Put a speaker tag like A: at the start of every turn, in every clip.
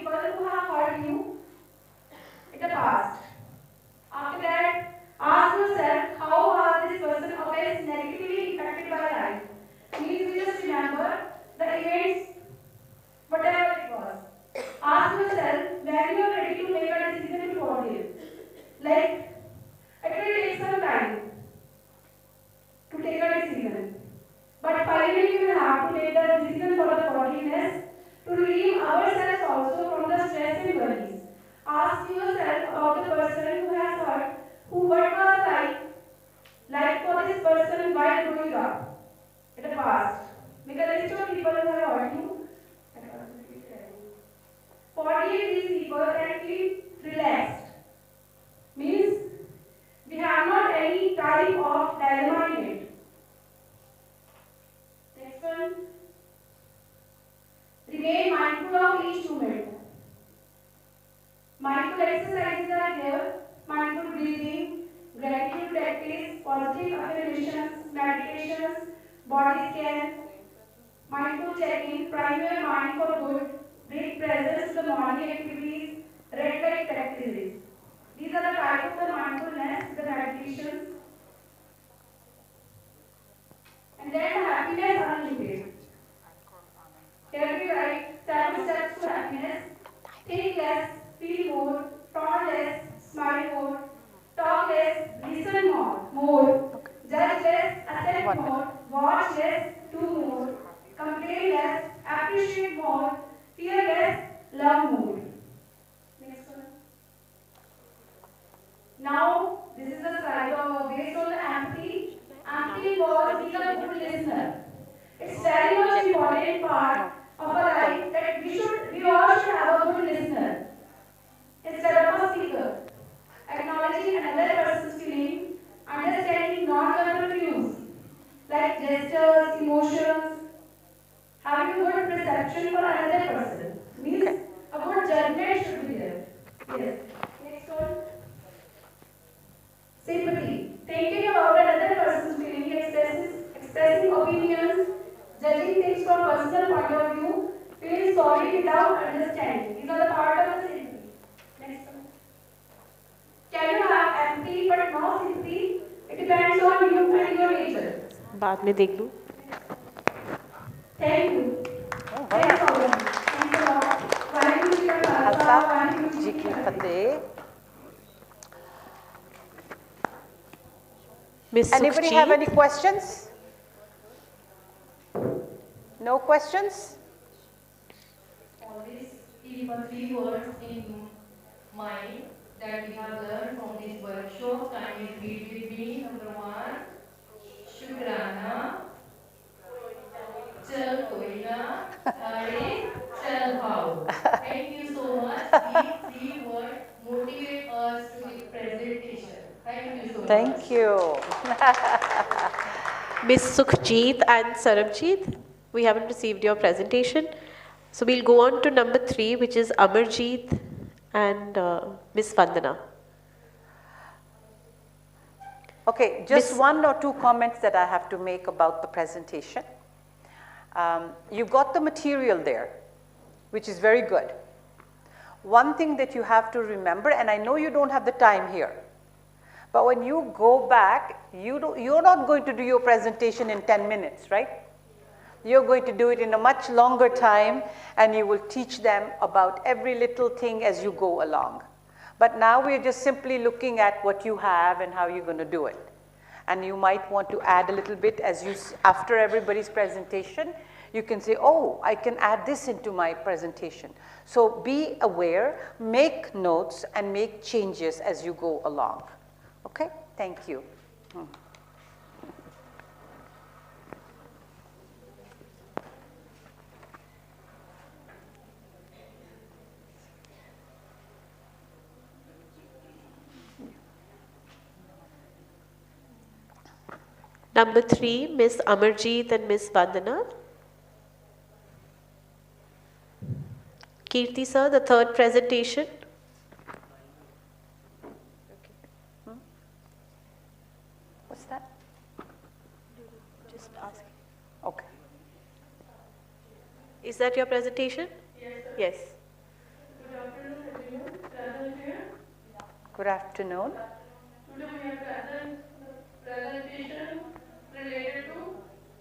A: people who have hurt you in the past. After that, ask yourself how has this person appears negatively impacted by life. Means we just remember the events, whatever it was. Ask yourself when you are ready to make a decision to forgive. Like, it will take some time to take a decision. But finally, we will have to take the decision for the forgiveness to relieve ourselves also from the stress and worries. Ask yourself about the person who has hurt, what was like for this person while growing up in the past. Make a list of people who have hurt you. Forgive these people and keep relaxed. Means we have not any type of dilemma in it. Next one. Remain mindful of each moment. Mindful exercises are there. Mindful breathing, gratitude practice, positive affirmations, meditations, body scan, mindful check-in, prime your mind for good, bring presence to the morning activities, red light practices. These are the types of the mindfulness, the meditations. And then happiness unlimited. Here we write 7 steps to happiness. Think less, feel more, frown less, smile more, talk less, listen more, judge less, accept more, watch less, do more, complain less, appreciate more, fear less, love more. Next one. Now, this is the slide based on the empathy. Empathy was being a good listener. It's very much important part of our life that we all should have a good listener instead of a speaker. Acknowledging another person's feeling, understanding non-verbal cues like gestures, emotions, having a good perception for another person means a good judgment should be there. Yes. Next one. Sympathy. Thinking about another person's feeling, expressing opinions, judging things from personal point of view, feeling sorry without understanding. These are the part of the sympathy. Next one. Can you have empathy but no sympathy? It depends on you and your nature.
B: बाद में देख लूँ.
A: Thank you. Thanks a lot.
C: Khalsa जी की फतेह. Anybody have any questions? No questions?
D: Always keep 3 words in mind that we have learned from this workshop. Kindly repeat with me. Number 1, Shukrana. Chal koi na, Hare chal bhao. Thank you so much. These 3 words motivate us to the presentation. Thank you so much.
C: Thank you.
B: Miss Sukhjeet and Sarabjeet, we haven't received your presentation. So we'll go on to number 3, which is Amarjeet and Miss Vandana.
C: Okay, just 1 or 2 comments that I have to make about the presentation. You've got the material there, which is very good. One thing that you have to remember, and I know you don't have the time here, but when you go back, you're not going to do your presentation in 10 minutes, right? You're going to do it in a much longer time, and you will teach them about every little thing as you go along. But now we're just simply looking at what you have and how you're going to do it. And you might want to add a little bit after everybody's presentation, you can say, oh, I can add this into my presentation. So be aware, make notes, and make changes as you go along. Okay, thank you.
B: Number 3, Miss Amarjeet and Miss Vandana. Kirti sir, the 3rd presentation.
C: What's that?
B: Just ask.
C: Okay.
B: Is that your presentation?
D: Yes, sir.
B: Yes.
A: present here.
C: Good afternoon.
A: Today we have present presentation related to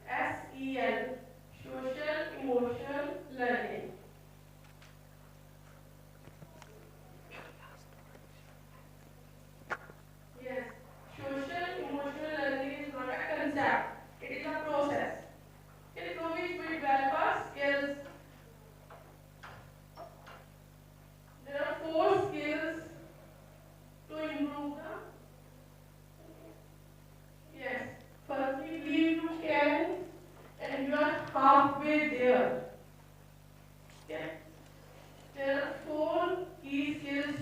A: SEL, Social Emotional Learning. Yes, social emotional learning is not a concept, it is a process. Okay, through which we develop our skills. There are 4 skills to improve the. Yes, firstly, believe you can and you are halfway there. Okay, there are 4 key skills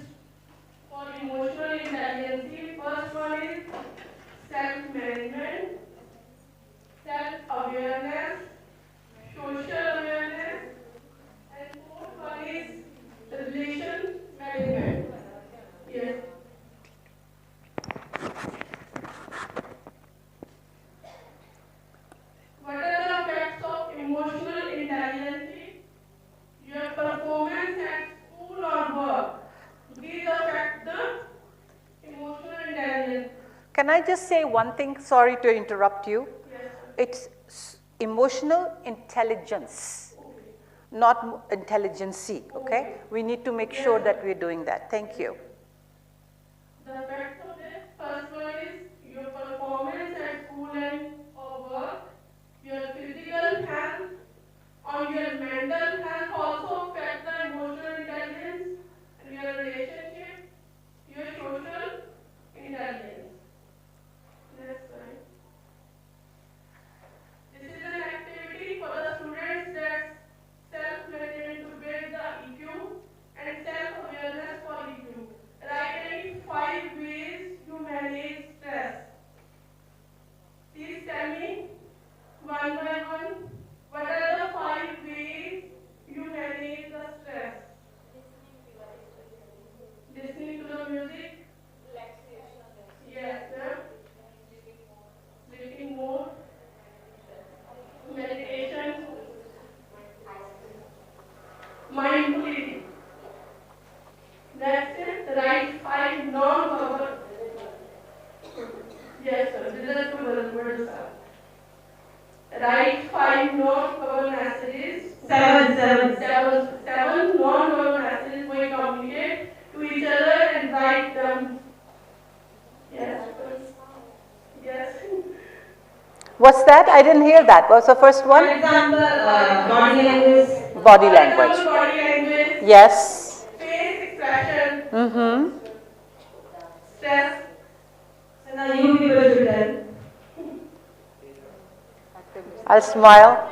A: for emotional intelligence. First one is self-management, self-awareness, social awareness, and fourth one is relation management. Yes. What are the effects of emotional intelligence? Your performance at school or work. These affect the emotional intelligence.
C: Can I just say one thing? Sorry to interrupt you.
A: Yes, sir.
C: It's emotional intelligence, not intelligency, okay? We need to make sure that we're doing that. Thank you.
A: The effects of this, first one is your performance at school and or work, your physical health, on your mental health also affect the emotional intelligence, and your relationship, your social intelligence. Next slide. This is an activity for the students that's self-management to build the EQ and self-awareness for EQ. Write any 5 ways you manage stress. Please tell me one by one, what are the 5 ways you manage the stress? Listening to the music. Yes, sir. Sleeping more. Meditation. Mindfully. That's it. Write 5 non-verbal. Yes, sir. These are 2 words, sir. Write 5 non-verbal messages. Seven non-verbal messages we communicate to each other and write them. Yes. Yes.
C: What's that? I didn't hear that. What's the first one?
E: For example, body language.
C: Body language.
A: Body language.
C: Yes.
A: Face expression.
C: Mm-hmm.
A: Stress.
E: So now you people should tell.
C: I'll smile.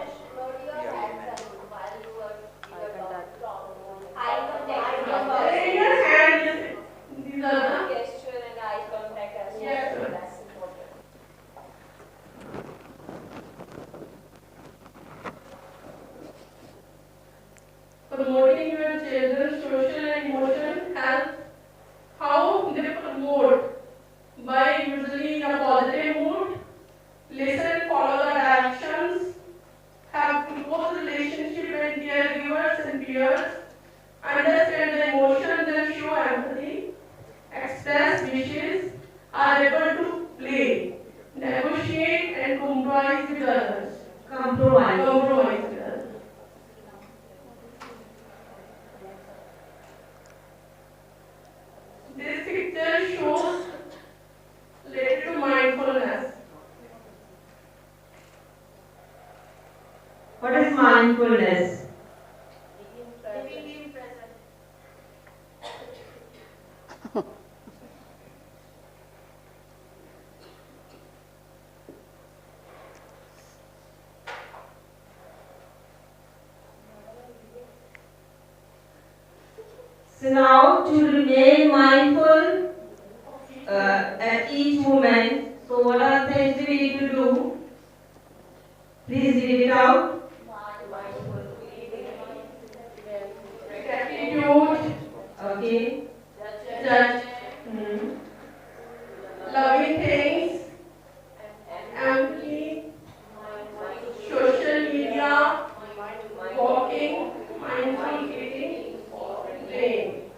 A: In your hand, these are the
F: Gesture and eye contact as well.
A: Yes, sir.
F: That's important.
A: promoting your children's social and emotional health. How they promote? By usually in a positive mood, listen and follow the directions, have close relationship with caregivers and peers, understand the emotions and show empathy, express wishes, are able to play, negotiate and compromise with others. Compromise with others. This picture shows related to mindfulness.
E: What is mindfulness?
F: Being present.
E: So now to remain mindful at each moment. So what are the things we need to do? Please read it out.
A: Gratitude,
E: Okay.
A: judge, loving things, empathy, social media, walking, mindful eating, playing.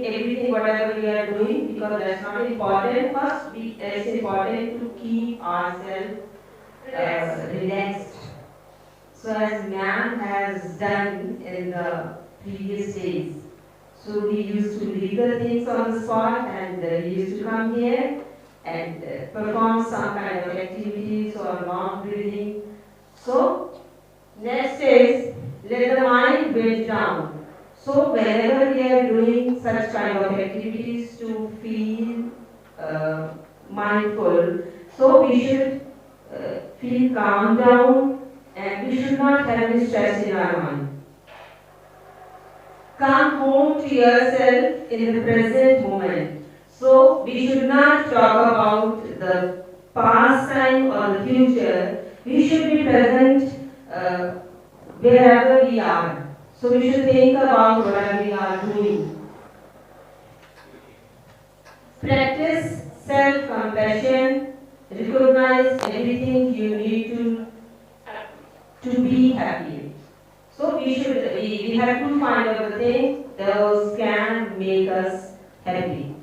E: doing everything, whatever we are doing, because that's not important. First, it's important to keep ourselves relaxed. So as man has done in the previous days. So he used to leave the things on the spot and he used to come here and perform some kind of activities or long breathing. So next is let the mind break down. So whenever we are doing such kind of activities to feel mindful, so we should feel calm down and we should not have any stress in our mind. Come home to yourself in the present moment. So we should not talk about the past time or the future. We should be present wherever we are. So we should think about what we are doing. Practice self-compassion. Recognize everything you need to be happy. So we have to find out the things those can make us happy.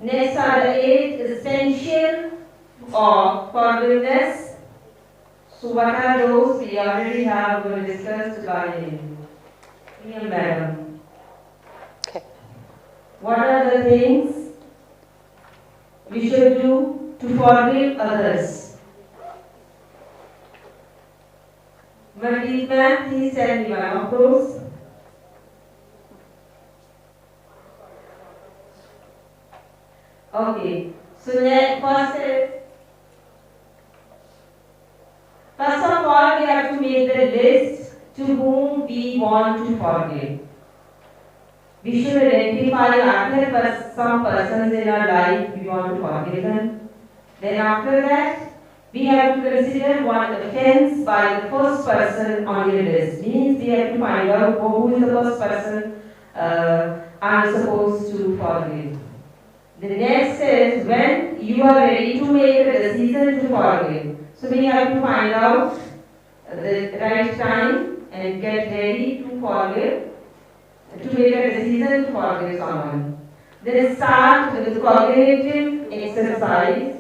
E: Next are the 8 essential of forgiveness. So what are those? We already have discussed by Miriam Madam.
C: Okay.
E: What are the things we should do to forgive others? Mandeep ma'am, please tell me one of those. Okay, so first of all, we have to make the list to whom we want to forgive. We should identify after some persons in our life we want to forgive them. Then after that, we have to consider one offense by the first person on your list. Means we have to find out who is the first person I'm supposed to forgive. The next is when you are ready to make a decision to forgive. So we have to find out the right time and get ready to forgive, to make a decision to forgive someone. Then start with cognitive exercise.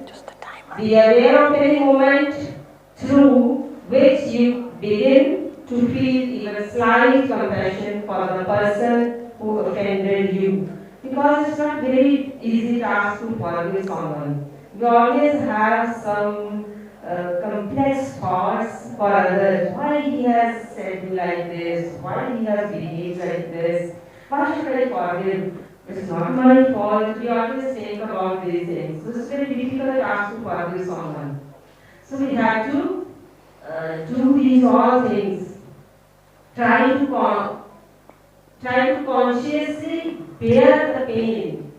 E: Be aware of any moment through which you begin to feel even slight compassion for the person who offended you. Because it's not very easy task to forgive someone. We always have some complex thoughts for others. Why he has said me like this? Why he has behaved like this? Why should I forgive? It's not my fault. We always think about these things. So it's very difficult task to forgive someone. So we have to do these all things. Try to consciously bear the pain.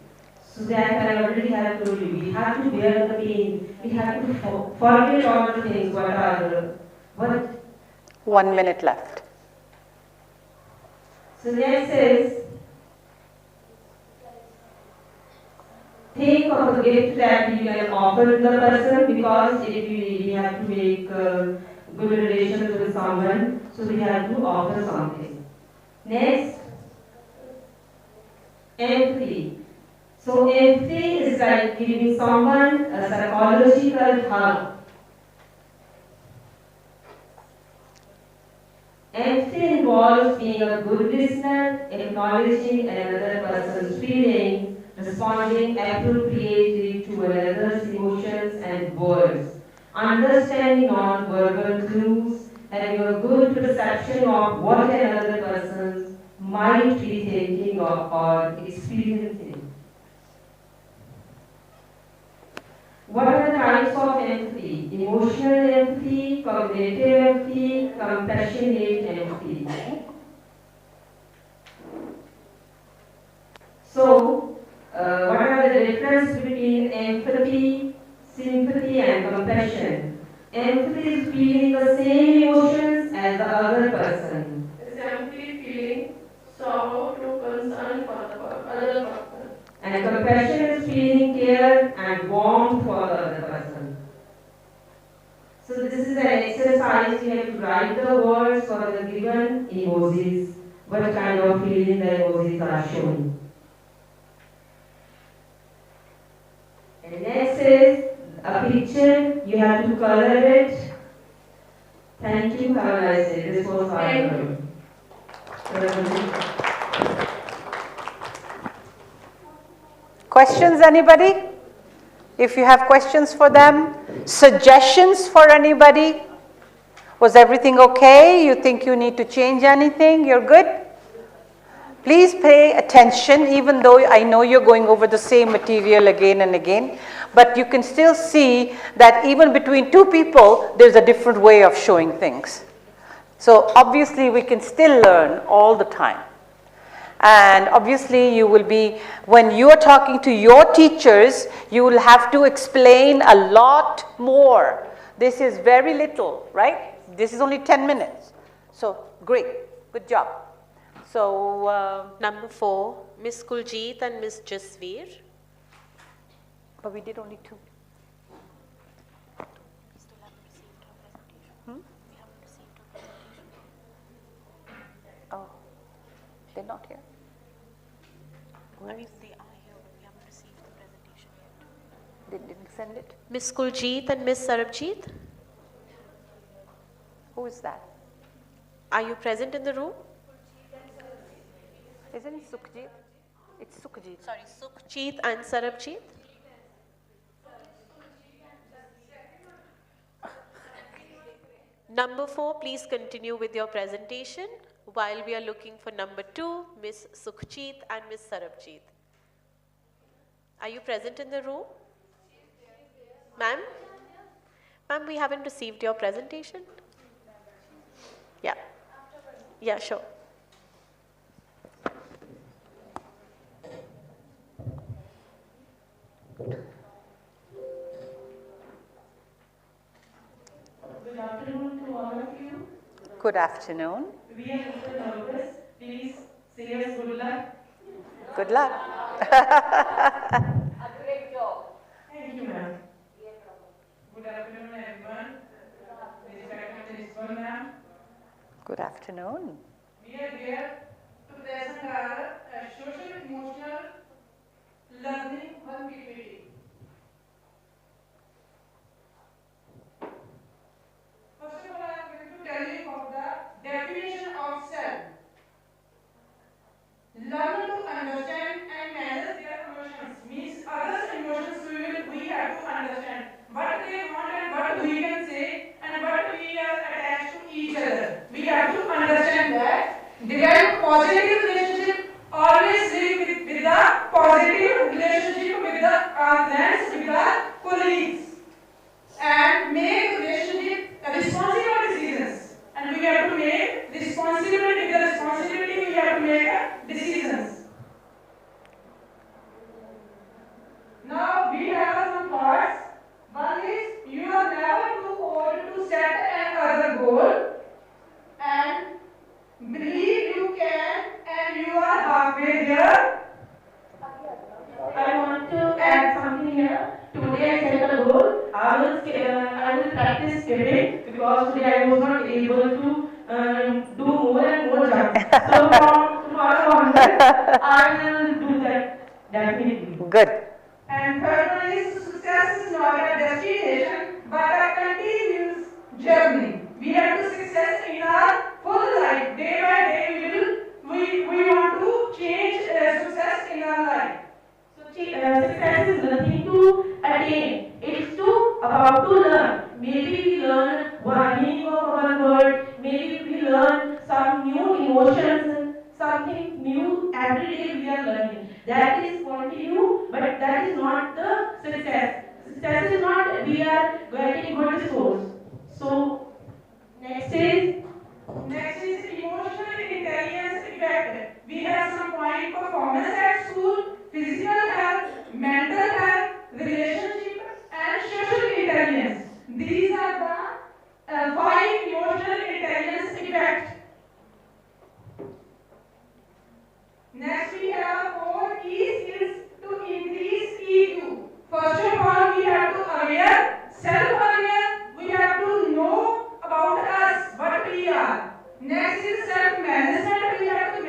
E: So that I already have told you. We have to bear the pain. We have to forget all the things. What?
C: 1 minute left.
E: So next is think of a gift that you can offer to the person, because if we have to make good relations with someone, so we have to offer something. Next, empathy. So empathy is like giving someone a psychological hug. Empathy involves being a good listener, acknowledging another person's feelings, responding appropriately to another's emotions and words, understanding non-verbal clues, having a good perception of what another person might be thinking of or experiencing. What are the types of empathy? Emotional empathy, cognitive empathy, compassionate empathy. So, what are the differences between empathy, sympathy and compassion? Empathy is feeling the same emotions as the other person.
A: Simply feeling sorrow to concern for the other person.
E: And compassion is feeling care and warmth for the other person. So this is an exercise. You have to write the words for the given emojis. what kind of feeling the emojis are showing. And next is a picture, you have to color it. Thank you, have a nice day. This was our
C: Questions, anybody? If you have questions for them, suggestions for anybody? Was everything okay? You think you need to change anything? You're good? Please pay attention, even though I know you're going over the same material again and again, but you can still see that even between two people, there's a different way of showing things. So obviously we can still learn all the time. And obviously you will be, when you are talking to your teachers, you will have to explain a lot more. This is very little, right? This is only 10 minutes. So great, good job. So
B: number 4, Miss Kuljeet and Miss Jasveer.
C: But we did only 2. Oh, they're not here.
B: Where is they are here, but we haven't received the presentation yet.
C: They didn't send it?
B: Miss Kuljeet and Miss Sarabjeet.
C: Who is that?
B: Are you present in the room?
C: Isn't it Sukhjeet? It's Sukhjeet.
B: Sorry, Sukhjeet and Sarabjeet. Number 4, please continue with your presentation while we are looking for number 2, Miss Sukhjeet and Miss Sarabjeet. Are you present in the room? Ma'am? Ma'am, we haven't received your presentation. Yeah. Yeah, sure.
A: Good afternoon to all of you.
C: Good afternoon.
A: We are a little nervous. Please say us good luck.
C: Good luck.
F: A great job.
A: Thank you, ma'am. Good afternoon, everyone. Respected principal, ma'am.
C: Good afternoon.
A: We are here to present our social emotional learning 1 PPT. First of all, I am going to tell you about the definition of self. Learn to understand and manage their emotions. Means others' emotions we have to understand what they want and what we can say and what we are attached to each other. We have to understand that. Develop positive relationship. Always live with the positive relationship with the friends, with the colleagues, and make relationship responsible decisions. And we have to make responsibility. With the responsibility, we have to make decisions. Now we have some thoughts. One is you are never too old to set another goal, and believe you can, and you are halfway there. I want to add something here. Today I set a goal. I will practice skipping because today I was not able to do more and more jumps. So from tomorrow onwards, I will do that definitely.
C: Good.
A: And third one is success is not a destination but a continuous journey. We have to success in our full life. Day by day we want to change success in our life. So success is nothing to attain. It's about to learn. Maybe we learn one meaning of one word. Maybe we learn some new emotions, something new every day we are learning. That is continue, but that is not the success. Success is not we are getting good scores. So next is emotional intelligence effect. We have some point: performance at school, physical health, mental health, relationship, and social intelligence. These are the 5 emotional intelligence effects. Next, we have 4 key skills to increase EQ. First of all, we have to aware, self-aware. We have to know about us, what we are. Next is self-management. We have to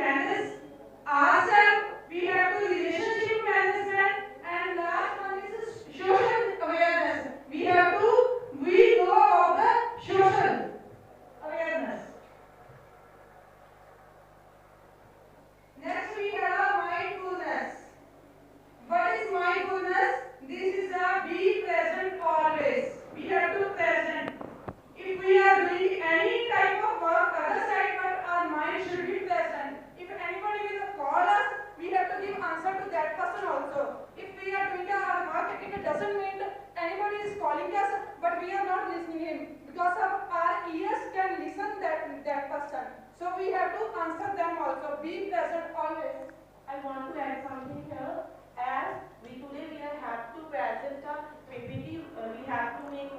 A: but we are not listening him because of our ears can listen that person. So we have to answer them also. Be present always.
G: I want to add something here. As today we have to present a PPT, we have to make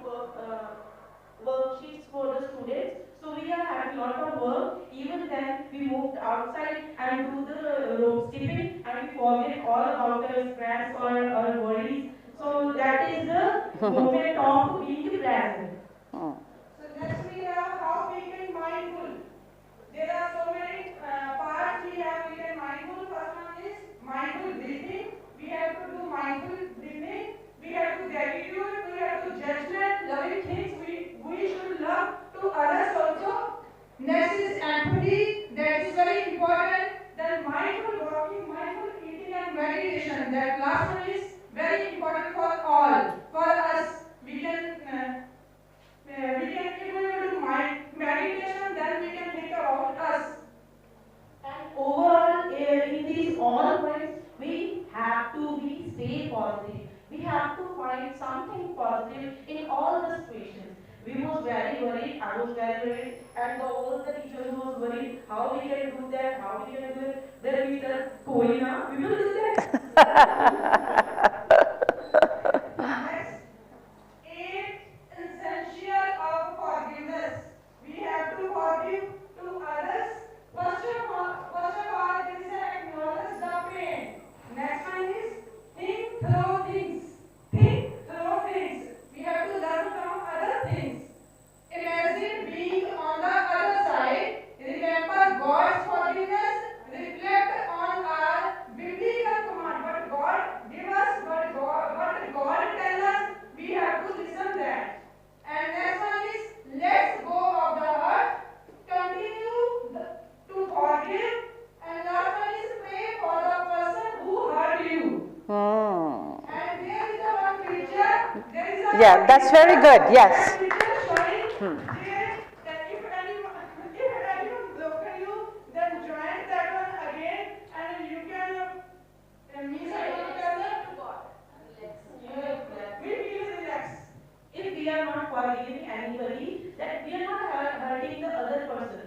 G: worksheets for the students. So we are having a lot of work. Even then we moved outside and do the rope skipping and we forget all about the stress or our worries. So that is the moment of being present.
A: So next we have how we can mindful. There are so many parts we have written mindful. First one is mindful breathing. We have to do mindful breathing. We have to gratitude. We have to judgment, loving things. We should love to others also. Next is empathy. That is very important. Then mindful walking, mindful eating and meditation. That last one is very important for all. For us, we can if we will do meditation, then we can think about us.
G: And overall, in these all points, we have to stay positive. We have to find something positive in all the situations. We was very worried, I was very worried, and all the teachers was worried how we can do that, how we can do it. Then we said, Koina, we will do that.
A: Next, 8 essential of forgiveness. We have to forgive to others. First of all, it is acknowledge the pain. Next one is think through things. Think through things. We have to learn from other things. Imagine being on the other side. Remember God's forgiveness. Reflect on our biblical command. What God give us, what God tell us, we have to listen that. And next one is let's go of the hurt. Continue to forgive. And last one is pray for the person who hurt you. And there is a one picture. There is a
C: Yeah, that's very good. Yes.
A: picture showing there that if anyone look at you, then join that one again, and you can meet each other to God. We feel relaxed.
G: If we are not forgiving anybody, that we are not hurting the other person.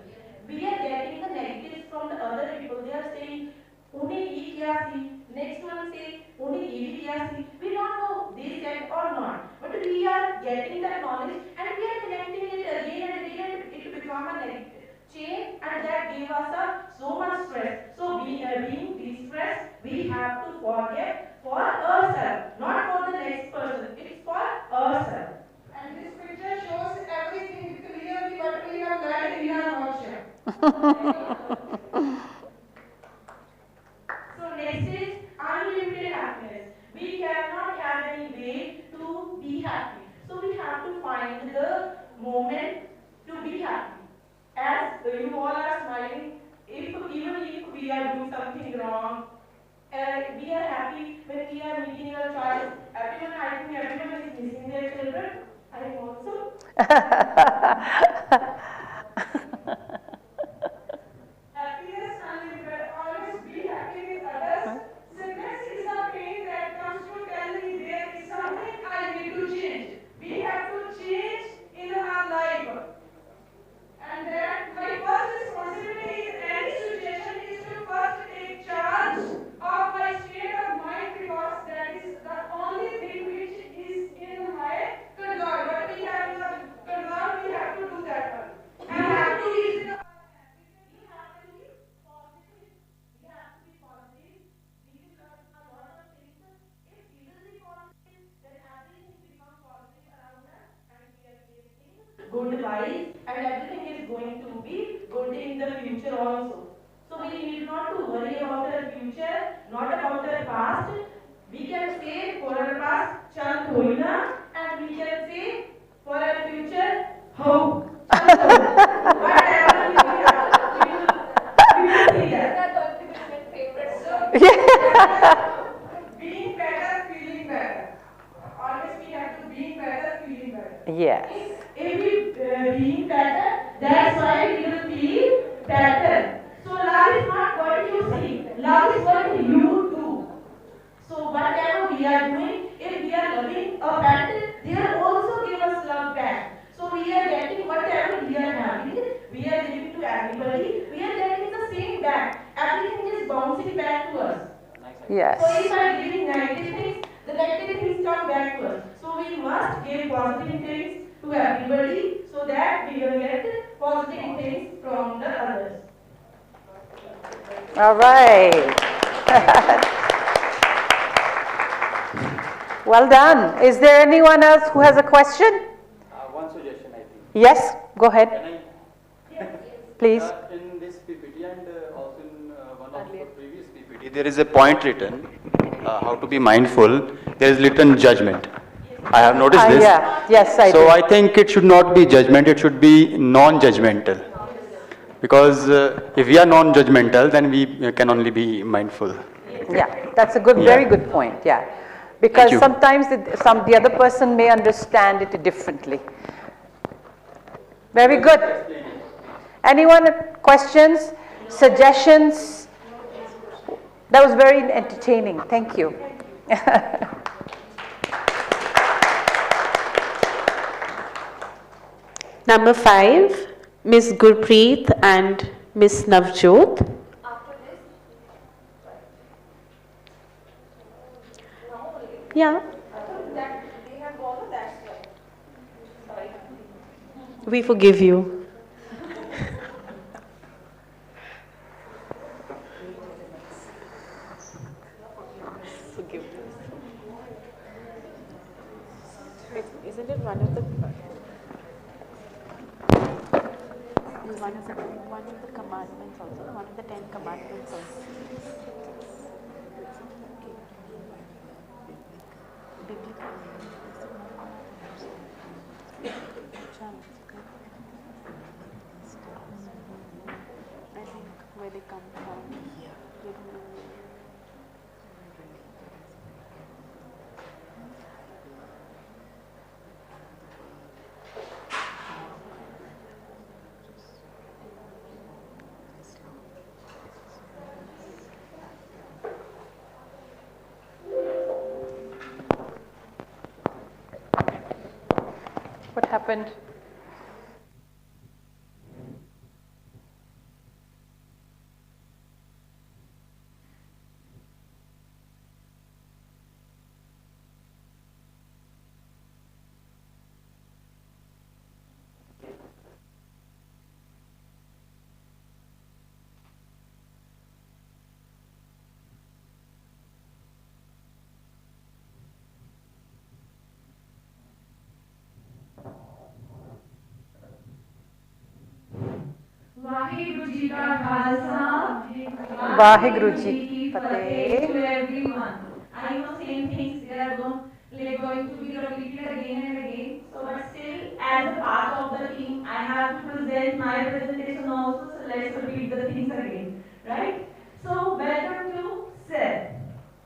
G: We are getting the negatives from the other people. They are saying, "Uni ye kya thi?" Next one say, "Uni ye kya thi?" We don't know they said or not, but we are getting that knowledge and we are connecting it again and again. It become a negative chain, and that gave us so much stress. So being de-stressed, we have to forget for ourselves, not for the next person. It's for ourselves.
A: And this picture shows everything clearly what we have learned in our workshop.
G: So next is unlimited happiness. We cannot have any way to be happy. So we have to find the moment to be happy. As you all are smiling, even if we are doing something wrong, we are happy when we are meeting a child. I think everyone is missing their children. I am also.
A: Happiness unlimited. Always be happy with others. Sickness is a pain that comes to tell me there is something I need to change. We have to change in our life. And that my first responsibility in any situation is to first take charge of my state of mind, because that is the only thing which is in my control. What we have in control, we have to do that one. And we have to easily
G: good vibes, and everything is going to be good in the future also. So we need not to worry about the future, not about the past. We can say for our past, chal hoina, and we can say for our future, how. Whatever we will see that.
F: That's going to be my favorite.
A: so being better, feeling better. Always we have to be better, feeling better.
C: Yes.
G: If we being better, that's why we will feel better. So love is not what you see, love is what you do. So whatever we are doing, if we are loving a pet, they will also give us love
C: Yes.
G: So if I'm giving negative things, the negative things come back to us. So we must give positive things to everybody so that we will get positive things from the others.
C: All right. Well done. Is there anyone else who has a question?
H: One suggestion, I think.
C: Yes, go ahead.
H: Can I?
C: Please.
H: In this PPT and also in one of the previous PPT, there is a point written, how to be mindful. There is written judgment. I have noticed this.
C: Yeah. Yes, I do.
H: So I think it should not be judgment, it should be non-judgmental. Because if we are non-judgmental, then we can only be mindful.
C: Yeah, that's a good, very good point, yeah. Because sometimes the other person may understand it differently. Very good. Anyone questions, suggestions? That was very entertaining. Thank you.
B: Number 5, Miss Gurpreet and Miss Navjot. Yeah. We forgive you. Isn't it one of the commandments also, one of the 10 commandments also? Biblical. I think where they come from.
C: What happened?
D: Vaheguru Ji ka Khalsa,
C: Vaheguru Ji ki Fateh.
D: to everyone. I know same things they are going to be repeated again and again. So, but still, as a part of the team, I have to present my presentation also. So let's repeat the things again, right? So, welcome to SEL,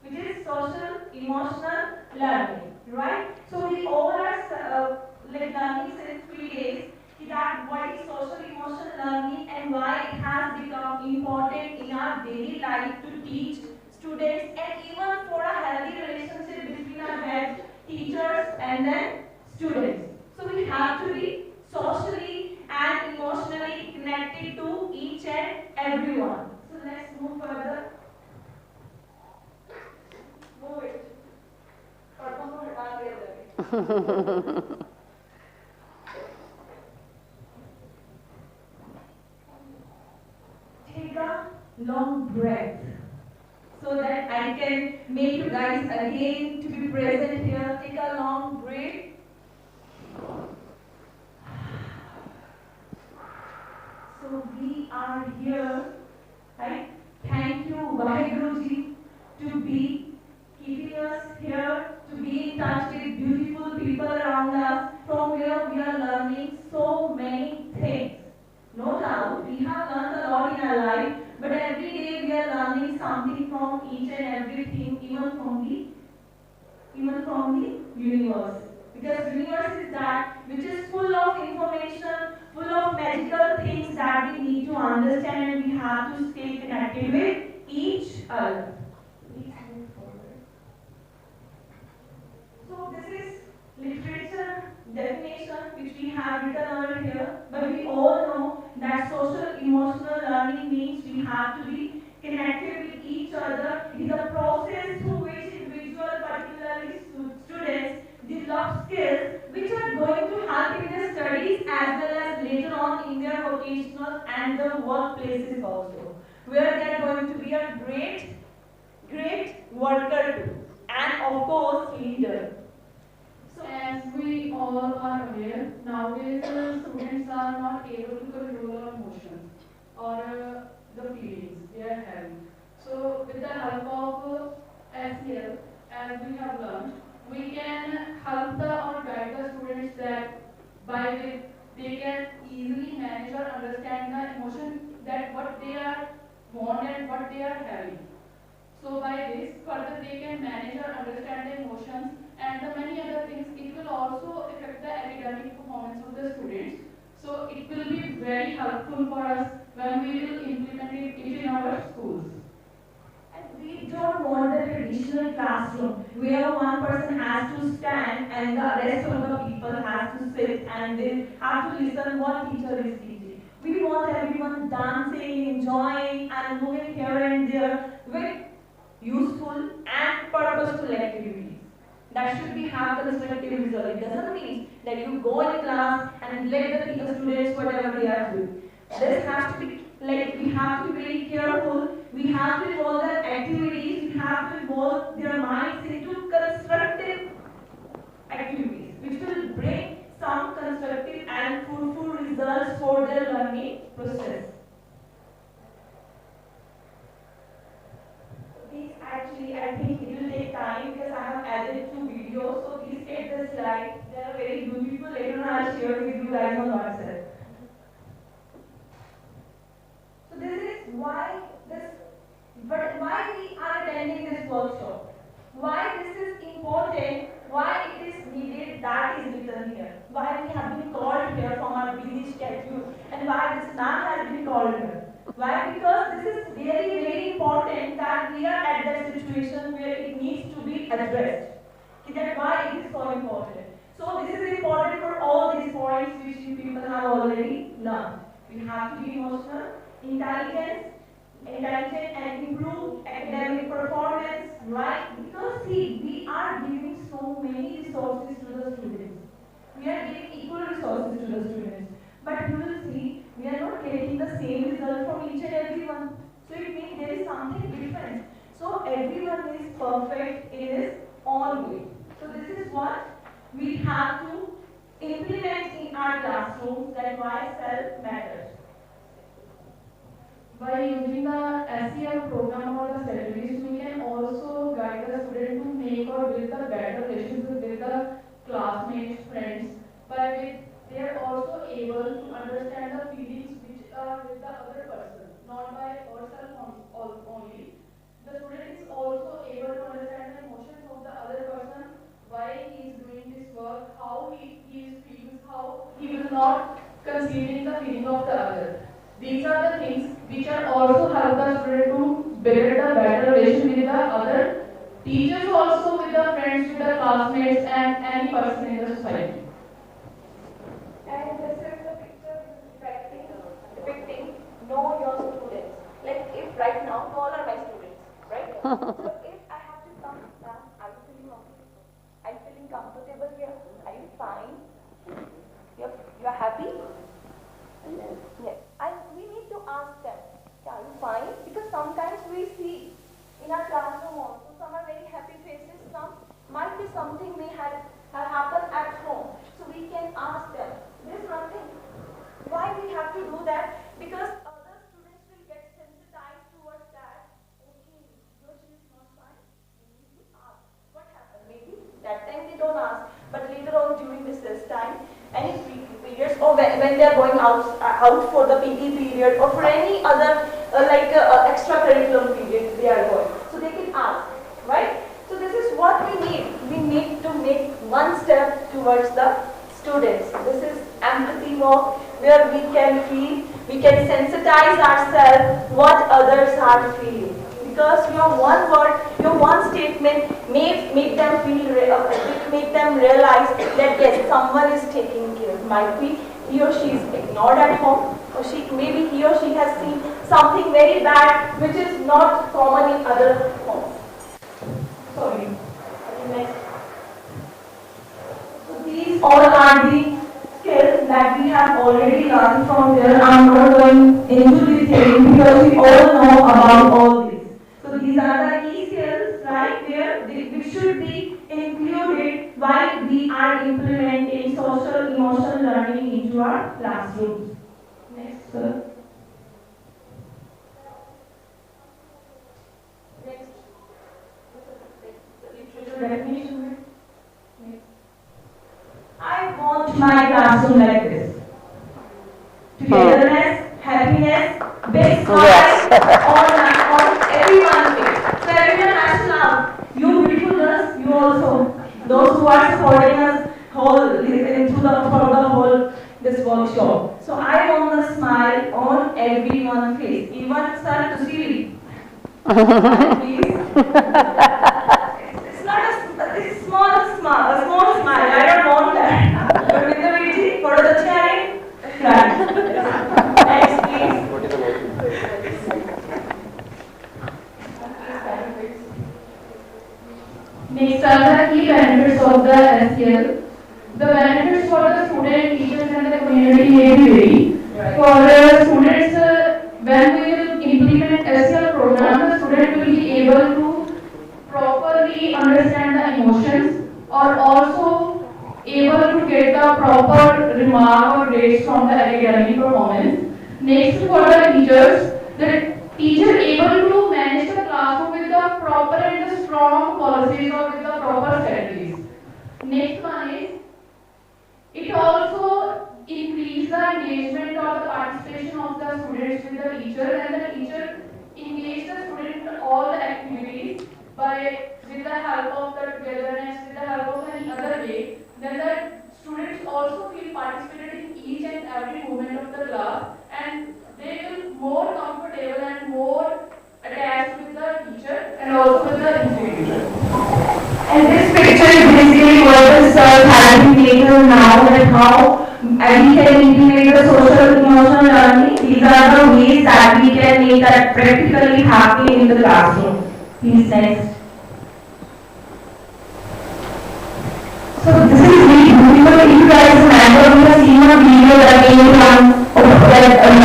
D: which is social emotional learning, right? So we all are learning since 3 days that what is social emotional learning and why it has become important in our daily life to teach students and even for a healthy relationship between our head teachers and then students. So we have to be socially and emotionally connected to each and everyone. So let's move further. Move it. Take a long breath so that I can make you guys again to be present here. Take a long breath. So we are here, right? Thank you, Vaheguru Ji, to be keeping us here, to be in touch with beautiful people around us, from where we are learning so many things. No doubt, we have learned a lot in our life, but every day we are learning something from each and everything, even from the universe. Because universe is that which is full of information, full of magical things that we need to understand, and we have to stay connected with each other. Please move forward. So this is literature definition which we have written over here, but we all know that social emotional learning means we have to be connected with each other. It is a process too, and of course leader.
A: As we all are aware, nowadays students are not able to control their emotions or the feelings they are having. So with the help of SEL, as we have learned, we can help or guide the students that by which they can easily manage or understand the emotion that what they are want and what they are having. So by this, further they can manage or understand the emotions and the many other things. It will also affect the academic performance of the students. So it will be very helpful for us when we will implement it in our schools.
D: And we don't want the traditional classroom where one person has to stand and the rest of the people have to sit and they have to listen what teacher is teaching. We want everyone dancing, enjoying and moving here and there with useful and purposeful activities. That should be have constructive result. It doesn't mean that you go in class and let the students whatever they are doing. This has to be like we have to be very careful. We have to involve their activities. We have to involve their minds into constructive activities, which will bring some constructive and fruitful results for their learning process. These actually, I think it will take time because I have added 2 videos. So please take the slide. They are very beautiful. Later on, I'll share with you guys on WhatsApp. So this is why why we are attending this workshop. Why this is important. Why it is needed. That is written here. Why we have been called here from our busy schedule, and why this man has been called here. Why? Because this is very, very important that we are at that situation where it needs to be addressed. That's why it is so important. So this is important for all these points which you people have already learned. We have to be emotional, intelligent and improve academic performance, right? Because see, we are giving so many resources to the students. We are giving equal resources to the students. But you will see, we are not getting the same result from each and every one. So it means there is something different. So everyone is perfect in his own way. So this is what we have to implement in our classrooms. That's why self matters.
A: By using the SEL program or the strategies, we can also guide the student to make or build a better relationship with the classmates, friends, by which they are also able to understand the feelings which are with the other person, not by ourselves only. The student is also able to understand the emotions of the other person, why he is doing this work, how he is feeling, how he will not considering the feeling of the other. These are the things which are also help the student to build a better relation with the other teachers, also with the friends, with the classmates, and any person in the society.
F: And this is the picture depicting know your students. Like if right now, you all are my students, right? So if I have to come, ma'am, are you feeling comfortable? Are you feeling comfortable here? Are you fine? You're happy? Yes. And we need to ask them, are you fine? Because sometimes we see in our classroom also, some are very happy faces, some might be something may have happened at home. So we can ask them. There's nothing. Why we have to do that? Because other students will get sensitized towards that. Okay, she is not fine. We need to ask. What happened? Maybe that time they don't ask. But later on during recess time, any periods, or when they are going out for the PT period, or for any other extracurricular period they are going. So they can ask, right? So this is what we need. We need to make one step towards the students. This is empathy work where we can feel, we can sensitize ourselves what others are feeling. Because your one word, your one statement may make them feel, make them realize that yes, someone is taking care. Might be he or she is ignored at home, or maybe he or she has seen something very bad which is not common in other homes. Sorry. Next.
D: So these all are the skills that we have already learned from there. I'm not going into detail because we all know about all these. So these are the key skills, right? Where which should be included while we are implementing social emotional learning into our classrooms. Next, sir.
F: Next.
D: Definition. I want my classroom like this. Togetherness, happiness, big smile on everyone's face. So everyone has to laugh. You beautiful girls, you also. Those who are supporting us through the whole this workshop. So I want the smile on everyone's face. Even sir to see. Please. It's not a small smile. I don't want that. But with the beauty, photo the chair. Right. Next, please.
H: What is the motion?
A: Next are the key benefits of the SEL. The benefits for the student, teachers and the community may vary. For the students, when we will implement SEL program, the student will be able to properly understand the emotions or also able to get the proper remark or grades from the academic performance. Next, for the teachers, the teacher able to manage the classroom with the proper and the strong policies or with the proper strategies. Next one is, it also increase the engagement or the participation of the students with the teacher, and the teacher engage the student in all the activities with the help of the togetherness, with the help of any other way. Then the students also feel participated in each and every moment of the class, and they will more comfortable and more attached with the teacher and also with the institution.
D: And this picture is basically what the sir has been taken now, that how we can implement the social emotional learning. These are the ways that we can make that practically happen in the classroom. Please next. So this is really beautiful. If you guys remember, we have seen a video that came from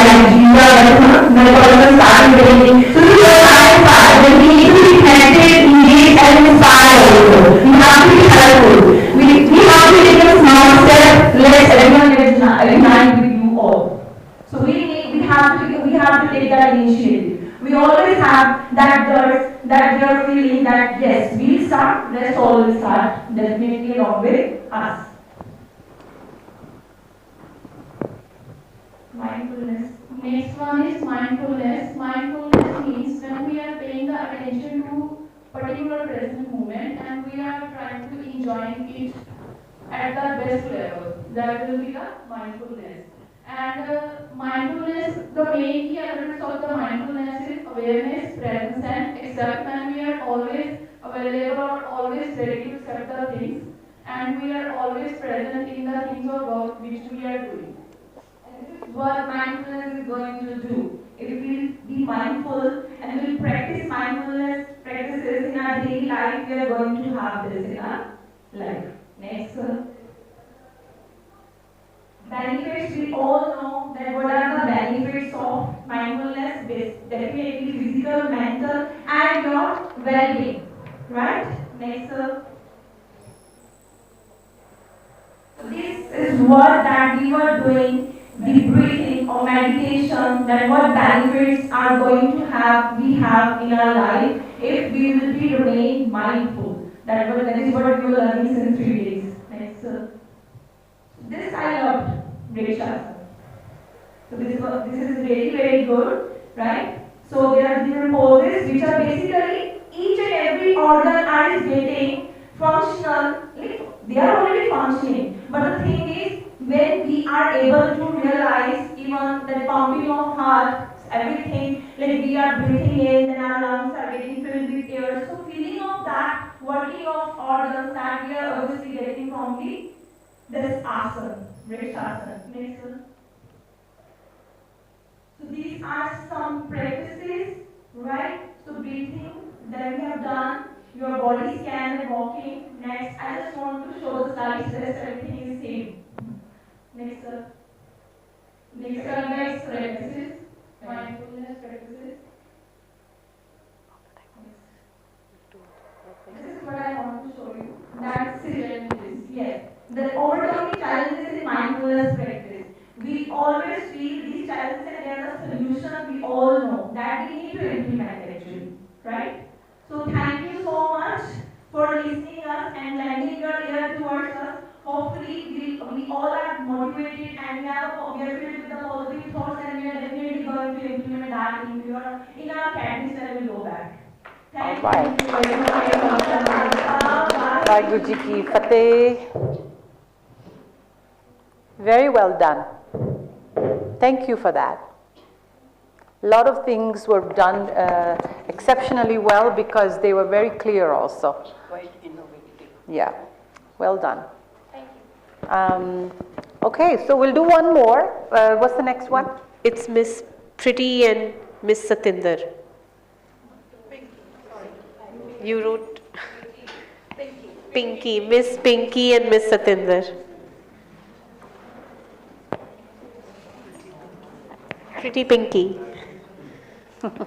D: Nigeria, methodologies started building. So this is what we need to be connected, engaged and inspired also. We have to be helpful. We have to take a small step. Let everyone get aligned with you all. So we have to take that initiative. We always have that feeling that yes, we'll start, let's all start, definitely along with us. Mindfulness.
A: Next one is mindfulness. Mindfulness means when we are paying the attention to particular present moment and we are trying to enjoy it at the best level. That will be the mindfulness. And mindfulness, the main key elements of the mindfulness is awareness, presence, and accept. When we are always available or always ready to accept the things, and we are always present in the things or work which we are doing.
D: And this is what mindfulness is going to do. If we be mindful and we practice mindfulness practices in our daily life, we are going to have this in our life. Next. Benefits, we all know that what are the benefits of mindfulness, definitely physical, mental and your well-being, right? Next. This is what that we were doing, the breathing or meditation, that what benefits are going to we have in our life if we will be remain mindful. That is what we were learning since 3 days. Next. This I loved. Shasana. So this is very, very good, right? So there are different poses which are basically each and every organ is getting functional. They are already functioning. But the thing is, when we are able to realize even the pumping of heart, everything, like we are breathing in, then our lungs are getting filled with air. So feeling of that working of organs that we are obviously getting from this asana. Shasana. Next one. So these are some practices, right? So breathing, then we have done your body scan and walking. Next, I just want to show the slides rest, everything is same. Next,
A: Next practices, mindfulness practices.
D: This is hopefully we all are motivated and we are filled with the positive thoughts and we are definitely going to implement that in our academics when we go back. Thank
C: Right.
D: you very much.
C: Vaheguru Ji ki Fateh. Very well done. Thank you for that. A lot of things were done exceptionally well because they were very clear also.
I: Quite innovative.
C: Yeah, well done.
F: Thank you.
C: Okay, so we'll do one more. What's the next one?
B: It's Miss Pretty and Miss Satinder. You wrote Pinky, Miss Pinky and Miss Satinder. Pretty Pinky.
J: Good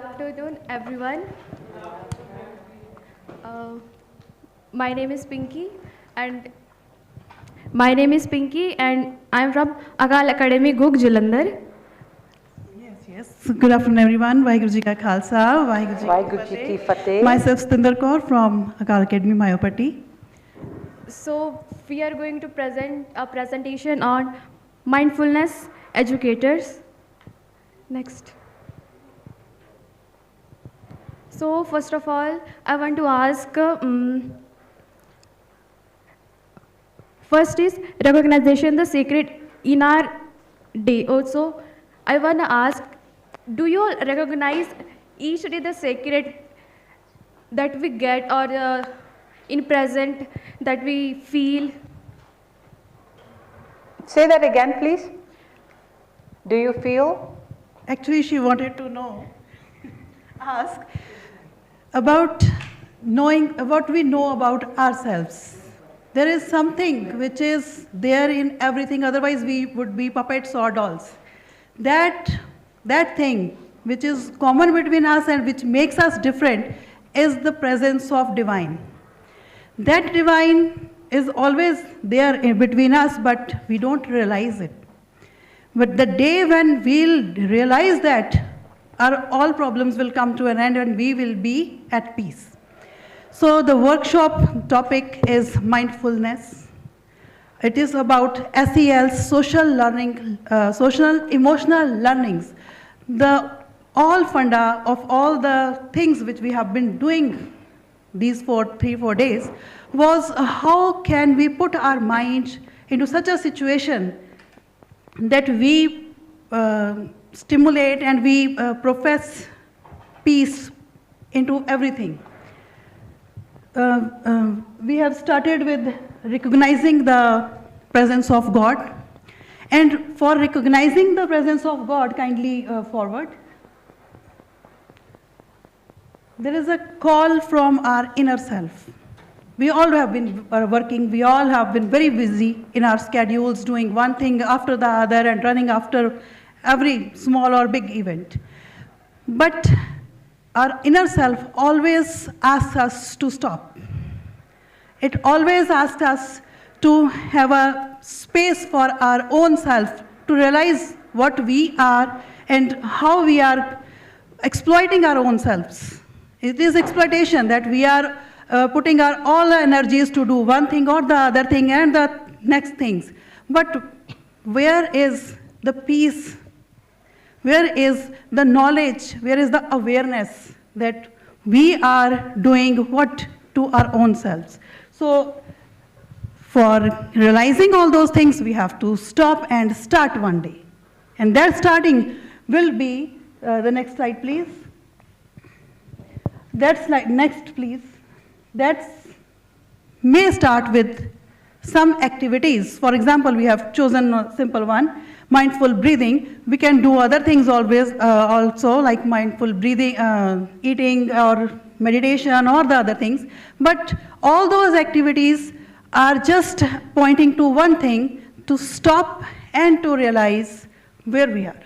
J: afternoon, everyone. My name is Pinky, and I'm from Akal Academy, Gug, Jalandhar.
K: Yes. Good afternoon, everyone. Vaheguru Ji ka Khalsa,
C: Vaheguru Ji ki Fateh.
K: Myself, Satinder Kaur from Akal Academy, Myopathy.
J: So we are going to present a presentation on mindfulness educators. Next. So first of all, I want to ask, first is recognition the sacred in our day. Also, I want to ask, do you all recognize each day the sacred that we get or in present that we feel?
C: Say that again, please. Do you feel?
K: Actually, she wanted to ask about knowing what we know about ourselves. There is something which is there in everything, otherwise we would be puppets or dolls. That thing which is common between us and which makes us different is the presence of divine. That divine is always there in between us, but we don't realize it. But the day when we'll realize that, all problems will come to an end and we will be at peace. So the workshop topic is mindfulness. It is about SEL, social learning, social emotional learnings. The all funda of all the things which we have been doing these 3-4 days was how can we put our mind into such a situation that we stimulate and we profess peace into everything. We have started with recognizing the presence of God. And for recognizing the presence of God, kindly forward. There is a call from our inner self. We all have been working, we all have been very busy in our schedules, doing one thing after the other and running after every small or big event. But our inner self always asks us to stop. It always asks us to have a space for our own self, to realize what we are and how we are exploiting our own selves. It is exploitation that we are putting our all energies to do one thing or the other thing and the next things. But where is the peace? Where is the knowledge? Where is the awareness that we are doing what to our own selves? So for realizing all those things, we have to stop and start one day. And that starting will be, the next slide please. That slide, next please. That may start with some activities. For example, we have chosen a simple one, mindful breathing. We can do other things always also like mindful breathing, eating or meditation or the other things. But all those activities are just pointing to one thing, to stop and to realize where we are.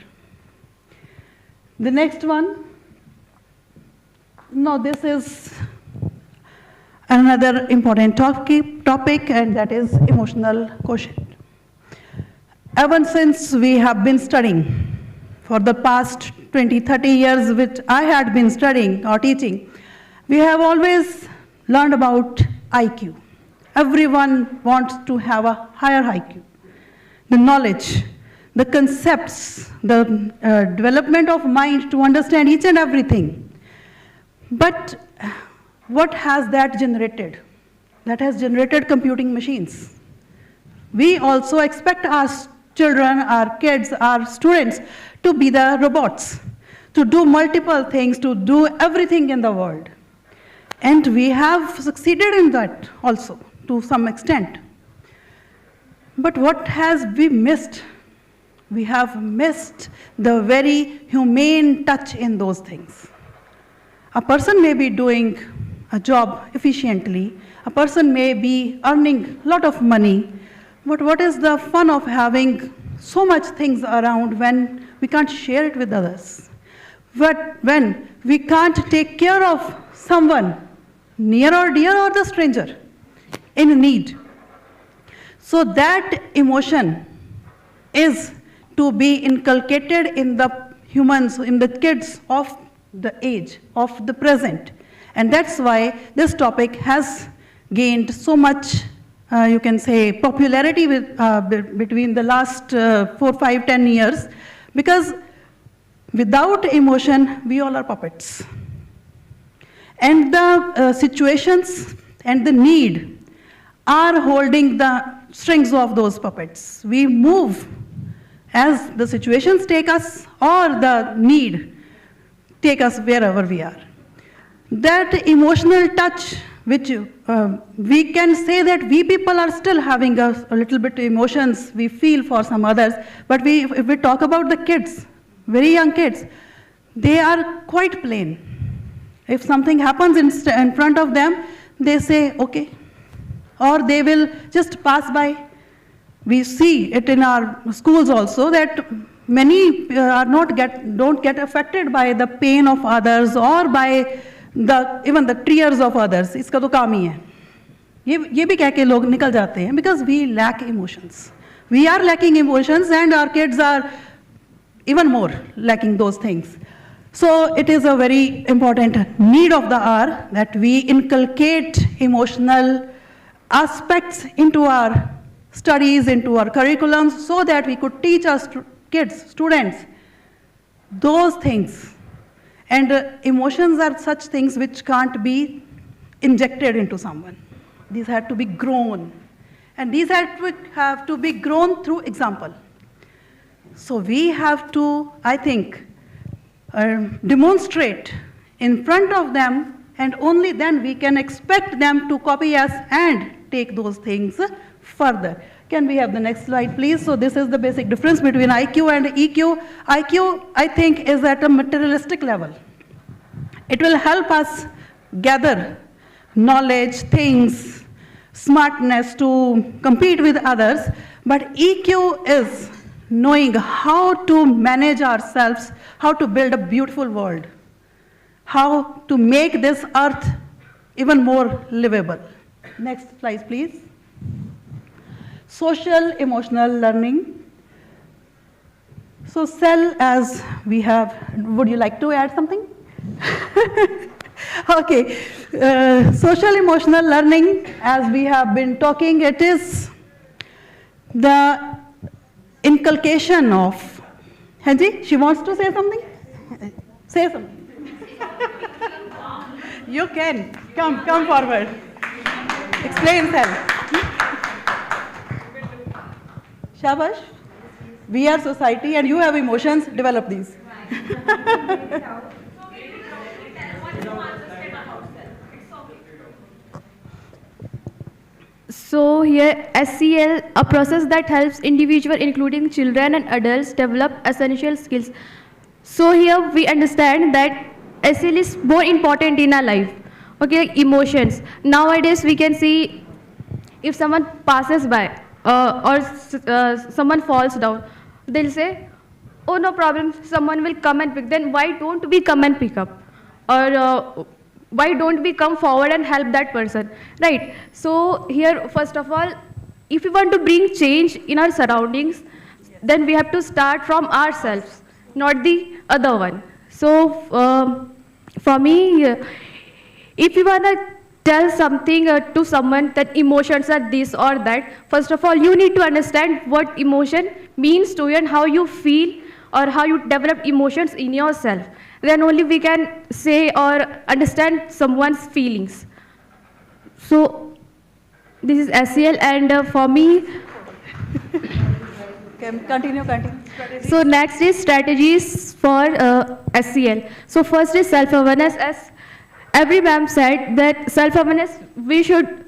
K: The next one, Now this is another important topic, and that is emotional quotient. Ever since we have been studying, for the past 20, 30 years which I had been studying or teaching, we have always learned about IQ. Everyone wants to have a higher IQ. The knowledge, the concepts, the development of mind to understand each and everything. But what has that generated? That has generated computing machines. We also expect our children, our kids, our students to be the robots, to do multiple things, to do everything in the world. And we have succeeded in that also, to some extent. But what has we missed? We have missed the very humane touch in those things. A person may be doing a job efficiently, a person may be earning a lot of money, but what is the fun of having so much things around when we can't share it with others? But when we can't take care of someone, near or dear or the stranger, in need. So that emotion is to be inculcated in the humans, in the kids of the age, of the present. And that's why this topic has gained so much, you can say, popularity between the last 4, 5, 10 years, because without emotion, we all are puppets. And the situations and the need are holding the strings of those puppets. We move as the situations take us, or the need take us wherever we are. That emotional touch, which we can say that we people are still having a little bit emotions we feel for some others, but if we talk about the kids, very young kids, they are quite plain. If something happens in front of them, they say, okay, or they will just pass by. We see it in our schools also that many don't get affected by the pain of others or by even the tears of others. इसका तो काम ही है. ये भी कह के लोग निकल जाते हैं because we lack emotions. We are lacking emotions, and our kids are even more lacking those things. So it is a very important need of the hour that we inculcate emotional aspects into our studies, into our curriculums, so that we could teach our kids, students, those things. And emotions are such things which can't be injected into someone. These have to be grown. And these have to be grown through example. So we have to, I think, demonstrate in front of them, and only then we can expect them to copy us and take those things further. Can we have the next slide, please? So this is the basic difference between IQ and EQ. IQ, I think, is at a materialistic level. It will help us gather knowledge, things, smartness to compete with others. But EQ is knowing how to manage ourselves, how to build a beautiful world, how to make this earth even more livable. Next slide, please. Social emotional learning. So cell, as we have, would you like to add something? Okay, social emotional learning, as we have been talking, it is the inculcation of, Hanji, she wants to say something? Say something. You can, come forward. Explain cell. Shabash, we are society and you have emotions, develop these.
J: So here SEL, a process that helps individuals, including children and adults, develop essential skills. So here we understand that SEL is more important in our life. Okay, like emotions. Nowadays we can see if someone passes by or someone falls down, they'll say, oh no problem, someone will come and pick. Then why don't we come and pick up? Or why don't we come forward and help that person, right? So here, first of all, if we want to bring change in our surroundings, then we have to start from ourselves, not the other one. So for me, if you want to tell something to someone that emotions are this or that, first of all, you need to understand what emotion means to you and how you feel or how you develop emotions in yourself. Then only we can say or understand someone's feelings. So this is SEL, and for me,
K: Continue.
J: so next is strategies for SEL. So first is self-awareness. As every ma'am said, that self-awareness, we should,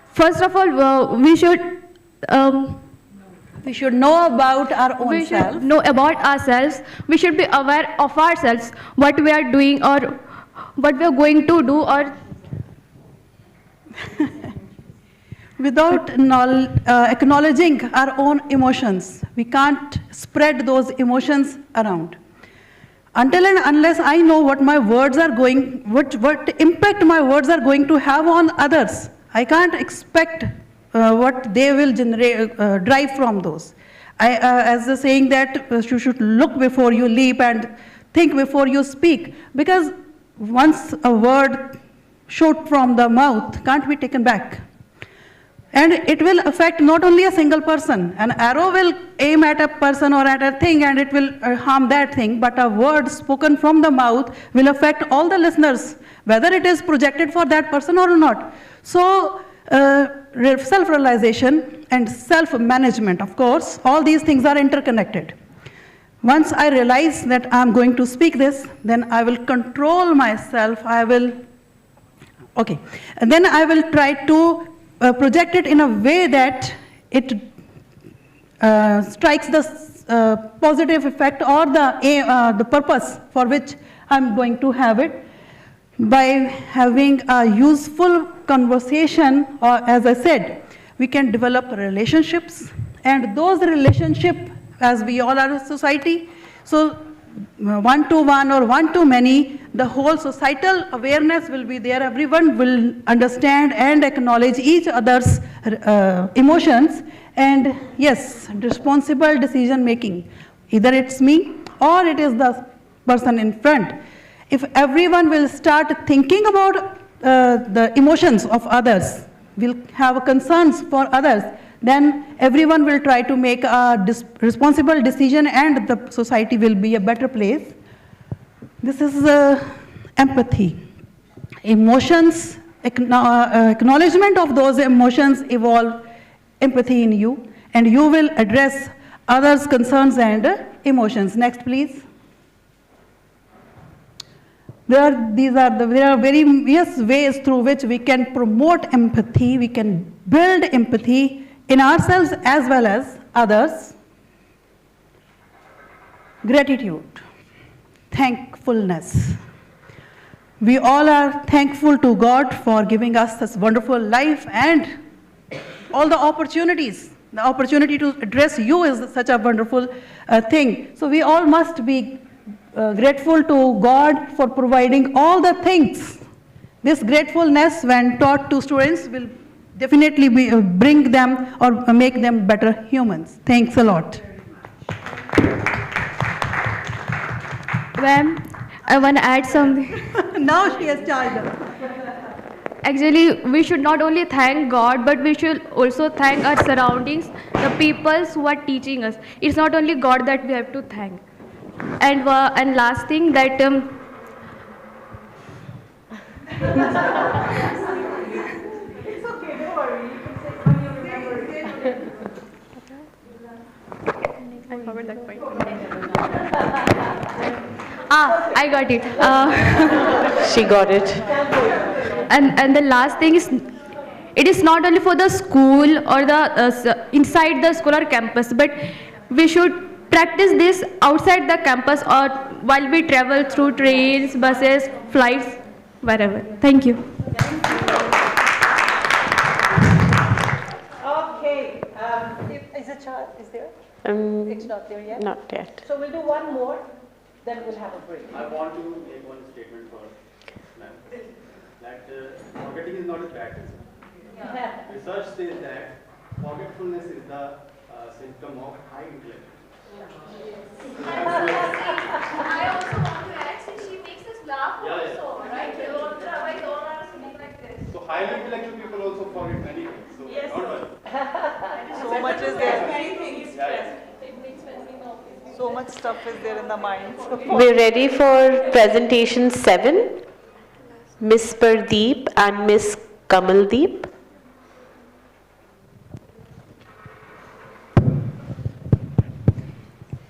J: first of all, we should
K: know about our own
J: we
K: self.
J: should know about ourselves. We should be aware of ourselves, what we are doing or what we are going to do, or
K: Without acknowledging our own emotions, we can't spread those emotions around. Until and unless I know what my words are going, what impact my words are going to have on others, I can't expect what they will generate, drive from those. As the saying that you should look before you leap and think before you speak, because once a word shoot from the mouth can't be taken back. And it will affect not only a single person. An arrow will aim at a person or at a thing and it will harm that thing, but a word spoken from the mouth will affect all the listeners, whether it is projected for that person or not. So self-realization and self-management, of course, all these things are interconnected. Once I realize that I'm going to speak this, then I will control myself, and then I will try to project it in a way that it strikes the positive effect or the purpose for which I'm going to have it, by having a useful conversation, or as I said, we can develop relationships, and those relationships, as we all are a society, so one-to-one or one-to-many, the whole societal awareness will be there. Everyone will understand and acknowledge each other's emotions, and yes, responsible decision making. Either it's me or it is the person in front. If everyone will start thinking about the emotions of others, will have concerns for others, then everyone will try to make a responsible decision and the society will be a better place. This is empathy. Emotions, acknowledgement of those emotions evolve empathy in you, and you will address others' concerns and emotions. Next, please. There are various ways through which we can promote empathy, we can build empathy in ourselves as well as others. Gratitude, thankfulness. We all are thankful to God for giving us this wonderful life and all the opportunities. The opportunity to address you is such a wonderful thing. So we all must be grateful to God for providing all the things. This gratefulness, when taught to students, will definitely bring them or make them better humans. Thanks a lot.
J: Ma'am, I want to add something.
K: Now she has charged us.
J: Actually, we should not only thank God, but we should also thank our surroundings, the people who are teaching us. It's not only God that we have to thank. And last thing that
K: It's okay, don't worry. You can say when you remember.
J: I covered that point. I got it.
B: She got it.
J: And the last thing is, it is not only for the school or the inside the school or campus, but we should practice this outside the campus or while we travel through trains, buses, flights, wherever. Thank you.
C: Okay. Is there? It's not there yet?
B: Not yet.
C: So we'll do one more, then we'll have a break.
H: I want to make one statement first. that forgetting is not a bad thing. Research says that forgetfulness is the symptom of high intellect.
F: I also want to add, since she makes us laugh also, right? Otherwise, all are sitting like this.
H: So highly intellectual people also forget many things. So
G: Yes.
H: don't worry.
C: So much is there.
G: Many things.
F: It makes memory of it.
C: So much stuff is there in the mind.
B: We're ready for presentation 7. Miss Pardeep and Miss Kamaldeep.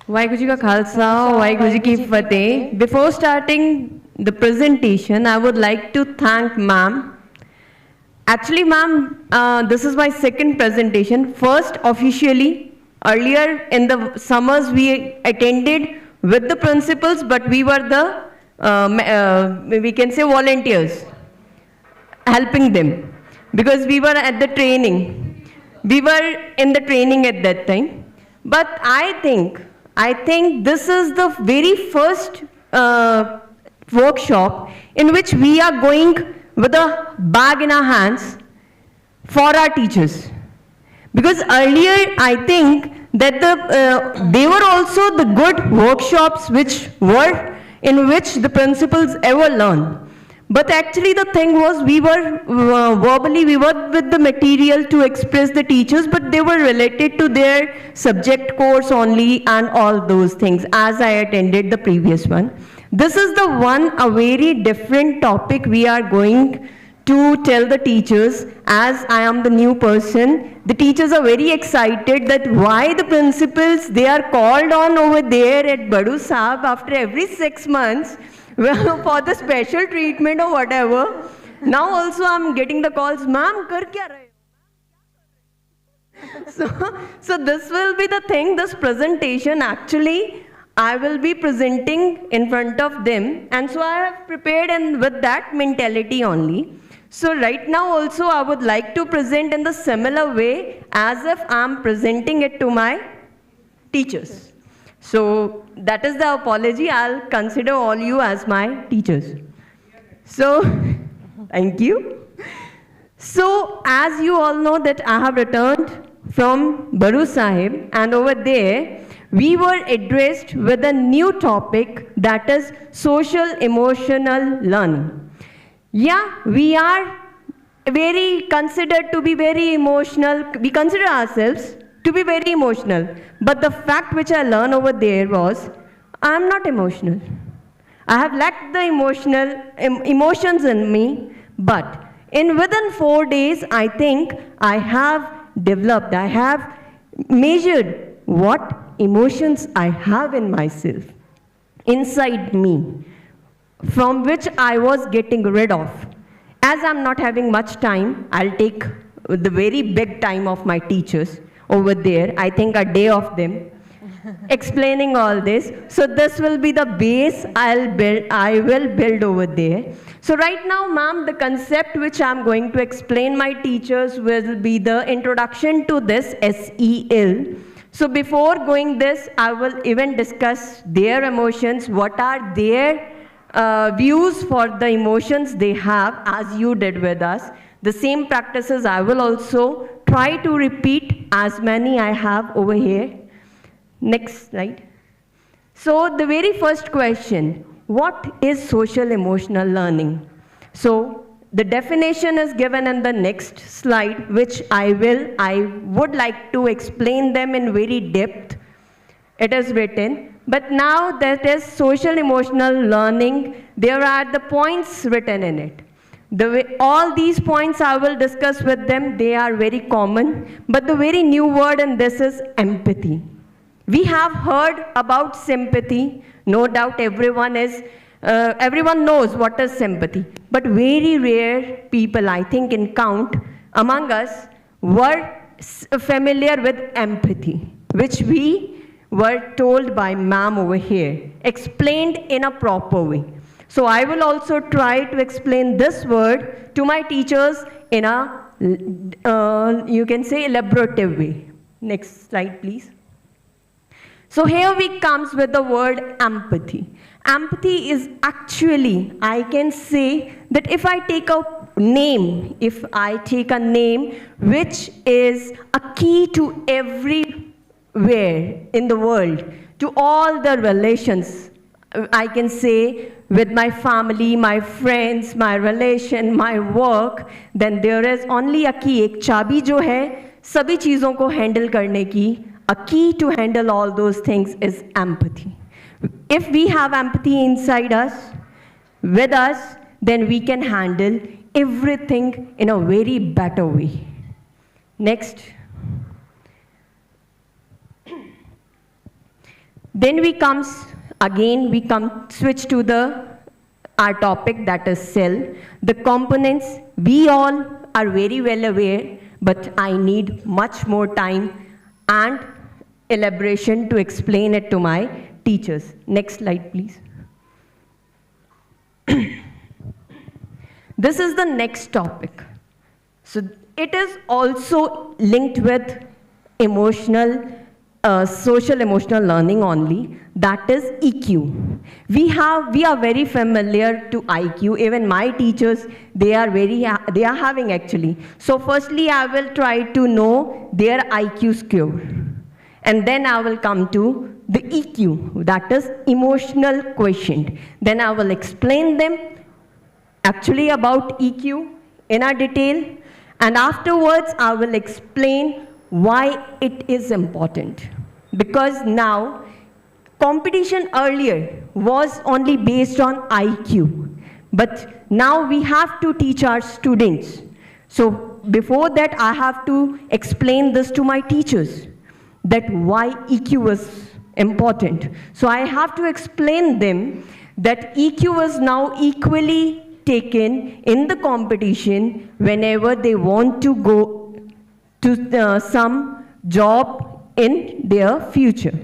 I: Waheguru Ji Ka Khalsa, Waheguru Ji Ki Fateh. Before starting the presentation, I would like to thank ma'am. Actually, ma'am, this is my second presentation. First, officially, earlier in the summers, we attended with the principals, but we were the, we can say, volunteers, helping them. Because we were at the training. We were in the training at that time. But I think this is the very first workshop in which we are going with a bag in our hands for our teachers. Because earlier, I think that they were also the good workshops in which the principals ever learn. But actually the thing was, we were verbally, we were with the material to express the teachers, but they were related to their subject course only and all those things, as I attended the previous one. This is the one, a very different topic we are going to tell the teachers. As I am the new person, the teachers are very excited that why the principals, they are called on over there at Badu Sahib after every 6 months for the special treatment or whatever. Now also I'm getting the calls, ma'am, kar kya rahe ho? So this will be the thing, this presentation actually I will be presenting in front of them, and so I have prepared and with that mentality only. So right now also I would like to present in the similar way as if I am presenting it to my teachers. So that is the apology. I'll consider all you as my teachers. So thank you. So as you all know that I have returned from Baru Sahib, and over there we were addressed with a new topic, that is social emotional learning. Yeah, we are considered to be very emotional. We consider ourselves to be very emotional. But the fact which I learned over there was, I am not emotional. I have lacked the emotions in me, but within 4 days, I think I have developed, I have measured what emotions I have in myself, inside me, from which I was getting rid of. As I'm not having much time, I'll take the very big time of my teachers over there, I think a day of them, explaining all this. So this will be the base I will build over there. So right now, ma'am, the concept which I'm going to explain my teachers will be the introduction to this SEL. So before going this, I will even discuss their emotions, what are their views for the emotions they have, as you did with us. The same practices I will also try to repeat as many I have over here. Next slide. So the very first question, what is social emotional learning? So the definition is given in the next slide, which I would like to explain them in very depth. It is written. But now that is social emotional learning, there are the points written in it. All these points I will discuss with them, they are very common, but the very new word in this is empathy. We have heard about sympathy, no doubt everyone knows what is sympathy, but very rare people, I think in count, among us were familiar with empathy, which we were told by ma'am over here, explained in a proper way. So I will also try to explain this word to my teachers in a, you can say, elaborative way. Next slide, please. So here we comes with the word empathy. Empathy is actually, I can say that if I take a name which is a key to everywhere in the world, to all the relations, I can say with my family, my friends, my relation, my work, then there is only a key, एक चाबी जो है सभी चीज़ों को handle करने की, a key to handle all those things is empathy. If we have empathy inside us, with us, then we can handle everything in a very better way. Next. Then switch to our topic, that is cell. The components, we all are very well aware, but I need much more time and elaboration to explain it to my teachers. Next slide, please. This is the next topic. So it is also linked with social emotional learning only, that is EQ. We are very familiar to IQ. Even my teachers, they are having actually. So firstly, I will try to know their IQ score. And then I will come to the EQ, that is emotional quotient. Then I will explain them actually about EQ in a detail. And afterwards, I will explain why it is important. Because now, competition earlier was only based on IQ. But now we have to teach our students. So before that, I have to explain this to my teachers, that why EQ is important. So I have to explain them that EQ is now equally taken in the competition whenever they want to go to some job in their future.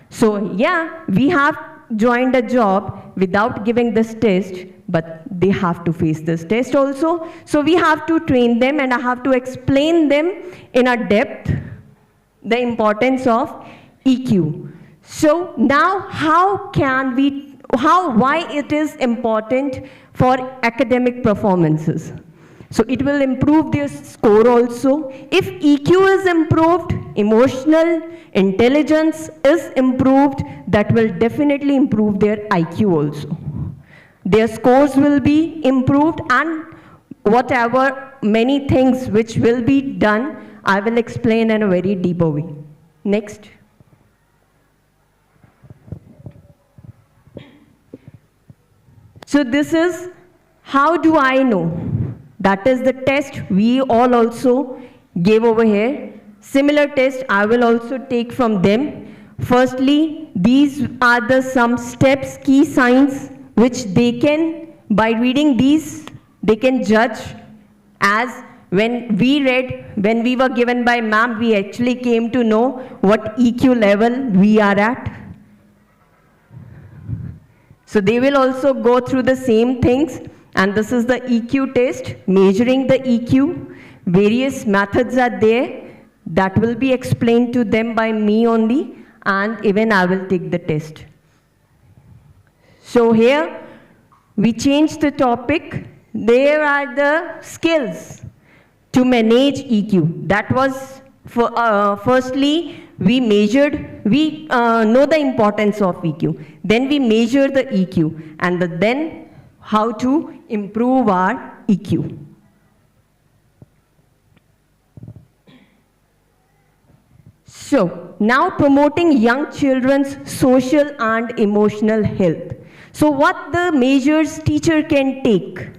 I: So yeah, we have joined a job without giving this test, but they have to face this test also. So we have to train them, and I have to explain them in a depth the importance of EQ. So now why it is important for academic performances? So it will improve their score also. If EQ is improved, emotional intelligence is improved, that will definitely improve their IQ also. Their scores will be improved, and whatever many things which will be done, I will explain in a very deeper way. Next. So this is how do I know? That is the test we all also gave over here. Similar test I will also take from them. Firstly, these are some steps, key signs, which they can, by reading these, they can judge. As when we were given by ma'am, we actually came to know what EQ level we are at. So they will also go through the same things, and this is the EQ test, measuring the EQ. Various methods are there that will be explained to them by me only, and even I will take the test. So here, we change the topic. There are the skills to manage EQ. That was, firstly, we know the importance of EQ. Then we measure the EQ, and then how to improve our EQ. So, now promoting young children's social and emotional health. So what the measures teacher can take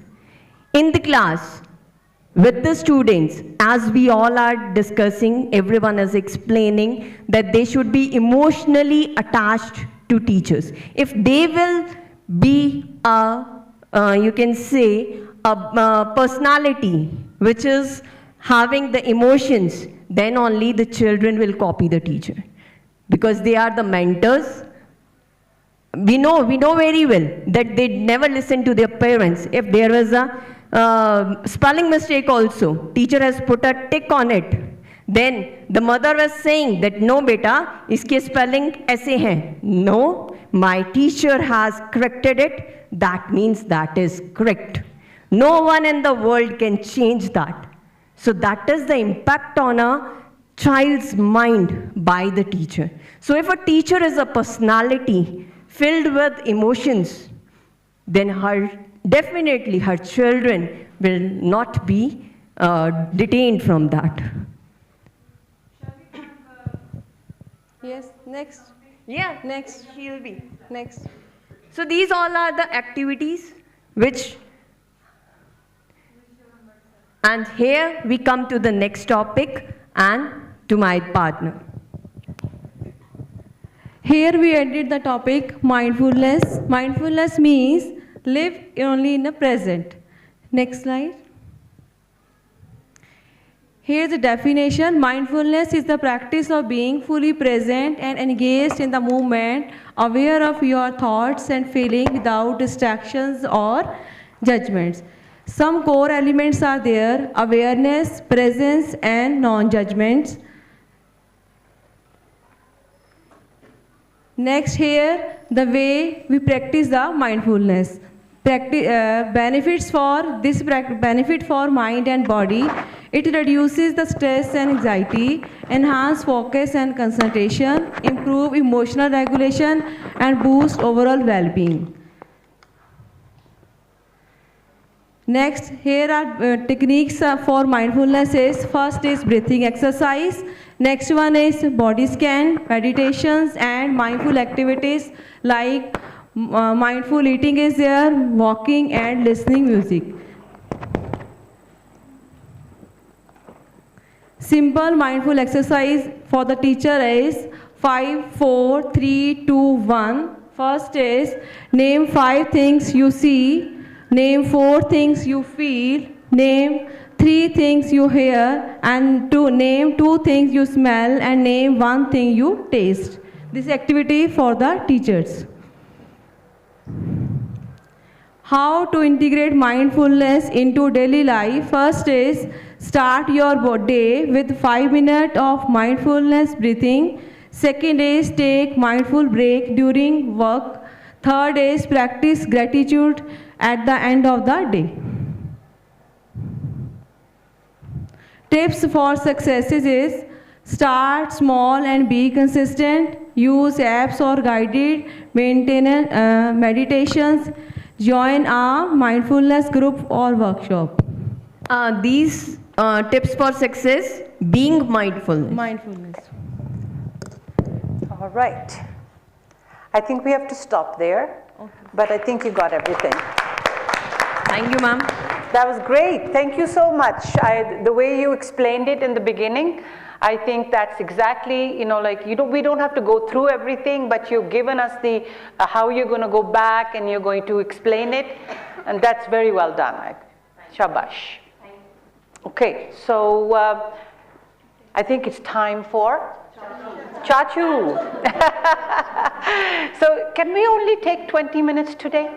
I: in the class with the students, as we all are discussing, everyone is explaining that they should be emotionally attached to teachers. If they will be you can say a personality which is having the emotions, then only the children will copy the teacher, because they are the mentors. We know very well that they never listen to their parents. If there was a spelling mistake also, teacher has put a tick on it, Then the mother was saying that no beta, iske spelling aise hai. No, my teacher has corrected it. That means that is correct. No one in the world can change that. So that is the impact on a child's mind by the teacher. So if a teacher is a personality filled with emotions, then definitely her children will not be detained from that.
L: Yes, next.
I: Yeah, next she'll be. Next. So these all are the activities which, and here we come to the next topic and to my partner.
L: Here we ended the topic mindfulness. Mindfulness means live only in the present. Next slide. Here's the definition. Mindfulness is the practice of being fully present and engaged in the moment, aware of your thoughts and feelings without distractions or judgments. Some core elements are there: awareness, presence, and non-judgments. Next here, the way we practice the mindfulness. Benefit for mind and body. It reduces the stress and anxiety, enhance focus and concentration, improve emotional regulation, and boost overall well-being. Next, here are techniques for mindfulness. First is breathing exercise. Next one is body scan, meditations, and mindful activities like mindful eating is there, walking, and listening music. Simple mindful exercise for the teacher is 5, 4, 3, 2, 1. First is name 5 things you see, name 4 things you feel, name 3 things you hear, and name 2 things you smell, and name 1 thing you taste. This activity for the teachers. How to integrate mindfulness into daily life? First is start your day with 5 minutes of mindfulness breathing. Second is take mindful break during work. Third is practice gratitude at the end of the day. Tips for successes is start small and be consistent. Use apps or guided meditations. Join a mindfulness group or workshop.
I: These tips for success, being mindful.
L: Mindfulness.
C: All right. I think we have to stop there, but I think you got everything.
I: Thank you, ma'am.
C: That was great. Thank you so much. The way you explained it in the beginning, I think that's exactly, we don't have to go through everything, but you've given us the how you're going to go back and you're going to explain it, and that's very well done. Shabash. Okay, so I think it's time for Chachu. So can we only take 20 minutes today?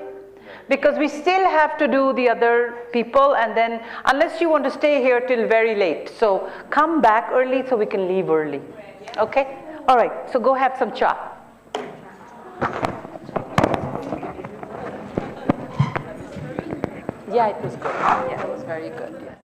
C: Because we still have to do the other people, and then unless you want to stay here till very late. So come back early so we can leave early. Okay? All right, so go have some cha. Yeah, it was good. Yeah, it was very good. Yeah.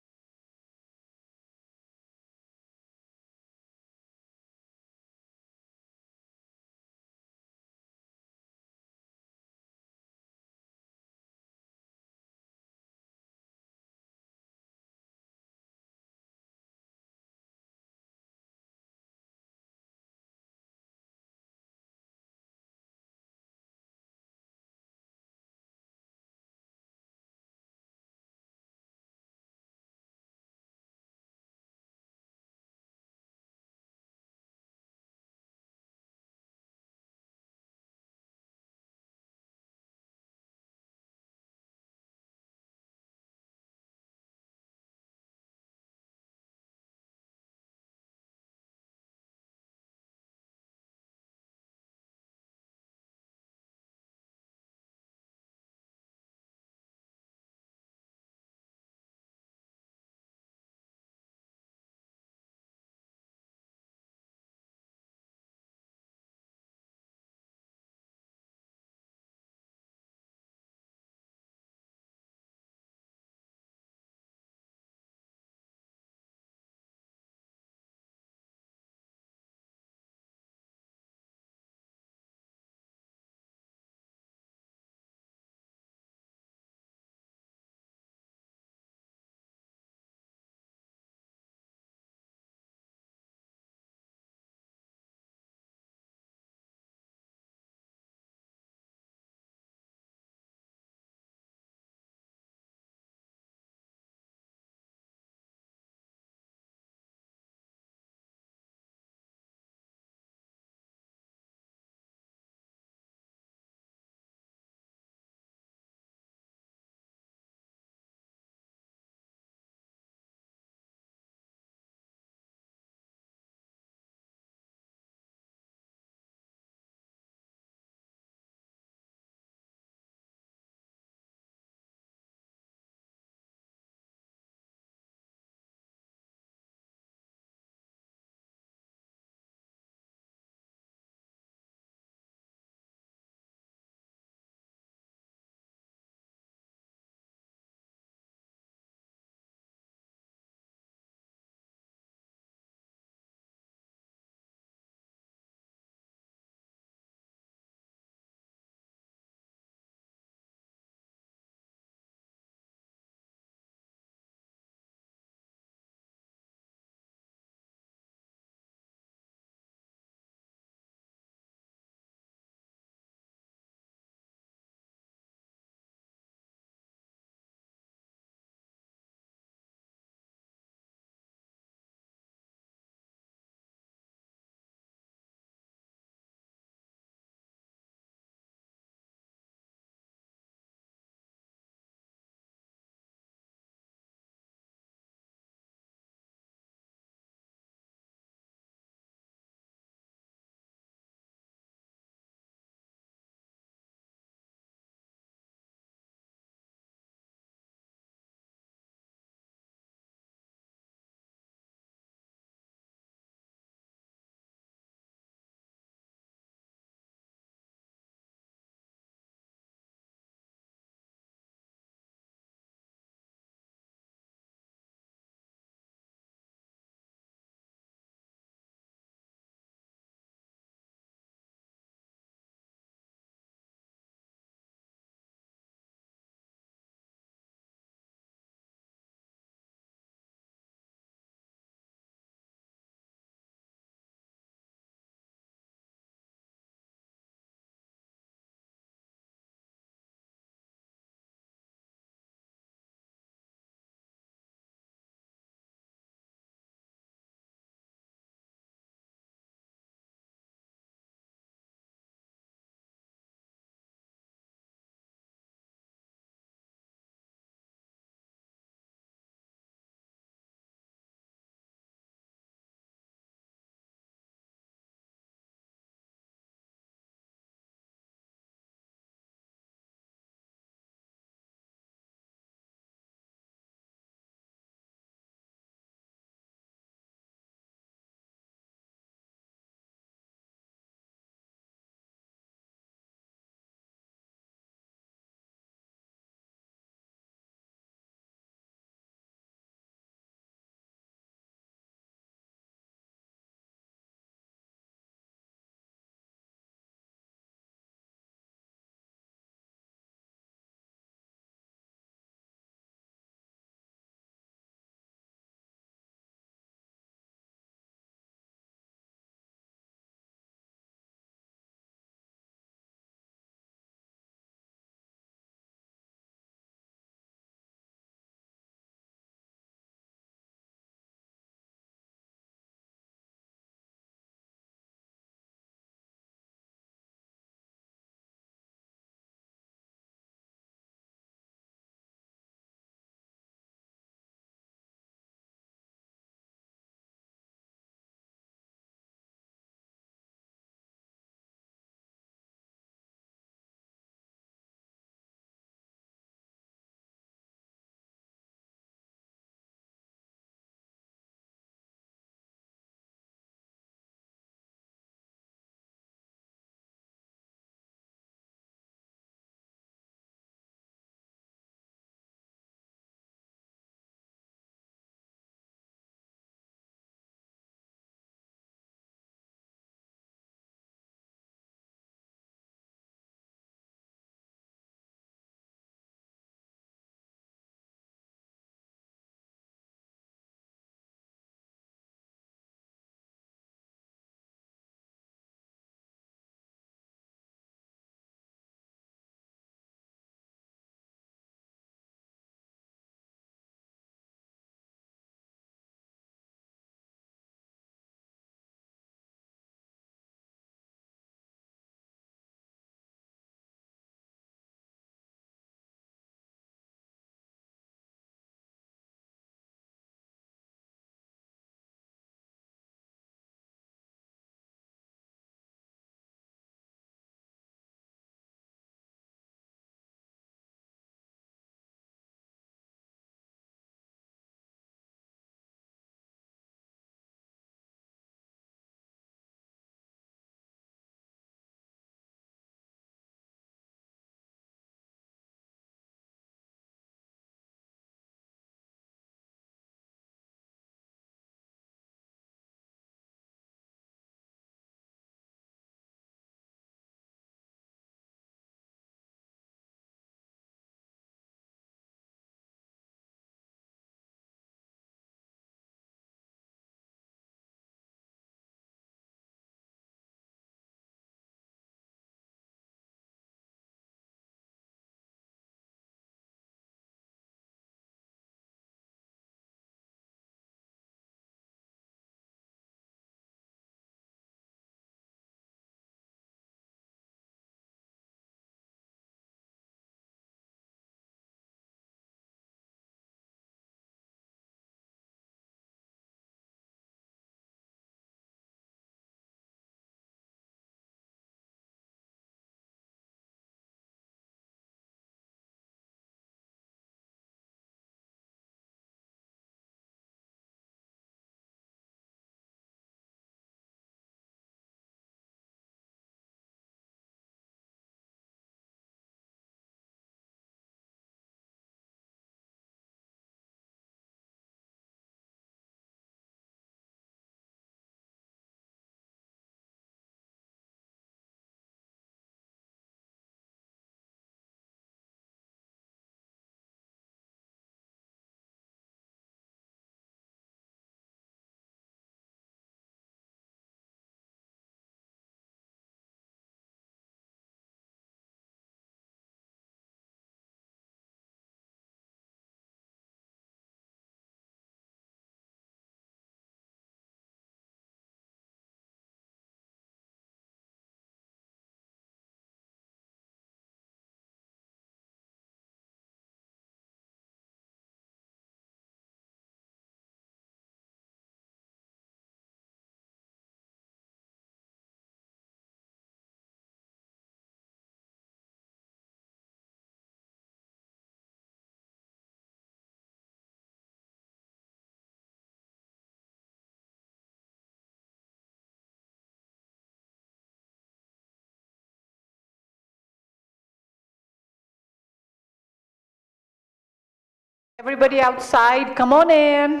C: Everybody outside, come on in.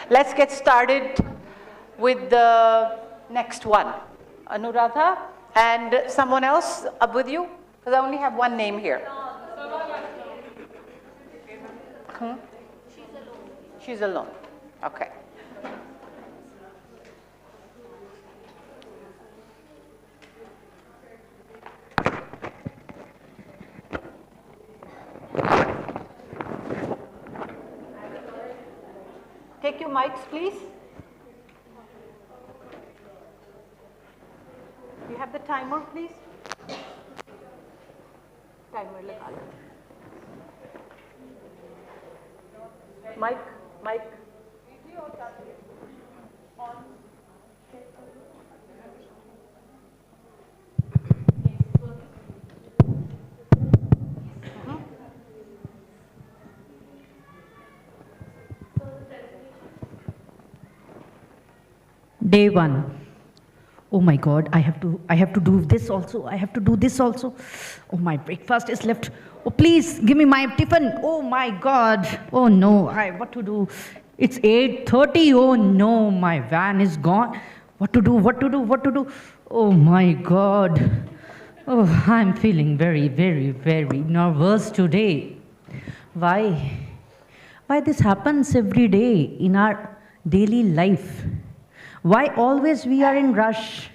C: Let's get started with the next one. Anuradha and someone else up with you? Because I only have one name here. She's alone. Okay. Take your mics, please. You have the timer, please? Timer laga lo. Mic.
M: Day 1. Oh my God, I have to do this also. I have to do this also. Oh, my breakfast is left. Oh, please give me my tiffin. Oh my God. Oh no, what to do? It's 8:30. Oh no, my van is gone. What to do? Oh my God. Oh, I'm feeling very, very, very nervous today. Why? Why this happens every day in our daily life? Why always we are in rush?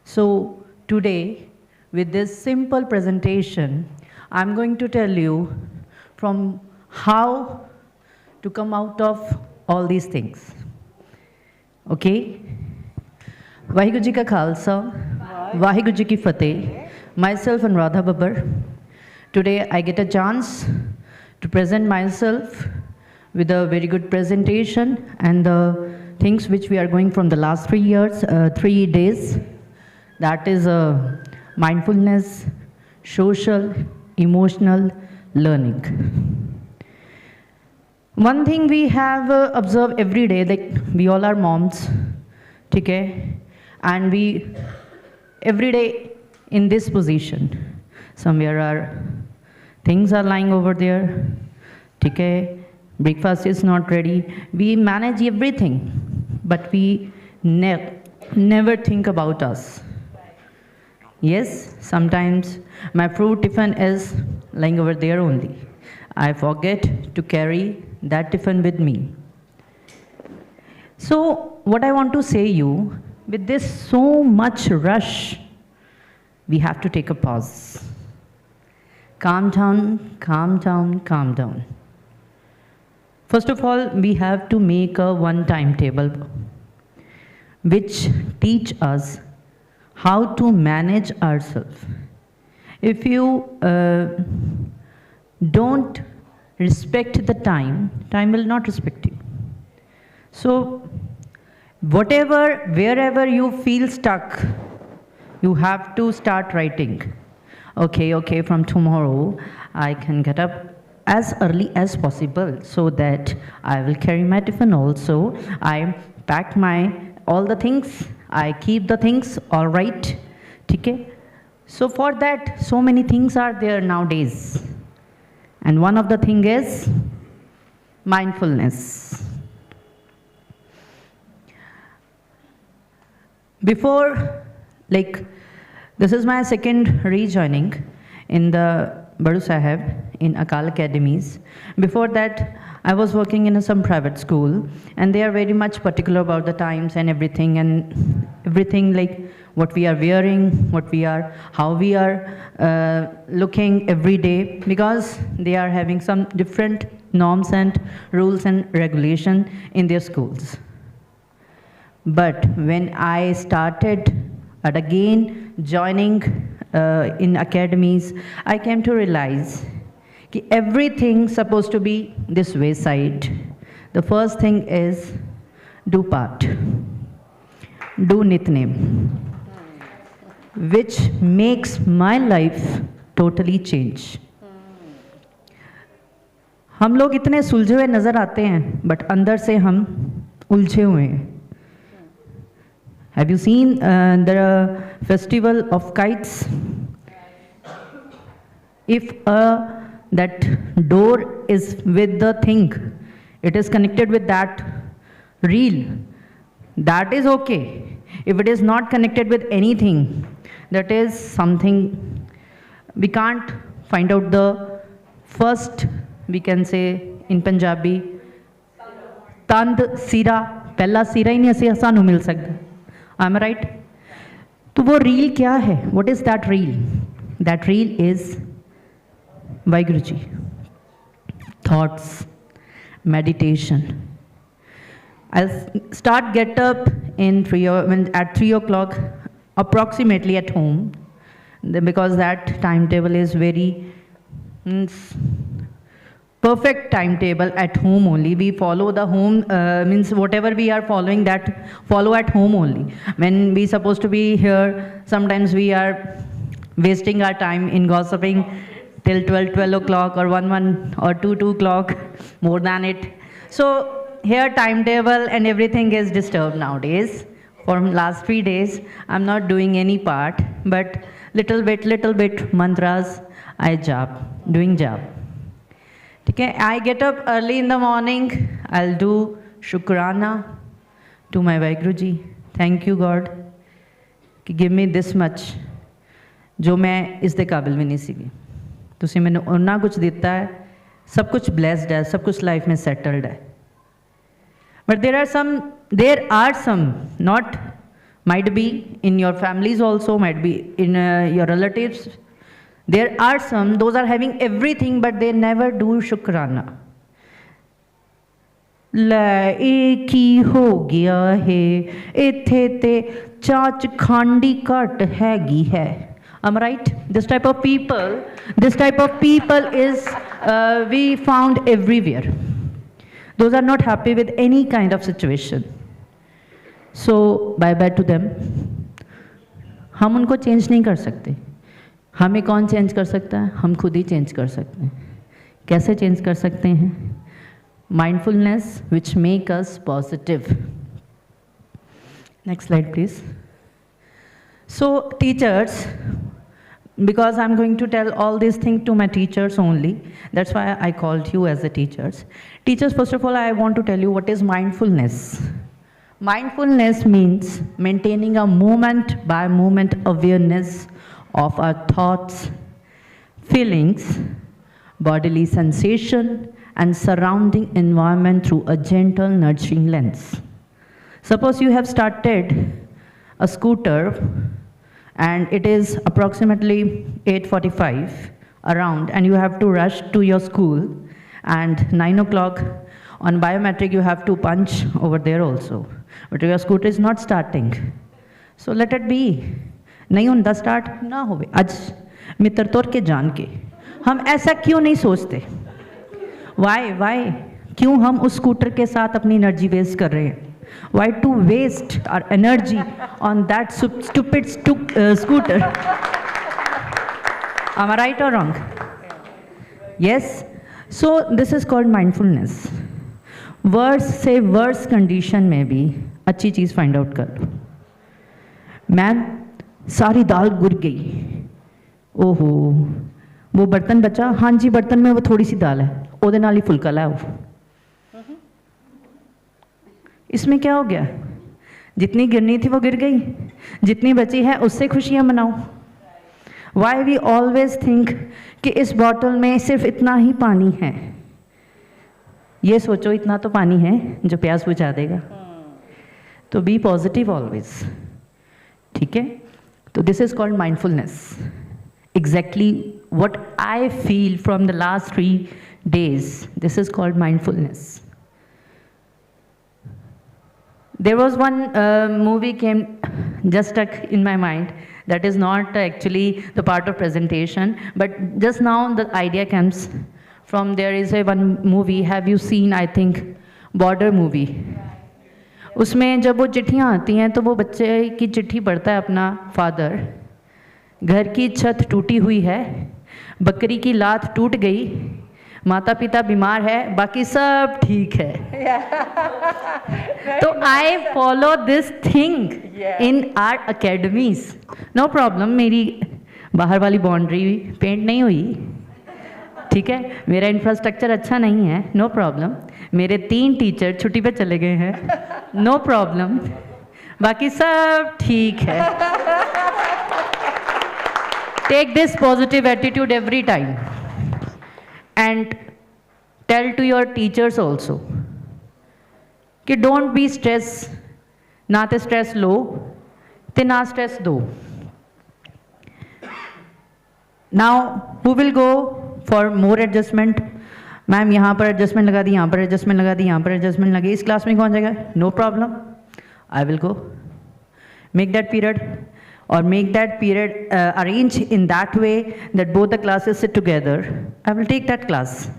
M: So today, with this simple presentation, I'm going to tell you from how to come out of all these things. Okay? Vaheguru Ji Ka Khalsa, Vaheguru Ji Ki Fateh. Myself and Radha Babbar. Today I get a chance to present myself with a very good presentation and the things which we are going from the last 3 days. That is mindfulness, social, emotional learning. One thing we have observed every day, like we all are moms, okay? And we, every day in this position, somewhere our things are lying over there, okay? Breakfast is not ready. We manage everything, but we never think about us. Yes, sometimes my fruit tiffin is lying over there only. I forget to carry that tiffin with me. So what I want to say you, with this so much rush, we have to take a pause. Calm down, calm down, calm down. First of all, we have to make one timetable which teach us how to manage ourselves. If you don't respect the time, time will not respect you. So wherever you feel stuck, you have to start writing. Okay, from tomorrow I can get up as early as possible so that I will carry my tiffin also. I pack all the things, I keep the things all right. Okay? So for that, so many things are there nowadays. And one of the thing is mindfulness. Before, like, this is my second rejoining in the Badu Sahib in Akal academies. Before that, I was working in some private school, and they are very much particular about the times and everything like what we are wearing, how we are looking every day, because they are having some different norms and rules and regulation in their schools. But when I started again joining in academies, I came to realize that everything's supposed to be this way side. The first thing is do part, do nitnem, which makes my life totally change. हम लोग इतने सुलझे हुए नजर आते हैं, but अंदर से हम उलझे हुए हैं. Have you seen the festival of kites? If a that door is with the thing, it is connected with that reel, that is okay. If it is not connected with anything, that is something we can't find out the first, we can say in Punjabi, तंद सिरा, पहला सिरा ही नहीं ऐसे सानू मिल सकता, am I right? तो वो reel क्या है? What is that reel? That reel is Waheguru ji, thoughts, meditation. I'll start get up in at 3 o'clock approximately at home, because that timetable is very perfect timetable at home only. We follow the home, means whatever we are following, that follow at home only. When we supposed to be here, sometimes we are wasting our time in gossiping till 12 o'clock or 1 or 2 o'clock, more than it. So here timetable and everything is disturbed nowadays. For last 3 days, I'm not doing any part, but little bit mantras, I doing job. Okay, I get up early in the morning, I'll do Shukrana to my Vaheguru Ji. Thank you God, कि give me this much, जो मैं इस दे काबिल भी नहीं सीगी. तुसी मैंने उन्ना कुछ दिता है, सब कुछ blessed है, सब कुछ life में settled है. But there are some, not, might be in your families also, might be in your relatives. There are some, those are having everything, but they never do Shukrana. ਲੈ ਇਹ ਕੀ ਹੋ ਗਿਆ ਹੈ, ਇੱਥੇ ਤੇ ਚਾਚ ਖਾਂਡੀ ਘਟ ਹੈਗੀ ਹੈ. Am I right? This type of people is we found everywhere. Those are not happy with any kind of situation. So bye to them. हम उनको चेंज नहीं कर सकते. हमें कौन चेंज कर सकता है? हम खुद ही चेंज कर सकते हैं. कैसे चेंज कर सकते हैं? Mindfulness, which make us positive. Next slide, please. So teachers, because I'm going to tell all these things to my teachers only, that's why I called you as the teachers. Teachers, first of all, I want to tell you what is mindfulness. Mindfulness means maintaining a moment by moment awareness of our thoughts, feelings, bodily sensation, and surrounding environment through a gentle nurturing lens. Suppose you have started a scooter and it is approximately 8:45 around and you have to rush to your school, and 9 o'clock on biometric you have to punch over there also, but your scooter is not starting. So let it be. नहीं होता start ना होवे. आज मित्र तोड़ के जान के हम ऐसा क्यों नहीं सोचते? Why? क्यों हम उस स्कूटर के साथ अपनी एनर्जी वेस्ट कर रहे हैं? Why to waste our energy on that stupid scooter? Am I right or wrong? Yes. So this is called mindfulness. Worst condition में भी अच्छी चीज़ find out कर लो. मैम सारी दाल गिर गई. ओहो, वो बर्तन बचा. हाँ जी, बर्तन में वो थोड़ी सी दाल है, ओदे नाल ही फुलका लाओ. इसमें क्या हो गया? जितनी गिरनी थी वो गिर गई, जितनी बची है उससे खुशियां मनाओ. Why we always think कि इस बॉटल में सिर्फ इतना ही पानी है. ये सोचो इतना तो पानी है जो प्यास बुझा देगा. तो बी पॉजिटिव ऑलवेज. ठीक है? तो this is called mindfulness. Exactly what I feel from the last 3 days. This is called mindfulness. There was one movie came just stuck in my mind. That is not actually the part of presentation, but just now the idea comes from, there is one movie, have you seen, I think, Border movie. उसमें जब वो चिट्ठियाँ आती हैं तो वो बच्चे की चिट्ठी पढ़ता है अपना फादर. घर की छत टूटी हुई है, बकरी की लात टूट गई, माता पिता बीमार है, बाकी सब ठीक है. तो I follow this thing in our academies. No problem, मेरी बाहर वाली बाउंड्री पेंट नहीं हुई, ठीक है, मेरा इंफ्रास्ट्रक्चर अच्छा नहीं है, नो प्रॉब्लम, मेरे 3 टीचर छुट्टी पे चले गए हैं, नो प्रॉब्लम, बाकी सब ठीक है. Take this positive attitude every time and tell to your teachers also कि don't be stress, ना ते stress लो ते ना stress दो. Now who will go for more adjustment? Ma'am यहाँ पर adjustment लगा दी, यहाँ पर adjustment लगा दी, यहाँ पर adjustment लगी, इस क्लास में कौन जाएगा? No problem, I will go. Make that period. Or make that period arrange in that way that both the classes sit together. I will take that class.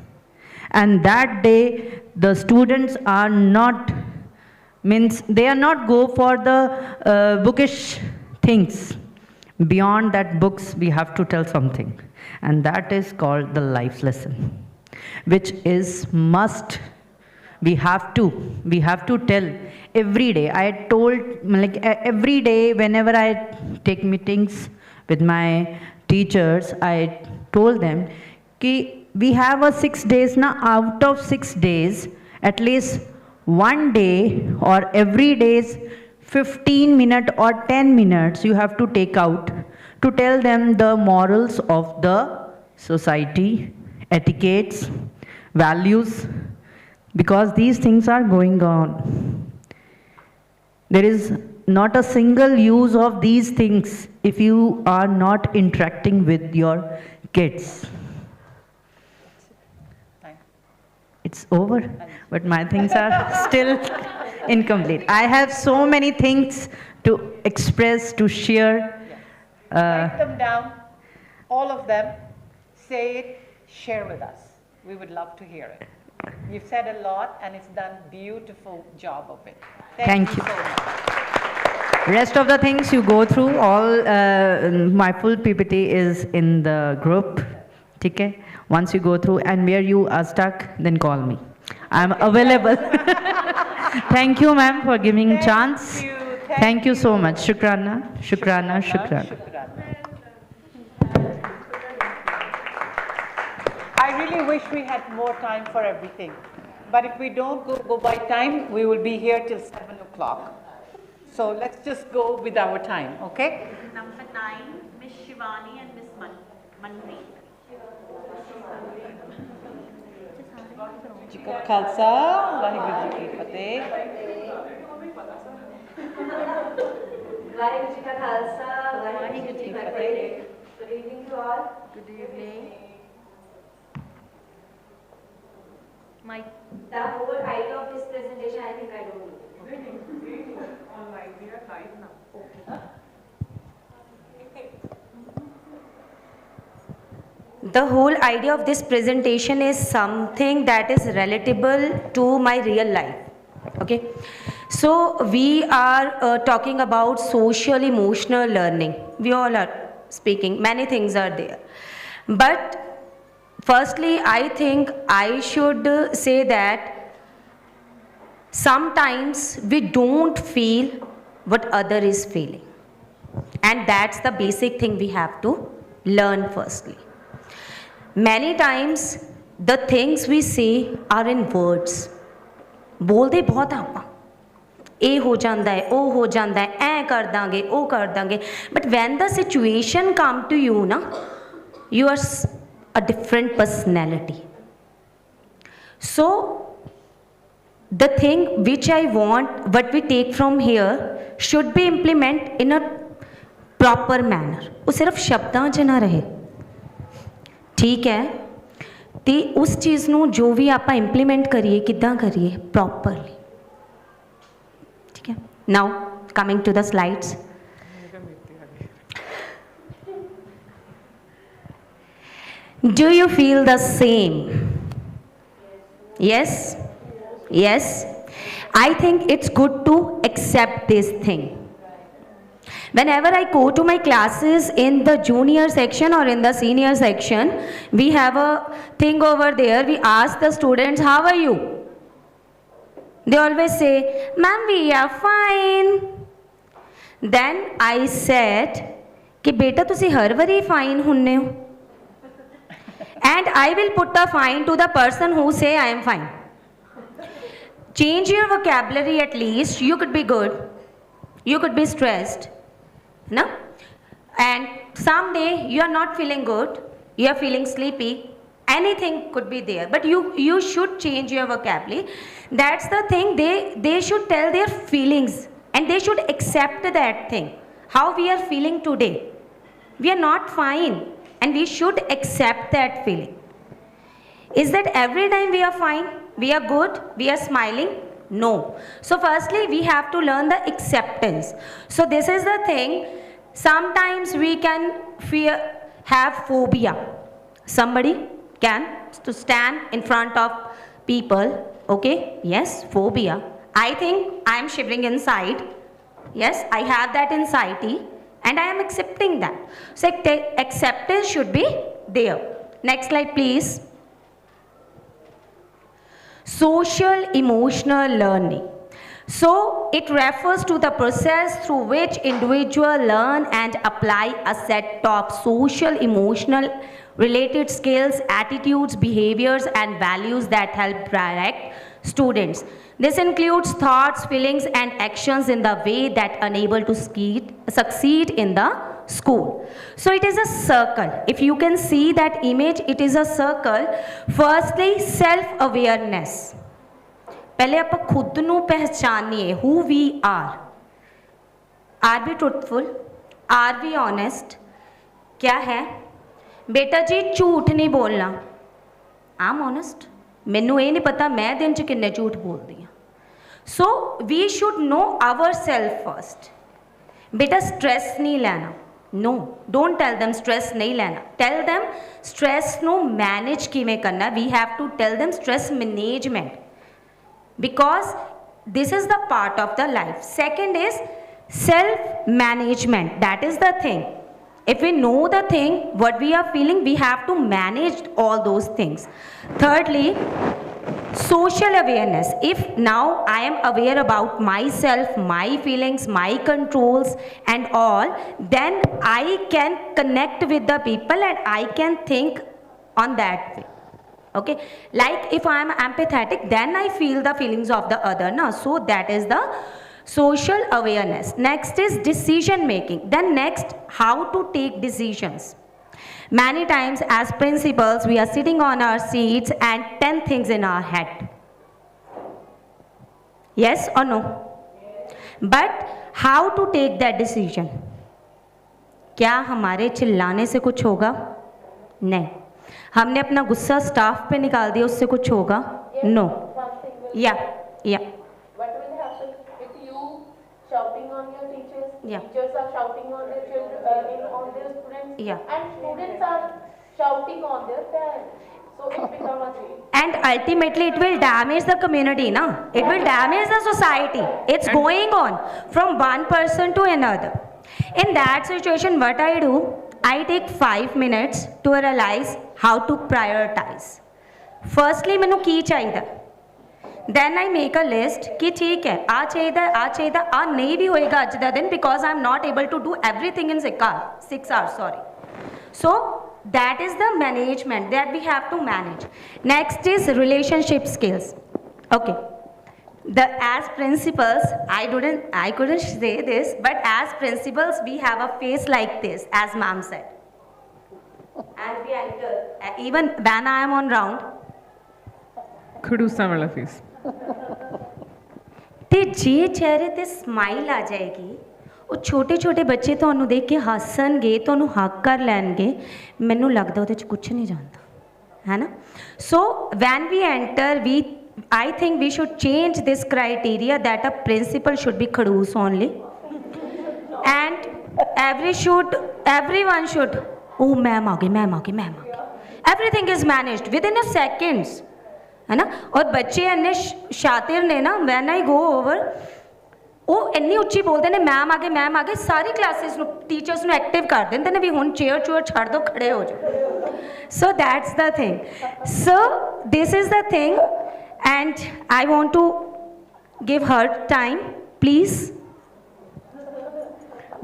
M: And that day, the students are not, means they are not go for the bookish things. Beyond that books, we have to tell something. And that is called the life lesson, which is must. We have to tell every day. I told, like every day whenever I take meetings with my teachers, I told them कि we have a 6 days now, out of 6 days, at least one day or every day's 15 minutes or 10 minutes you have to take out to tell them the morals of the society, etiquettes, values, because these things are going on. There is not a single use of these things if you are not interacting with your kids. It's over, but my things are still incomplete. I have so many things to express, to share.
C: Write them down, all of them, say it, share with us. We would love to hear it. You've said a lot and it's done beautiful job of it. Thank you so much.
M: Rest of the things you go through, all my full PPT is in the group. Okay? Once you go through and where you are stuck, then call me. I'm available. Thank you, ma'am, for giving a chance. Thank you so much. Shukrana, shukrana, shukrana.
C: I really wish we had more time for everything. But if we don't go by time, we will be here till 7 o'clock. So let's just go with our time, okay?
B: Number 9, Miss Shivani and Miss Manpreet.
C: जी का खालसा वाहिगुरु जी की फतेह
N: वाहिगुरु जी का खालसा वाहिगुरु जी की फतेह. Good evening to all.
J: Good evening.
N: The whole idea of this presentation, I think I don't know.
O: Online, we are live now.
N: Okay.
P: The whole idea of this presentation is something that is relatable to my real life. Okay, so we are talking about social emotional learning. We all are speaking, many things are there, but firstly I think I should say that sometimes we don't feel what other is feeling, and that's the basic thing we have to learn firstly. Many times the things we say are in words. बोलते बहुत आपा ए हो जाता है, ओ हो जाता है, ऐ कर दांगे, ओ कर Dange, but when the situation come to you ना, you are a different personality. So the thing which I want, what we take from here should be implemented in a proper manner. वो सिर्फ शब्दां च ना रहे, ठीक है? ਤੇ उस चीज़ ਨੂੰ जो भी ਆਪਾਂ ਇੰਪਲੀਮੈਂਟ ਕਰੀਏ ਕਿੱਦਾਂ ਕਰੀਏ ਪ੍ਰੋਪਰਲੀ, ਠੀਕ ਹੈ? Now coming to the slides. Do you feel the same? Yes? Yes? I think it's good to accept this thing. Whenever I go to my classes in the junior section or in the senior section, we have a thing over there. We ask the students, how are you? They always say, ma'am, we are fine. Then I said, कि बेटा तुसी हर बारी fine हुन्ने हो. And I will put the fine to the person who say I am fine. Change your vocabulary at least. You could be good. You could be stressed. No? And someday you are not feeling good. You are feeling sleepy. Anything could be there. But you should change your vocabulary. That's the thing. They should tell their feelings. And they should accept that thing. How we are feeling today. We are not fine. And we should accept that feeling. Is that every time we are fine? We are good? We are smiling? No. So firstly, we have to learn the acceptance. So this is the thing. Sometimes we can have phobia. Somebody can to stand in front of people. Okay? Yes, phobia. I think I am shivering inside. Yes, I have that anxiety and I am accepting that. So acceptance should be there. Next slide, please. Social emotional learning. So it refers to the process through which individuals learn and apply a set of social emotional related skills, attitudes, behaviors and values that help direct students. This includes thoughts, feelings and actions in the way that enable to succeed in the school. So it is a circle. If you can see that image, it is a circle. Firstly, self-awareness. पहले आप खुद नू पहचानिए who we are. Are we truthful? Are we honest? क्या है? बेटा जी झूठ नहीं बोलना. I'm honest. मैनू ये नहीं पता मैं दिन च किन्ने झूठ बोलदी हां. So we should know ourselves first. बेटा stress नहीं लेना. No, don't tell them stress नहीं लेना. Tell them stress नो manage किवें करना. We have to tell them stress management. Because this is the part of the life. Second is self-management. That is the thing. If we know the thing, what we are feeling, we have to manage all those things. Thirdly, social awareness. If now I am aware about myself, my feelings, my controls and all, then I can connect with the people and I can think on that way. Okay, like if I am empathetic, then I feel the feelings of the other. No? So that is the social awareness. Next is decision making. Then next, how to take decisions. Many times as principals, we are sitting on our seats and 10 things in our head. Yes or no? But how to take that decision? क्या हमारे चिल्लाने से कुछ होगा? नहीं. हमने अपना गुस्सा स्टाफ पे निकाल दिया, उससे कुछ होगा? No. Yeah.
F: What will happen if you shouting on your teachers?
P: Yeah.
F: Teachers are shouting on their children, on their students.
P: Yeah.
F: And students are shouting on their parents. So it becomes a change.
P: And ultimately it will damage the community, na? It will damage the society. It's going on from one person to another. In that situation, what I do, I take 5 minutes to realize how to prioritize. Firstly, मैनू की चाहिए. Then I make a list कि ठीक है, आ चाहिए, नहीं भी होएगा आज दा दिन because I'm not able to do everything in 6 hours, sorry. So that is the management that we have to manage. Next is relationship skills. Okay. As principals, I couldn't say this, but as principals, we have a face like this, as ma'am said. And we enter, even when I am on round.
Q: खड़ूसा वाला face.
P: ते जे चेहरे ते smile आ जाएगी, वो छोटे छोटे बच्चे ਤੁਹਾਨੂੰ देख के हसणगे, ਤੁਹਾਨੂੰ हक कर लैणगे, मैनू लगदा ਉਹਦੇ ਚ कुछ नहीं जानता, है ना? So when we enter, I think we should change this criteria that a principal should be khadoos only, and everyone should, oh ma'am आ गई. Everything is managed within a seconds, है ना? और बच्चे इन्ने शातिर ने ना, when I go over, वो इन्नी उच्ची बोलते ने मैम आ गए, सारी क्लासेस टीचर्स ਨੂੰ एक्टिव कर देंगे ने भी हुन चेयर छड़ दो, खड़े हो जाओ. So that's the thing. So this is the thing. And I want to give her time, please.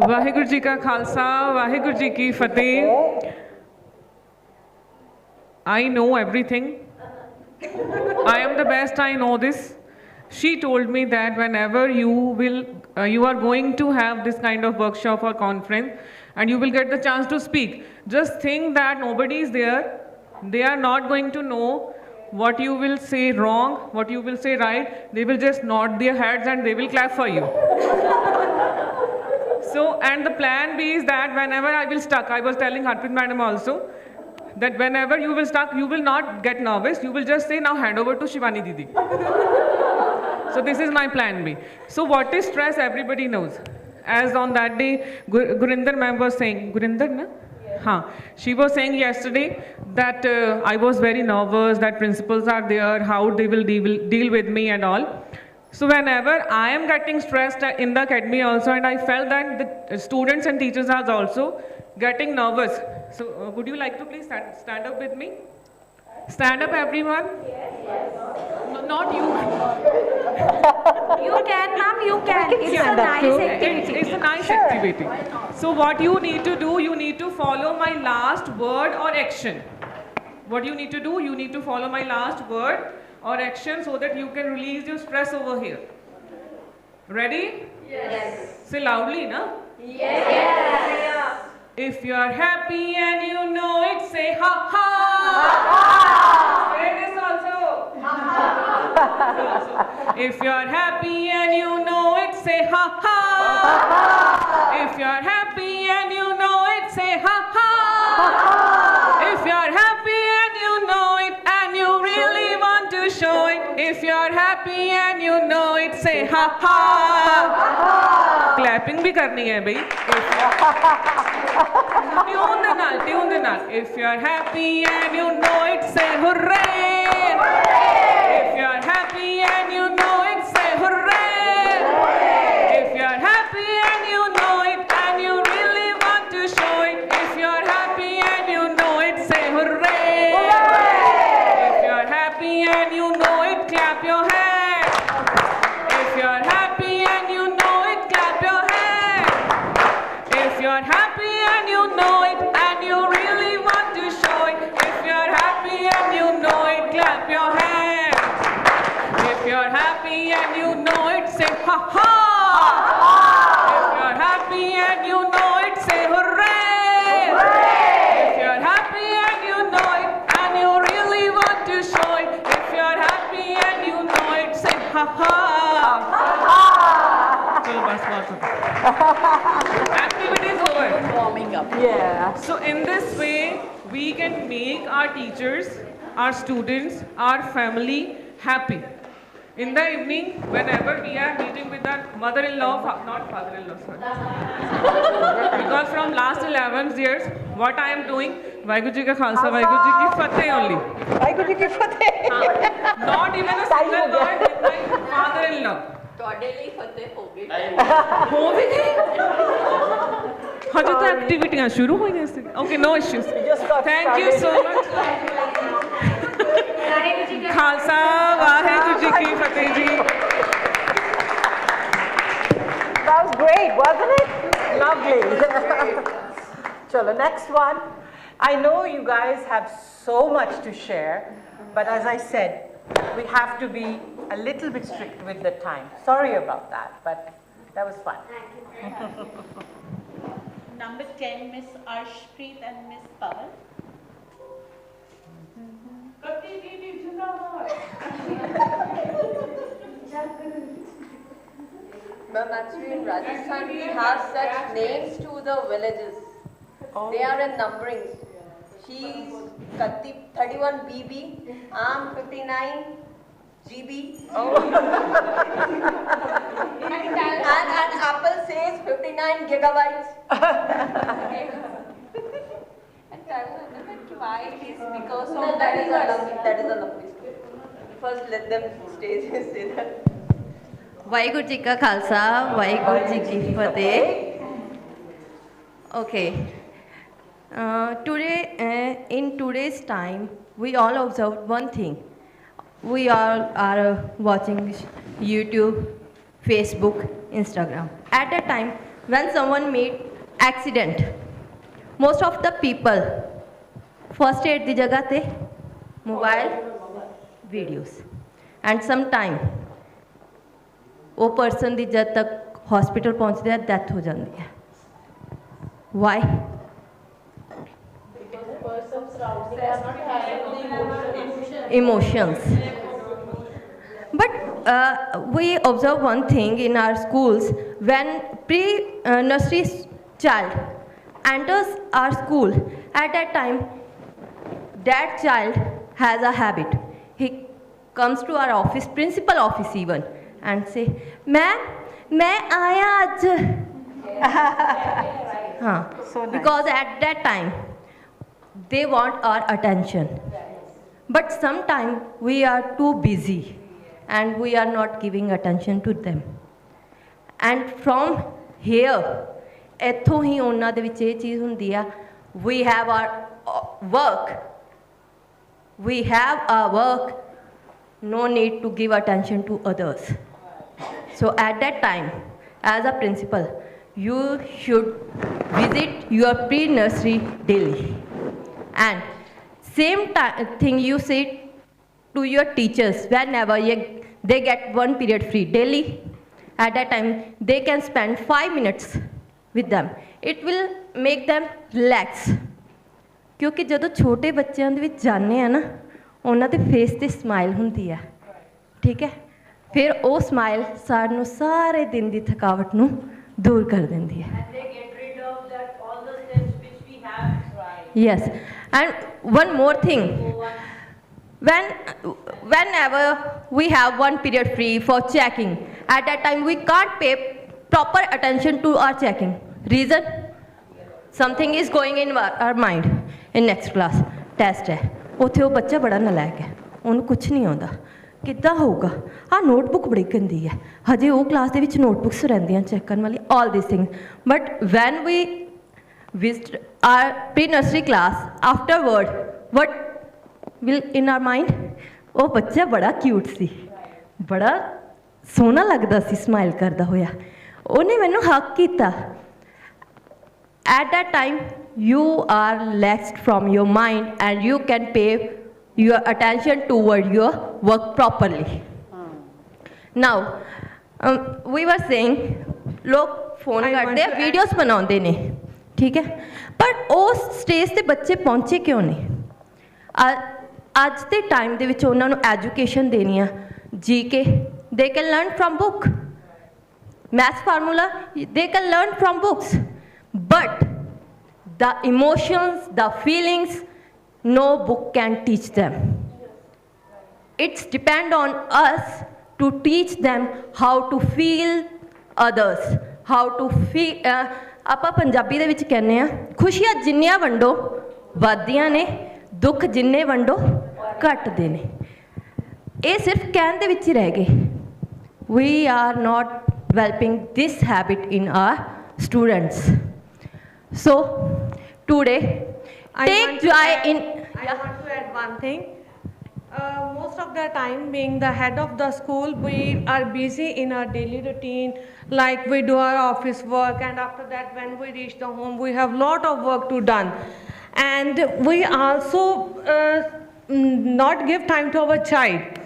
Q: Waheguru ji का खालसा, वाहिगुरु जी की फतेह. I know everything. I am the best, I know this. She told me that whenever you are going to have this kind of workshop or conference and you will get the chance to speak, just think that nobody is there. They are not going to know what you will say wrong, what you will say right. They will just nod their heads and they will clap for you. So, and the plan B is that whenever I will stuck, I was telling Harpreet madam also, that whenever you will stuck, you will not get nervous. You will just say, now hand over to Shivani Didi. So this is my plan B. So what is stress? Everybody knows. As on that day, Gurinder ma'am was saying, Gurinder, na? Huh. She was saying yesterday that I was very nervous, that principals are there, how they will deal with me and all. So whenever I am getting stressed in the academy also, and I felt that the students and teachers are also getting nervous. So would you like to please stand up with me? Stand up, everyone. No, not you.
P: You can, ma'am, you can. It's a nice activity.
Q: It's a nice activity. So what you need to do, you need to follow my last word or action. What you need to do, you need to follow my last word or action so that you can release your stress over here. Ready?
F: Yes.
Q: Say loudly, na?
F: Yes.
Q: If you are happy and you know it, say ha ha. Say this also. If you are happy and you know it, say ha ha. If you are happy and you know it, say ha ha. If you are happy and you know it and you really want to show it, if you are happy and you know it, say ha ha. Clapping भी करनी है भाई. Tune the naal. If you are happy and you know it, say hooray. If you are happy and you know it, say hooray. If you are happy and you know it and you really want to show it, if you are happy and you know it, say hooray. If you are happy and you know it, clap your hands. If you are happy and you know it, clap your hands. If you are happy and you know it and you really want to show it, if you are happy and you know it, clap your hands. If you are happy and you know it, say ha ha. If you are happy and you know it, say hooray. If you are happy and you know it and you really want to show it, if you are happy and you know it, say ha ha. Chalo bas baat ho. Activity is over.
C: Warming up. Yeah.
Q: So in this way, we can make our teachers, our students, our family happy. In the evening, whenever we are meeting with our mother-in-law, not father-in-law, sorry. Because from last 11 years, what I am doing, Vaheguru Ji ka Khalsa, Vaheguru Ji ki Fateh only.
C: Vaheguru Ji ki Fateh.
Q: Not even a single word with my father-in-law.
F: ਤੁਹਾਡੇ ਲਈ ਫਤਿਹ ਹੋ ਗਈ
Q: ਹੋ ਵੀ ਗਈ ਹਜੇ ਤਾਂ ਐਕਟੀਵਿਟੀਆਂ ਸ਼ੁਰੂ ਹੋਈਆਂ ਸੀ okay no issues thank you so much Khalsa Waheguru ji ਕੀ ਫਤਿਹ ਜੀ
C: That was great, wasn't it? Lovely. Chalo, next one. I know you guys have so much to share, but as I said, we have to be a little bit strict with the time. Sorry about that, but that was fun.
R: Number 10, Miss Arshpreet and Miss Pawan.
F: Ma'am, actually in Rajasthan we have such names to the villages. They are in numberings. She's 31 BB, I'm 59 GB. And Apple says 59 gigabytes. And why it is because of that is a lovely story. First let them say that.
S: Vaheguru Ji ka Khalsa, Vaheguru Ji ki Fateh. Okay. In today's time, we all observed one thing. We all are watching YouTube, Facebook, Instagram. At a time when someone made accident, most of the people first aid di jagah te mobile videos. And sometime वो person ਦੀ जब तक hospital पहुंचते हैं death हो जाती है. Why? Emotions. But we observe one thing in our schools. When pre-nursery child enters our school, at that time that child has a habit. He comes to our office, principal office even, and say, "Ma'am, मैं आया आज."
C: So nice.
S: Because at that time they want our attention. But sometimes we are too busy and we are not giving attention to them. And from here, ਇੱਥੋਂ ਹੀ ਉਹਨਾਂ ਦੇ ਵਿੱਚ ਇਹ ਚੀਜ਼ ਹੁੰਦੀ ਆ, we have our work. We have our work, no need to give attention to others. So at that time, as a principal, you should visit your pre-nursery daily. And same thing you say to your teachers whenever they get one period free daily. At that time, they can spend 5 minutes with them. It will make them relax. क्योंकि ਜਦੋਂ ਛੋਟੇ ਬੱਚਿਆਂ ਦੇ ਵਿੱਚ ਜਾਂਦੇ ਆ ਨਾ, ਉਹਨਾਂ ਦੇ ਫੇਸ ਤੇ ਸਮਾਈਲ ਹੁੰਦੀ ਆ, ਠੀਕ ਹੈ? ਫਿਰ ਉਹ ਸਮਾਈਲ ਸਾਨੂੰ ਸਾਰੇ ਦਿਨ ਦੀ ਥਕਾਵਟ ਨੂੰ ਦੂਰ ਕਰ ਦਿੰਦੀ ਹੈ. Yes, and one more thing. Whenever we have one period free for checking, at that time we can't pay proper attention to our checking. Reason? Something is going in our mind. In next class, test है. ਉੱਥੇ ਉਹ ਬੱਚਾ ਬੜਾ ਨਲਾਇਕ ਹੈ, ਉਹਨੂੰ ਕੁਛ ਨਹੀਂ ਆਉਂਦਾ, ਕਿੱਦਾਂ ਹੋਊਗਾ? ਆਹ ਨੋਟਬੁੱਕ ਬੜੀ ਗੰਦੀ ਹੈ, ਹਜੇ ਉਹ ਕਲਾਸ ਦੇ ਵਿੱਚ ਨੋਟਬੁੱਕਸ ਰਹਿੰਦੀਆਂ ਚੈੱਕ ਕਰਨ ਵਾਲੀ, all these things. But when we visit our pre-nursery class, afterward, what will in our mind? ਉਹ ਬੱਚਾ ਬੜਾ ਕਿਊਟ ਸੀ, ਬੜਾ ਸੋਹਣਾ ਲੱਗਦਾ ਸੀ ਸਮਾਈਲ ਕਰਦਾ ਹੋਇਆ, ਉਹਨੇ ਮੈਨੂੰ ਹੱਕ ਕੀਤਾ. At that time, you are relaxed from your mind and you can pay your attention toward your work properly. Now, we were saying, लोग phone करते हैं, videos बनाते ने, ठीक है? But उस stage ते बच्चे पहुँचे क्यों नहीं? आज के time दे विच उन्हां नूं education देनी है, GK, they can learn from book. Math formula, they can learn from books. But the emotions, the feelings, no book can teach them. It's depend on us to teach them how to feel others, how to feel. ਆਪਾਂ ਪੰਜਾਬੀ ਦੇ ਵਿੱਚ ਕਹਿੰਦੇ ਆ, ਖੁਸ਼ੀਆਂ ਜਿੰਨੀਆਂ ਵੰਡੋ ਵੱਧਦੀਆਂ ਨੇ, ਦੁੱਖ ਜਿੰਨੇ ਵੰਡੋ ਘਟਦੇ ਨੇ. ਇਹ ਸਿਰਫ ਕਹਿਣ ਦੇ ਵਿੱਚ ਹੀ ਰਹਿ ਗਏ. We are not developing this habit in our students. So today, take joy in.
L: I want to add one thing. Most of the time, being the head of the school, we are busy in our daily routine, like we do our office work, and after that, when we reach the home, we have lot of work to done, and we also not give time to our child.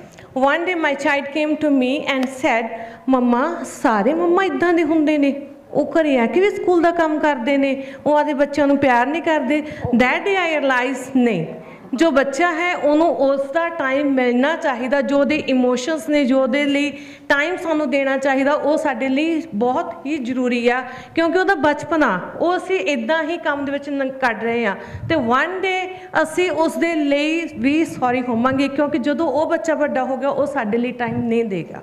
L: One day, my child came to me and said, "Mama, ਸਾਰੇ ਮੰਮਾ ਇਦਾਂ ਦੇ ਹੁੰਦੇ ਨੇ, ਉਹ ਘਰੇ ਆ ਕੇ ਵੀ school ਦਾ ਕੰਮ ਕਰਦੇ ਨੇ, ਉਹ ਆਦੇ ਬੱਚਿਆਂ ਨੂੰ ਪਿਆਰ ਨਹੀਂ ਕਰਦੇ." That day I realized, ਨਹੀਂ, ਜੋ ਬੱਚਾ ਹੈ ਉਹਨੂੰ ਉਸ ਦਾ ਟਾਈਮ ਮਿਲਣਾ ਚਾਹੀਦਾ, ਜੋ ਉਹਦੇ ਇਮੋਸ਼ਨਸ ਨੇ, ਜੋ ਉਹਦੇ ਲਈ ਟਾਈਮ ਸਾਨੂੰ ਦੇਣਾ ਚਾਹੀਦਾ, ਉਹ ਸਾਡੇ ਲਈ ਬਹੁਤ ਹੀ ਜ਼ਰੂਰੀ ਆ, ਕਿਉਂਕਿ ਉਹਦਾ ਬਚਪਨ ਆ, ਉਹ ਅਸੀਂ ਇੱਦਾਂ ਹੀ ਕੰਮ ਦੇ ਵਿੱਚ ਕੱਢ ਰਹੇ ਹਾਂ, ਅਤੇ ਵਨ ਡੇ ਅਸੀਂ ਉਸ ਦੇ ਲਈ ਵੀ ਸੌਰੀ ਹੋਵਾਂਗੇ, ਕਿਉਂਕਿ ਜਦੋਂ ਉਹ ਬੱਚਾ ਵੱਡਾ ਹੋ ਗਿਆ, ਉਹ ਸਾਡੇ ਲਈ ਟਾਈਮ ਨਹੀਂ ਦੇਗਾ.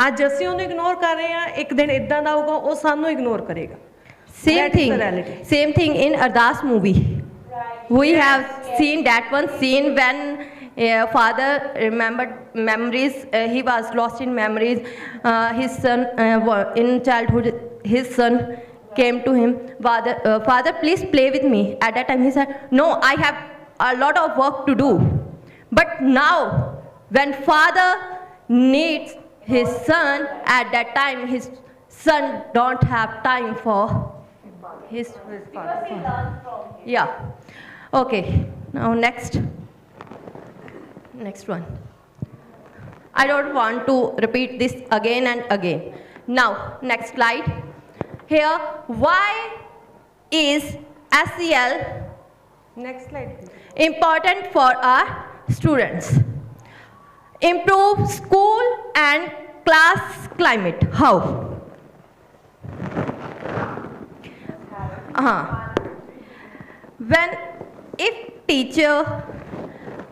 L: ਅੱਜ ਅਸੀਂ ਉਹਨੂੰ ਇਗਨੋਰ ਕਰ ਰਹੇ ਹਾਂ, ਇੱਕ ਦਿਨ ਇੱਦਾਂ ਦਾ ਹੋਊਗਾ ਉਹ ਸਾਨੂੰ ਇਗਨੋਰ ਕਰੇਗਾ.
S: Same thing in Ardas movie. We have seen that one scene when father remembered memories. He was lost in memories. His son, in childhood, his son came to him. Father, please play with me. At that time, he said, "No, I have a lot of work to do." But now, when father needs his son, at that time, his son don't have time for his father. Yeah. Okay, now next. Next one. I don't want to repeat this again and again. Now, next slide. Here, why is SEL
I: Next slide, please.
S: important for our students? Improve school and class climate. How? When if teacher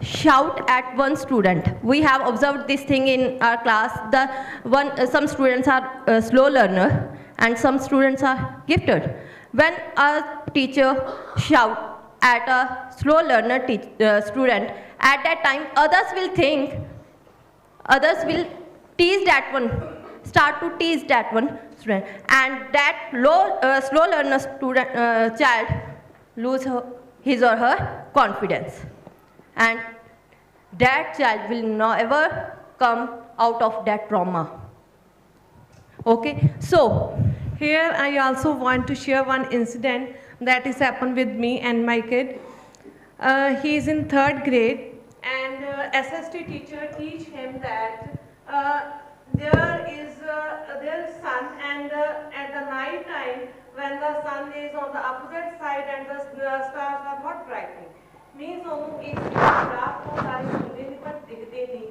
S: shout at one student, we have observed this thing in our class. Some students are slow learner and some students are gifted. When a teacher shout at a slow learner student, at that time others will tease that one, start to tease that one student, and that slow learner child lose his or her confidence, and that child will never come out of that trauma. Okay, so
I: here I also want to share one incident that has happened with me and my kid. He is in 3rd grade, and SST teacher teach him that there is sun, and at the night time when the sun is on the opposite side and the stars are not brightening, means ਉਹਨੂੰ ਇੱਕ ਰਾਤ ਨੂੰ ਤਾਰੇ ਹੁੰਦੇ ਨੇ ਪਰ ਦਿਖਦੇ ਨਹੀਂ,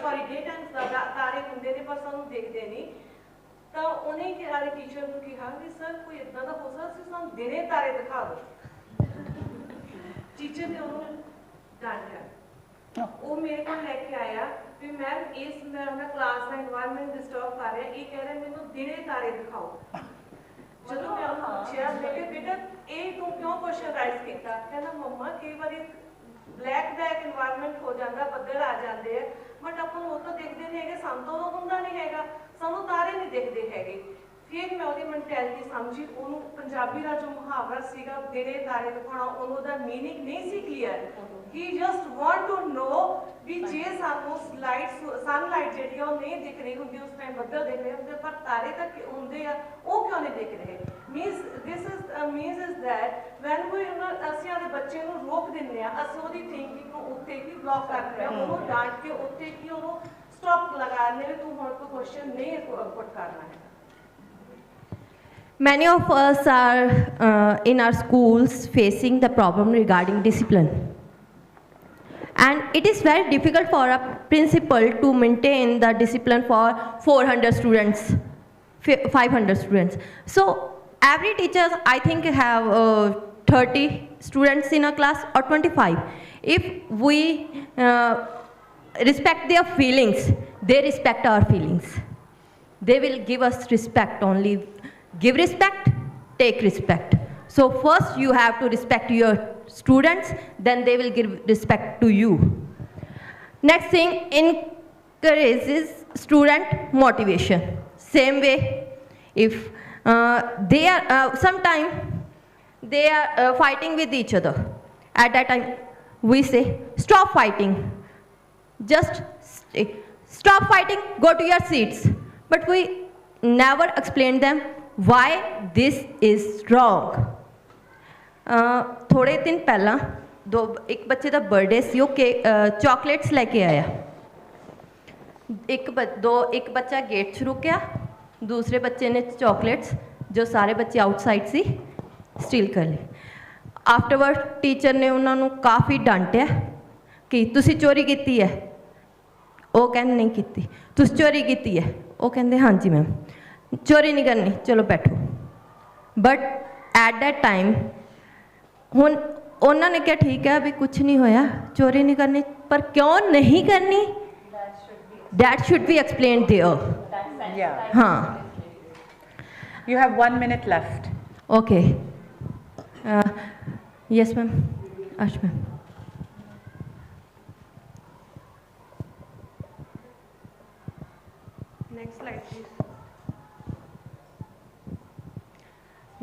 I: ਸੌਰੀ ਡੇ ਟਾਈਮ ਤਾਰੇ ਹੁੰਦੇ ਨੇ ਪਰ ਸਾਨੂੰ ਦਿਖਦੇ ਨਹੀਂ। ਤਾਂ ਉਹਨੇ ਕਿਹਾ ਟੀਚਰ ਨੂੰ ਕਿਹਾ ਵੀ ਸਰ ਕੋਈ ਇਦਾਂ ਦਾ ਹੋ ਸਕਦਾ ਸੀ ਸਾਨੂੰ ਦਿਨੇ ਤਾਰੇ ਦਿਖਾ ਦਿਓ। ਟੀਚਰ ਨੇ ਉਹਨੂੰ ਡਾਂਟਿਆ। ਉਹ ਮੇਰੇ ਕੋਲ ਲੈ ਕੇ ਆਇਆ ਵੀ ਮੈਮ ਇਸ ਮੇਰਾ ਕਲਾਸ ਦਾ এনवायरमेंट ਡਿਸਟਰਬ ਕਰ ਰਿਹਾ, ਇਹ ਕਹਿ ਰਿਹਾ ਮੈਨੂੰ ਦਿਨੇ ਤਾਰੇ ਦਿਖਾਓ। ਜਦੋਂ ਮੈਂ ਉਹਨੂੰ ਪੁੱਛਿਆ ਮੈਂ ਕਿਹਾ ਬੇਟਾ ਇਹ ਤੂੰ ਕਿਉਂ ਕੁਐਸਚਨ ਰਾਈਜ਼ ਕੀਤਾ? ਕਹਿੰਦਾ ਮੰਮਾ ਕਈ ਵਾਰੀ ਬਲੈਕ এনवायरमेंट ਹੋ ਜਾਂਦਾ, ਬੱਦਲ ਆ ਜਾਂਦੇ ਆ, ਬਟ ਆਪਾਂ ਨੂੰ ਉਹ ਤਾਂ ਦੇਖਦੇ ਨਹੀਂ ਹੈਗੇ, ਸਾਨੂੰ ਤਾਂ ਉਹ ਹੁੰਦਾ ਨਹੀਂ ਹੈਗਾ, ਸਾਨੂੰ ਤਾਰੇ ਨਹੀਂ ਦਿਖਦੇ ਹੈਗੇ। ਫਿਰ ਮੈਂ ਉਹਦੀ ਮੈਂਟੈਲਿਟੀ ਸਮਝੀ, ਉਹਨੂੰ ਪੰਜਾਬੀ ਦਾ ਜੋ ਮੁਹਾਵਰਾ ਸੀਗਾ ਦਿਨੇ ਤਾਰੇ ਦਿਖਾਉਣਾ, ਉਹਨੂੰ ਦਾ ਮੀਨਿੰਗ ਨਹੀਂ ਸੀ clear. He just want to know ਵੀ ਜੇ ਸਾਨੂੰ ਸਨਲਾਈਟ ਜਿਹੜੀ ਆ ਉਹ ਨਹੀਂ ਦਿਖ ਰਹੀ ਹੁੰਦੀ, ਉਸ ਟਾਈਮ ਬੱਦਲ ਦਿਖ ਰਹੇ ਹੁੰਦੇ ਪਰ ਤਾਰੇ ਤਾਂ ਹੁੰਦੇ ਆ, ਉਹ ਕਿਉਂ ਨਹੀਂ ਦਿਖ ਰਹੇ? means is that when we ਅਸੀਂ ਆਪਣੇ ਬੱਚੇ ਨੂੰ ਰੋਕ ਦਿੰਦੇ ਆ, ਅਸੀਂ ਉਹਦੀ ਥਿੰਕਿੰਗ ਨੂੰ ਉੱਤੇ ਕੀ ਬਲੌਕ ਕਰ ਰਹੇ ਹਾਂ, ਉਹਨੂੰ ਡਾਂਟ ਕੇ ਉੱਤੇ ਕੀ ਉਹਨੂੰ ਸਟਾਪ ਲਗਾ ਦਿੰਦੇ ਵੀ ਤੂੰ ਹੁਣ ਕੋਈ ਕੁਐਸਚਨ ਨਹੀਂ ਪੁੱਟ ਕਰਨਾ ਹੈ।
S: Many of us are in our schools facing the problem regarding discipline. And it is very difficult for a principal to maintain the discipline for 400 students, 500 students. So every teacher, I think, have 30 students in a class or 25. If we respect their feelings, they respect our feelings. They will give us respect only. Give respect, take respect. So first you have to respect your students, then they will give respect to you. Next thing, encourages student motivation. Same way, if they are sometimes they are fighting with each other, at that time we say stop fighting, just stop fighting, go to your seats. But we never explain them why this is wrong. थोड़े दिन पहला एक बच्चे का birthday सी, वो chocolates लेके आया। एक बच्चा गेट 'ਚ रुकिया, दूसरे बच्चे ने चॉकलेट्स जो सारे बच्चे आउटसाइड सी स्टील कर ली। आफ्टरवर्ड टीचर ने उन्होंने काफ़ी डांटिया कि तुसी चोरी की है, वो कहने नहीं की। तुसी चोरी की है, वो कहते हाँ जी मैम, चोरी नहीं करनी, चलो बैठो। बट एट दैट टाइम ਹੁਣ ਉਹਨਾਂ ਨੇ ਕਿਹਾ ਠੀਕ ਹੈ ਵੀ ਕੁਝ ਨਹੀਂ ਹੋਇਆ, ਚੋਰੀ ਨਹੀਂ ਕਰਨੀ, ਪਰ ਕਿਉਂ ਨਹੀਂ ਕਰਨੀ, that should be explained there.
C: Yeah.
S: हाँ.
C: You have 1 minute left.
S: Okay. Yes ma'am. Ash ma'am.
I: Next slide, please.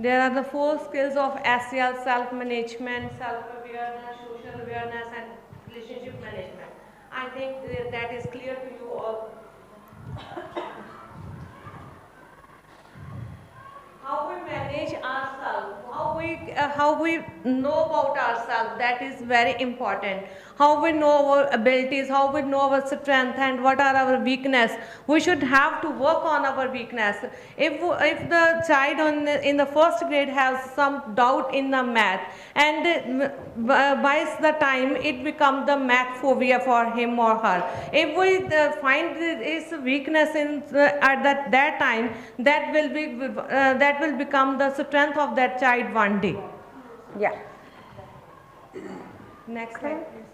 I: There are the 4 skills of SEL: self-management, self-awareness, social awareness, and relationship management. I think that is clear to you all. How we manage ourselves, how we know about ourselves, that is very important.
L: how we know our abilities, how we know our strength, and what are our weakness. We should have to work on our weakness. If the child in the first grade has some doubt in the math, and by the time it becomes the math phobia for him or her, if we find his weakness at that time, that will become the strength of that child one day.
C: Yeah.
L: Next slide, please.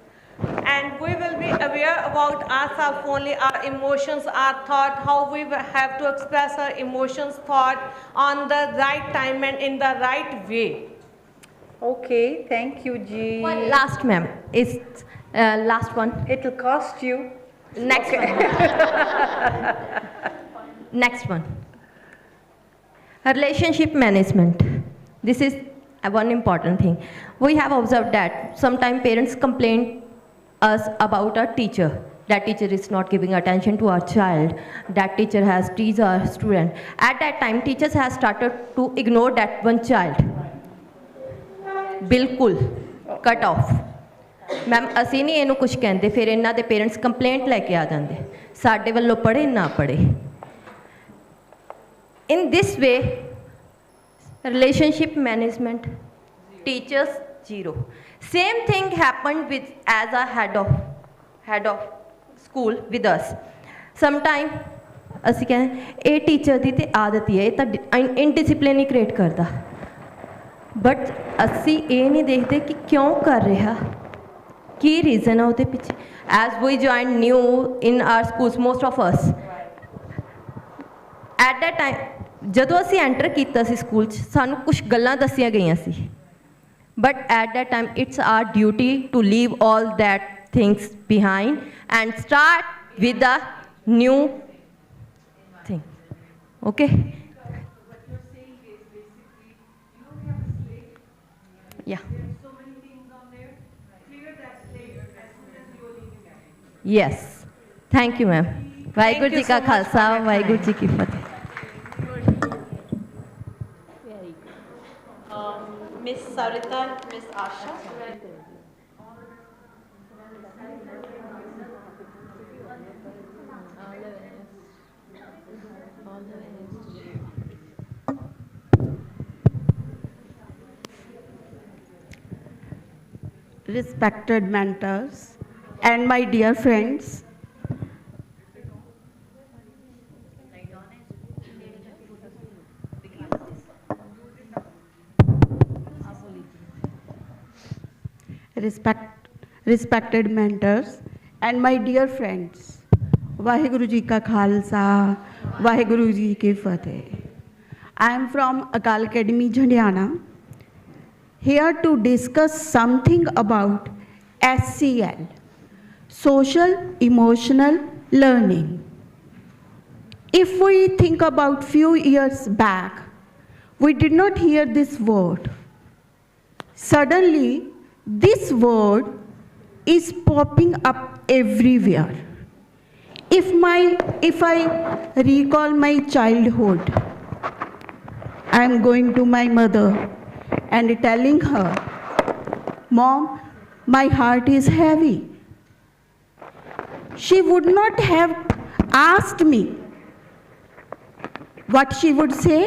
L: And we will be aware about ourselves only, our emotions, our thought, how we have to express our emotions, thought on the right time and in the right way.
C: Okay, thank you, G.
S: One last, ma'am. Is last one.
C: It'll cost you.
S: Next one. Next one. Relationship management. This is one important thing. We have observed that sometimes parents complain us about our teacher. That teacher is not giving attention to our child. That teacher has teased our student. At that time, teachers have started to ignore that one child. बिल्कुल cut off ma'am ਅਸੀਂ ਨਹੀਂ ਇਹਨੂੰ ਕੁਝ ਕਹਿੰਦੇ ਫਿਰ ਇਹਨਾਂ ਦੇ parents complaint ਲੈ ਕੇ ਆ ਜਾਂਦੇ ਸਾਡੇ ਵੱਲੋਂ ਪੜ੍ਹੇ ਨਾ ਪੜ੍ਹੇ in this way relationship management teachers zero same thing happened with as a head of school with us sometime ਅਸੀਂ ਕਹਿੰਦੇ ਇਹ ਟੀਚਰ ਦੀ ਤੇ ਆਦਤ ਹੀ ਹੈ ਇਹ ਤਾਂ ਇਨਡਿਸਪਲਿਨ ਹੀ ਕ੍ਰੀਏਟ ਕਰਦਾ बट असी ये नहीं देखते कि क्यों कर रहा की रीजन है उसके पीछे as we join new in our schools most of us at that time जदों असी एंटर किया स्कूल सानू कुछ गल्लां दसियां गईयां सी but at that time it's our duty to leave all that things behind and start with a new thing okay Yeah. So many things on there. Clear that slate as soon as you are leaving. Yes. Thank you, ma'am. Vaheguru ji ka khalsa, Vaheguru ji ki fateh.
B: Very good. Miss Sarita, Miss Asha.
T: Respected mentors and my dear friends, respected mentors and my dear friends, Vaheguru ji ka khalsa, Vaheguru ji ki fateh. I am from Akal Academy, Jhandiana, here to discuss something about SEL, Social Emotional Learning. If we think about few years back, we did not hear this word. Suddenly, this word is popping up everywhere. If I recall my childhood, I am going to my mother and telling her, Mom, my heart is heavy. She would not have asked me. What she would say?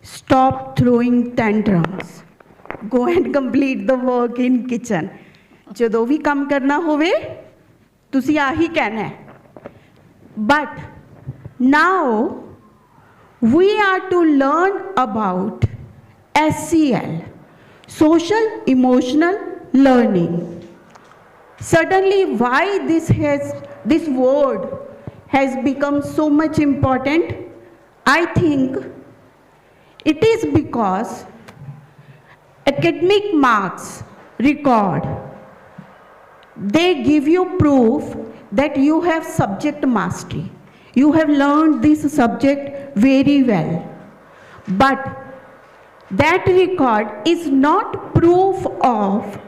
T: Stop throwing tantrums. Go and complete the work in kitchen. ਜਦੋਂ ਵੀ ਕੰਮ ਕਰਨਾ ਹੋਵੇ ਤੁਸੀਂ ਆਹੀ ਕਹਿਣਾ ਹੈ. But now we are to learn about SEL, Social Emotional Learning. Suddenly, why this word has become so much important? I think it is because academic marks record. They give you proof that you have subject mastery. You have learned this subject very well. But that record is not proof of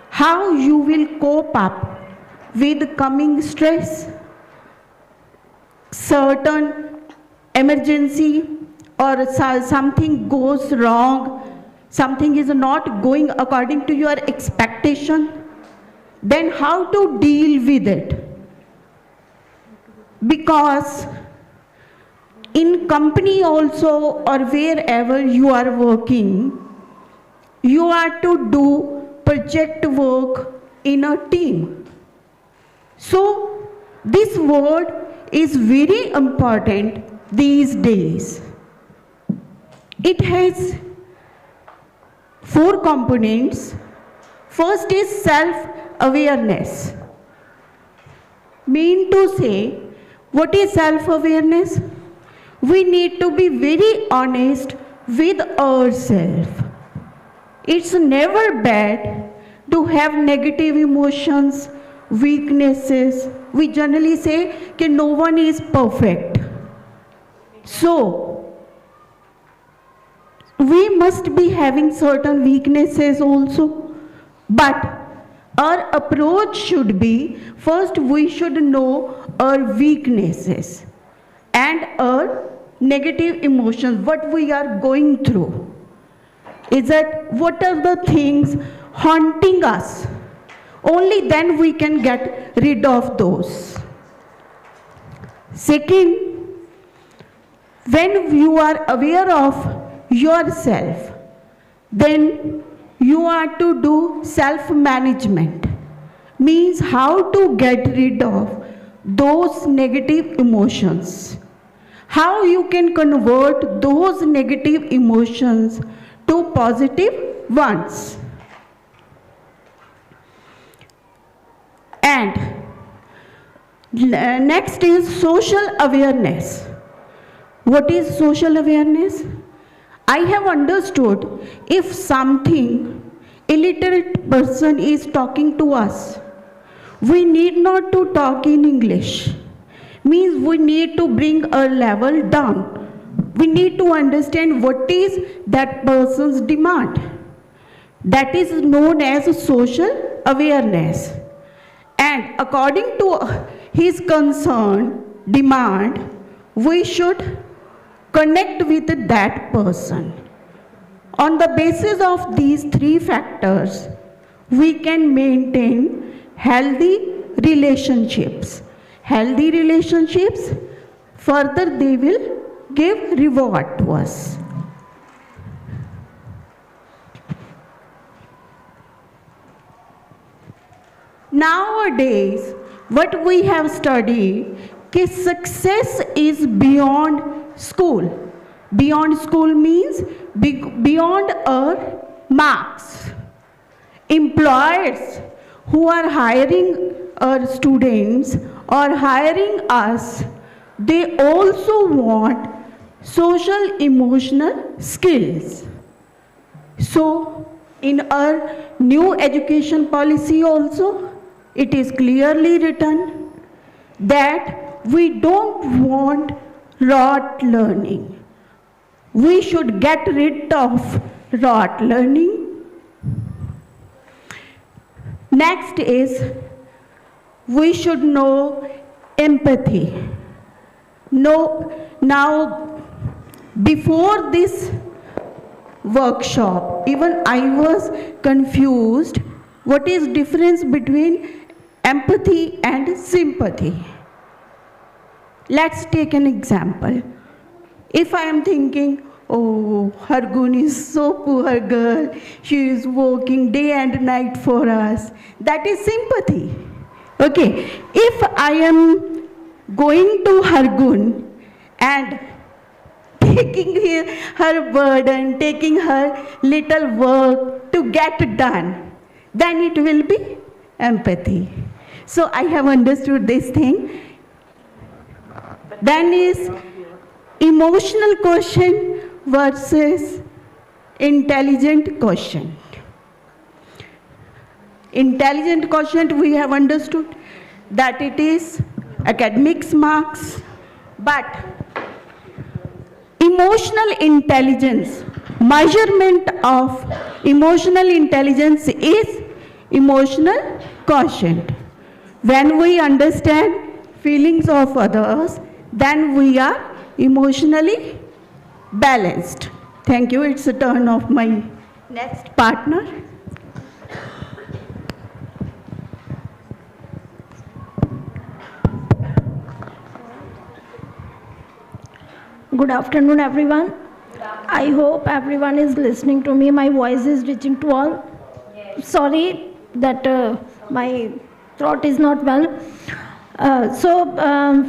T: how you will cope up with coming stress, certain emergency, or something goes wrong, something is not going according to your expectation. then how to deal with it. Because in company also or wherever you are working, you are to do project work in a team. So this word is very important these days. It has 4 components. First is self-awareness. Mean to say, what is self-awareness? We need to be very honest with ourselves. It's never bad to have negative emotions, weaknesses. We generally say that no one is perfect. So, we must be having certain weaknesses also. But our approach should be, first we should know our weaknesses and our negative emotions, what we are going through. Is that what are the things haunting us? Only then we can get rid of those. Second, when you are aware of yourself, then you are to do self-management. Means how to get rid of those negative emotions. How you can convert those negative emotions to positive ones. And next is social awareness. What is social awareness? I have understood if something illiterate person is talking to us, we need not to talk in English. Means we need to bring our level down. We need to understand what is that person's demand. That is known as social awareness. And according to his concern, demand, we should connect with that person. On the basis of these 3 factors, we can maintain healthy relationships. Healthy relationships, further they will give reward to us. Nowadays, what we have studied is success is beyond school. Beyond school means beyond our marks. Employers who are hiring our students or hiring us, they also want social emotional skills. So in our new education policy also, it is clearly written that we don't want rote learning. We should get rid of rote learning. Next is, we should know empathy. Now, before this workshop, even I was confused what is difference between empathy and sympathy. Let's take an example. If I am thinking, oh, Hargun is so poor girl, she is working day and night for us, that is sympathy. Okay, if I am going to Hargun and taking her burden, taking her little work to get done, then it will be empathy. So I have understood this thing. Then is emotional quotient versus intelligent quotient. Intelligent quotient we have understood that it is academics marks, but emotional intelligence, measurement of emotional intelligence is emotional quotient. When we understand feelings of others, then we are emotionally balanced. Thank you. It's the turn of my next partner.
U: Good afternoon, everyone. I hope everyone is listening to me. My voice is reaching to all. Sorry that my throat is not well.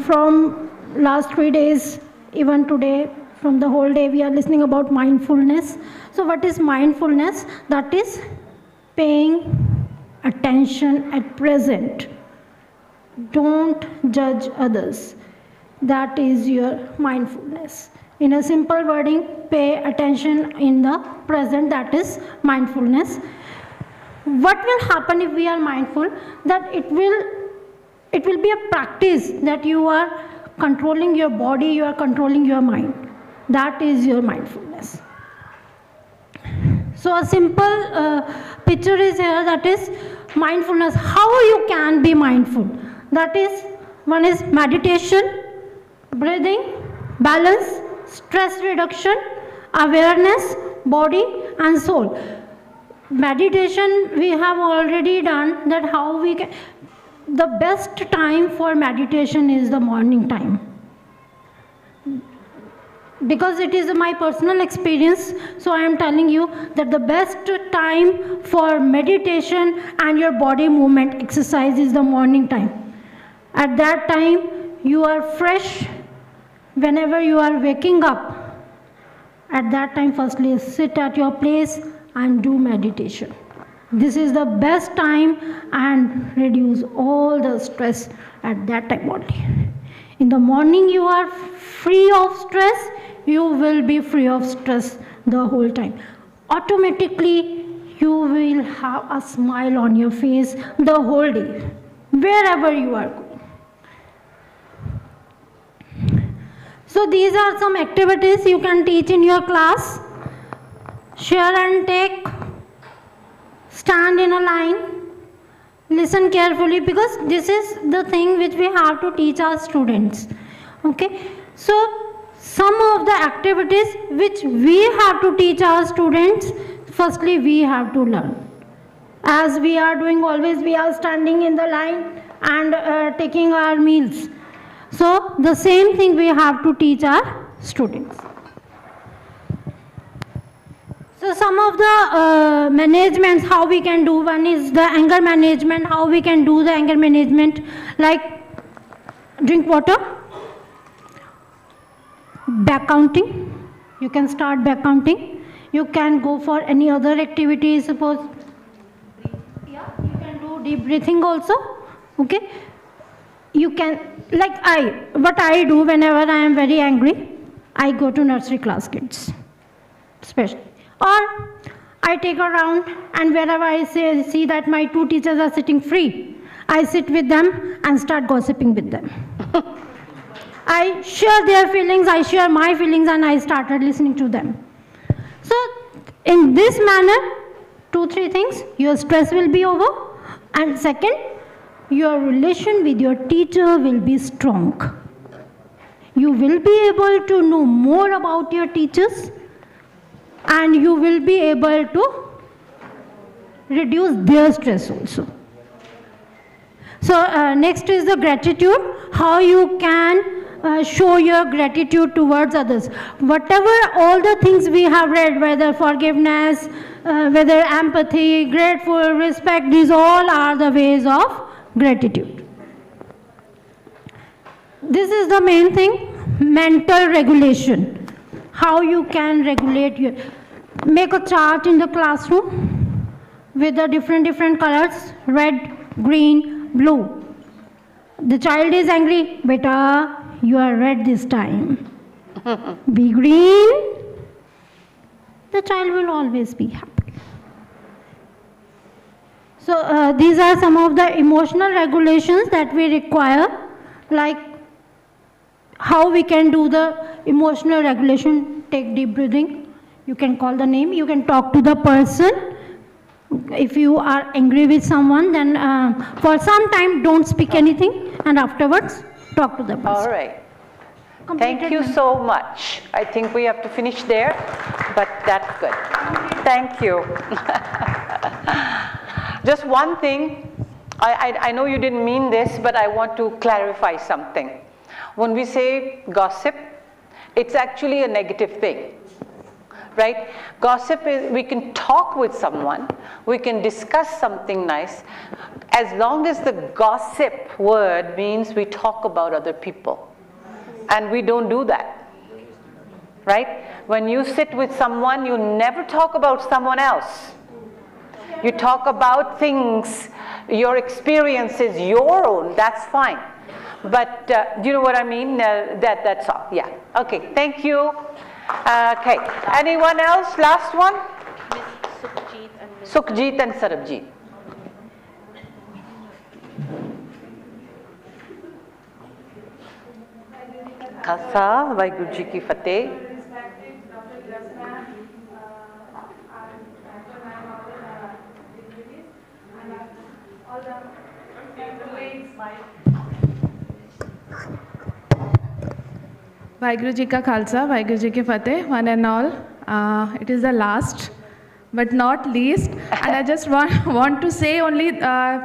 U: From last 3 days, even today, from the whole day, we are listening about mindfulness. So what is mindfulness? That is paying attention at present. Don't judge others. That is your mindfulness. In a simple wording, pay attention in the present. That is mindfulness. What will happen if we are mindful? That it will be a practice that you are controlling your body, you are controlling your mind. That is your mindfulness. So a simple picture is here, that is mindfulness. How you can be mindful? That is, one is meditation, breathing, balance, stress reduction, awareness, body and soul. Meditation we have already done, that how we can. The best time for meditation is the morning time. Because it is my personal experience, so I am telling you that the best time for meditation and your body movement exercise is the morning time. At that time, you are fresh. Whenever you are waking up, at that time, firstly sit at your place and do meditation. This is the best time and reduce all the stress at that time only. In the morning, you are free of stress. You will be free of stress the whole time. Automatically, you will have a smile on your face the whole day, wherever you are going. So these are some activities you can teach in your class. Share and take. Stand in a line. Listen carefully, because this is the thing which we have to teach our students. Okay. So some of the activities which we have to teach our students, firstly we have to learn. As we are doing always, we are standing in the line and taking our meals. So the same thing we have to teach our students. So some of the managements how we can do, one is the anger management, how we can do the anger management, like drink water, back counting, you can start back counting, you can go for any other activity, suppose, yeah, you can do deep breathing also, okay. You can, like what I do whenever I am very angry, I go to nursery class kids, especially. Or I take a round, and wherever I see that my two teachers are sitting free, I sit with them and start gossiping with them. I share their feelings, I share my feelings, and I started listening to them. So in this manner, 2-3 things, your stress will be over, and second, your relation with your teacher will be strong. You will be able to know more about your teachers, and you will be able to reduce their stress also. So next is the gratitude, how you can show your gratitude towards others. Whatever all the things we have read, whether forgiveness, whether empathy, grateful, respect, these all are the ways of gratitude. This is the main thing, mental regulation. How you can regulate your, make a chart in the classroom with the different colors, red, green, blue. The child is angry, beta, you are red this time. Be green, the child will always be happy. So these are some of the emotional regulations that we require, like how we can do the emotional regulation. Take deep breathing, you can call the name, you can talk to the person. If you are angry with someone, then for some time don't speak anything, and afterwards talk to the person.
C: All right. Thank you so much. I think we have to finish there, but that's good. Thank you. Just one thing, I know you didn't mean this, but I want to clarify something. When we say gossip, It's actually a negative thing. Right? Gossip is, we can talk with someone, we can discuss something nice, as long as the gossip word means we talk about other people. And we don't do that. Right? When you sit with someone, you never talk about someone else. You talk about things, your experiences, your own, that's fine. But you know what I mean? That's all. Yeah. Okay, thank you. Okay, anyone else? Last one? Sukhjeet and Sarabjeet. Khalsa, Vaheguru Ji ki Fateh.
E: Vaheguru Ji ka Khalsa, Vaheguru Ji ki Fateh, one and all. It is the last but not least, and I just want to say only 2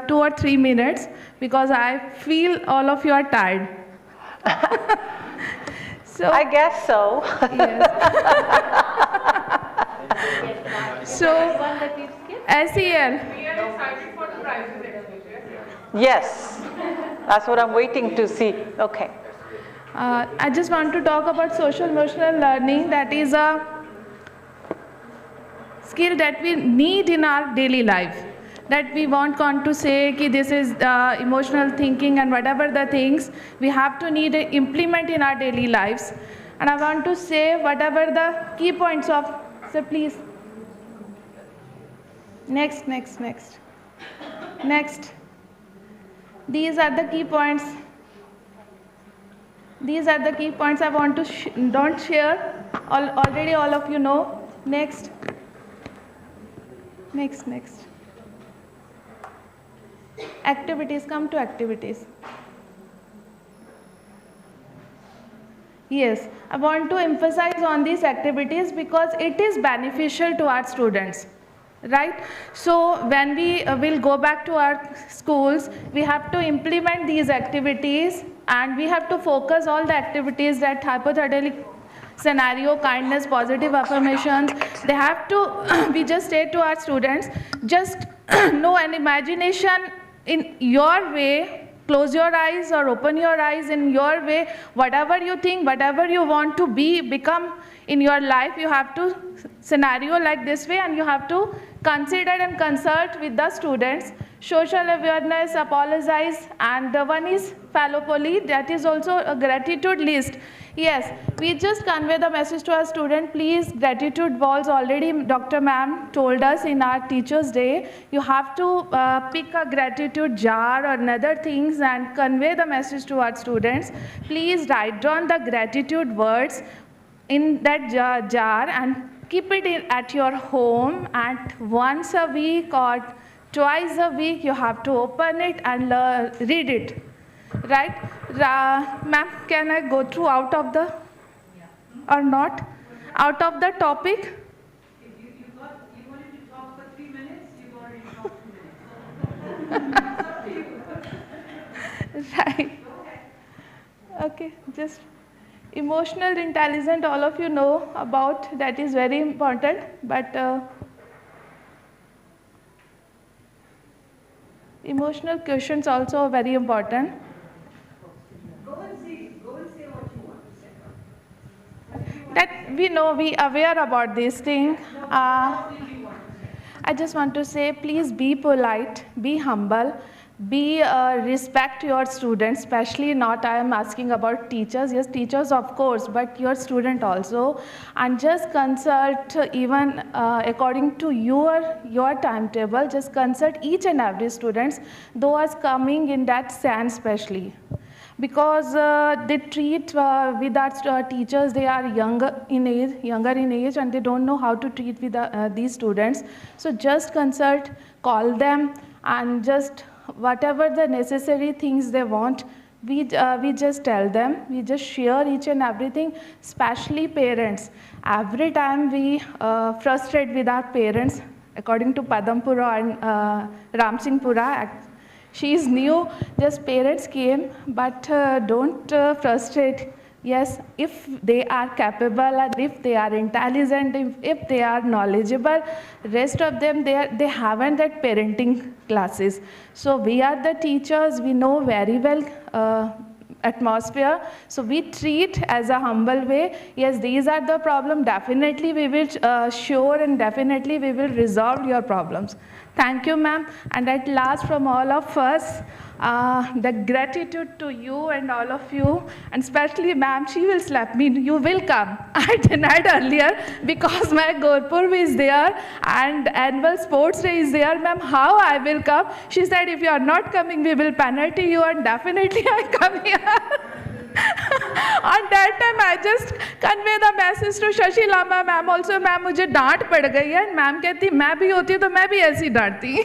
E: or 3 minutes because I feel all of you are tired. So
C: I guess so.
E: Yes. So SEL.
Q: We are excited for the prizes next week.
C: Yes, that's what I'm waiting to see. Okay.
E: I just want to talk about social emotional learning. That is a skill that we need in our daily life. That we want to say ki this is emotional thinking and whatever the things we have to need to implement in our daily lives. And I want to say whatever the key points of, so please. Next. These are the key points. These are the key points I want to don't share. Already all of you know. Next. Activities, come to activities. Yes, I want to emphasize on these activities because it is beneficial to our students. Right? So when we will go back to our schools, we have to implement these activities and we have to focus all the activities that hypothetical scenario, kindness, positive affirmations, they have to, we just say to our students, just know an imagination in your way, close your eyes or open your eyes in your way, whatever you think, whatever you want to become in your life, you have to scenario like this way and you have to consider and consult with the students. Social awareness, apologize, and the one is fallopoly, that is also a gratitude list. Yes, we just convey the message to our student, please, gratitude walls already Dr. Ma'am told us in our Teachers' Day, you have to pick a gratitude jar or other things and convey the message to our students. Please write down the gratitude words in that jar and keep it at your home, and once a week or twice a week you have to open it and read it. Right? Ma'am, can I go through out of the, or not? Out of the topic?
Q: You wanted to talk for 3 minutes, you've already talked 2 minutes.
E: Right. Okay, just emotional intelligence, all of you know about, that is very important, but emotional questions also very important.
Q: Go and say what you want to say.
E: That we know, we aware about this thing. I just want to say, please be polite, be humble, be respect your students, especially not I am asking about teachers, yes, teachers of course, but your student also, and just consult even according to your timetable, just consult each and every students, those coming in that sense especially. Because they treat with our teachers, they are younger in age, and they don't know how to treat with these students. So just consult, call them, and just whatever the necessary things they want, we just tell them, we just share each and everything, especially parents. Every time we frustrate with our parents, according to Padampura and Ramsinghpura, she is new, just parents came, but don't frustrate Yes, if they are capable and if they are intelligent, if they are knowledgeable, rest of them, they haven't that parenting classes. So we are the teachers, we know very well atmosphere. So we treat as a humble way. Yes, these are the problem. Definitely we will sure and definitely we will resolve your problems. Thank you, ma'am. And at last, from all of us, the gratitude to you and all of you, and especially ma'am, she will slap me. You will come. I denied earlier because my Gurpurv is there and annual sports day is there. Ma'am, how I will come? She said, if you are not coming, we will penalty you, and definitely I come here. On that time, I just convey the message to Shashi Lama ma'am also. Ma'am, मुझे डांट पड़ गई है. Ma'am कहती मैं भी होती तो मैं भी ऐसी डांटती.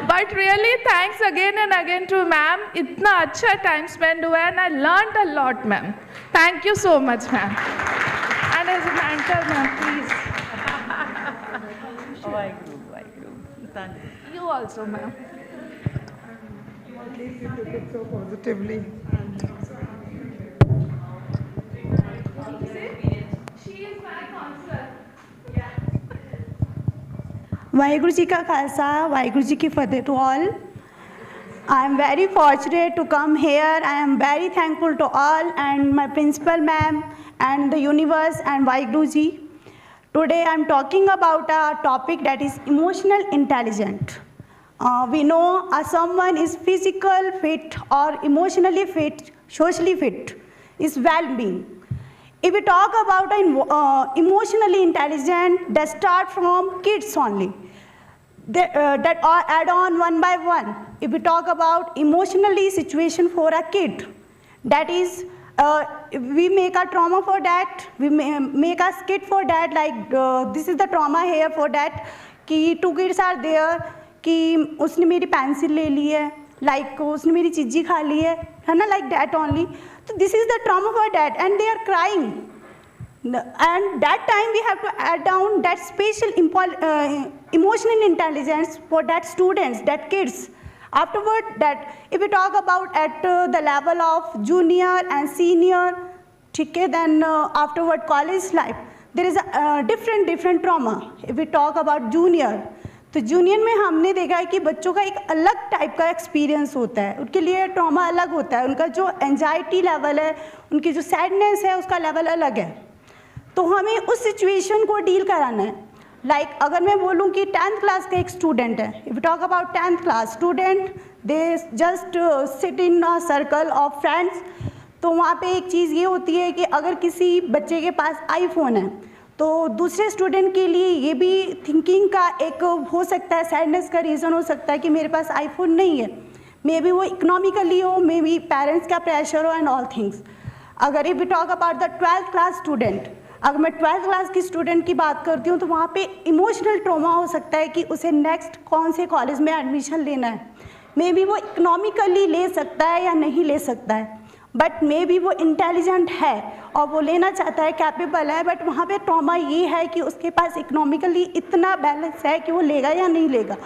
E: But really, thanks again and again to ma'am. इतना अच्छा time spent हुआ है and I learned a lot, ma'am. Thank you so much, ma'am. And as a mentor, ma'am, please. You also, ma'am.
K: At least you took it so positively.
E: She is my counselor.
A: Waheguru ji का खालसा वाहिगुरु जी की फतेह to all. I am very fortunate to come here. I am very thankful to all and my principal ma'am and the universe and Vaheguru ji. Today I am talking about a topic that is emotional intelligence. We know someone is physical fit or emotionally fit, socially fit, is well-being. If we talk about emotionally intelligent, that start from kids only. That are add on one by one. If we talk about emotionally situation for a kid, that is, we make a trauma for that, we make a skit for that, like this is the trauma here for that, कि two kids are there, कि उसने मेरी pencil ले ली है, like उसने मेरी चीज़ी खा ली है ना, like that only. So this is the trauma for that, and they are crying. And that time we have to add down that special emotional intelligence for that students, that kids. Afterward, that if we talk about at the level of junior and senior, okay, then afterward college life, there is a different trauma. If we talk about junior, तो junior में हमने देखा है कि बच्चों का एक अलग टाइप का एक्सपीरियंस होता है, उनके लिए ट्रॉमा अलग होता है, उनका जो एंजाइटी लेवल है, उनकी जो सैडनेस है, उसका लेवल अलग है. तो हमें उस सिचुएशन को डील कराना है. लाइक अगर मैं बोलूं कि 10th क्लास का एक स्टूडेंट है, if you talk about 10th class student, they just sit in a circle of friends. तो वहाँ पे एक चीज़ ये होती है कि अगर किसी बच्चे के पास आईफोन है तो दूसरे स्टूडेंट के लिए ये भी थिंकिंग का एक हो सकता है, सैडनेस का रीज़न हो सकता है कि मेरे पास आईफोन नहीं है. मे बी वो इकोनॉमिकली हो, मे बी पेरेंट्स का प्रेशर हो एंड ऑल थिंग्स. अगर if we talk about the 12th class student, अगर मैं 12th क्लास की स्टूडेंट की बात करती हूँ तो वहाँ पे इमोशनल ट्रॉमा हो सकता है कि उसे नेक्स्ट कौन से कॉलेज में एडमिशन लेना है. मे बी वो इकोनॉमिकली ले सकता है या नहीं ले सकता है, बट मे बी वो इंटेलिजेंट है और वो लेना चाहता है, कैपेबल है, बट वहाँ पे ट्रॉमा ये है कि उसके पास इकोनॉमिकली इतना बैलेंस है कि वो लेगा या नहीं लेगा.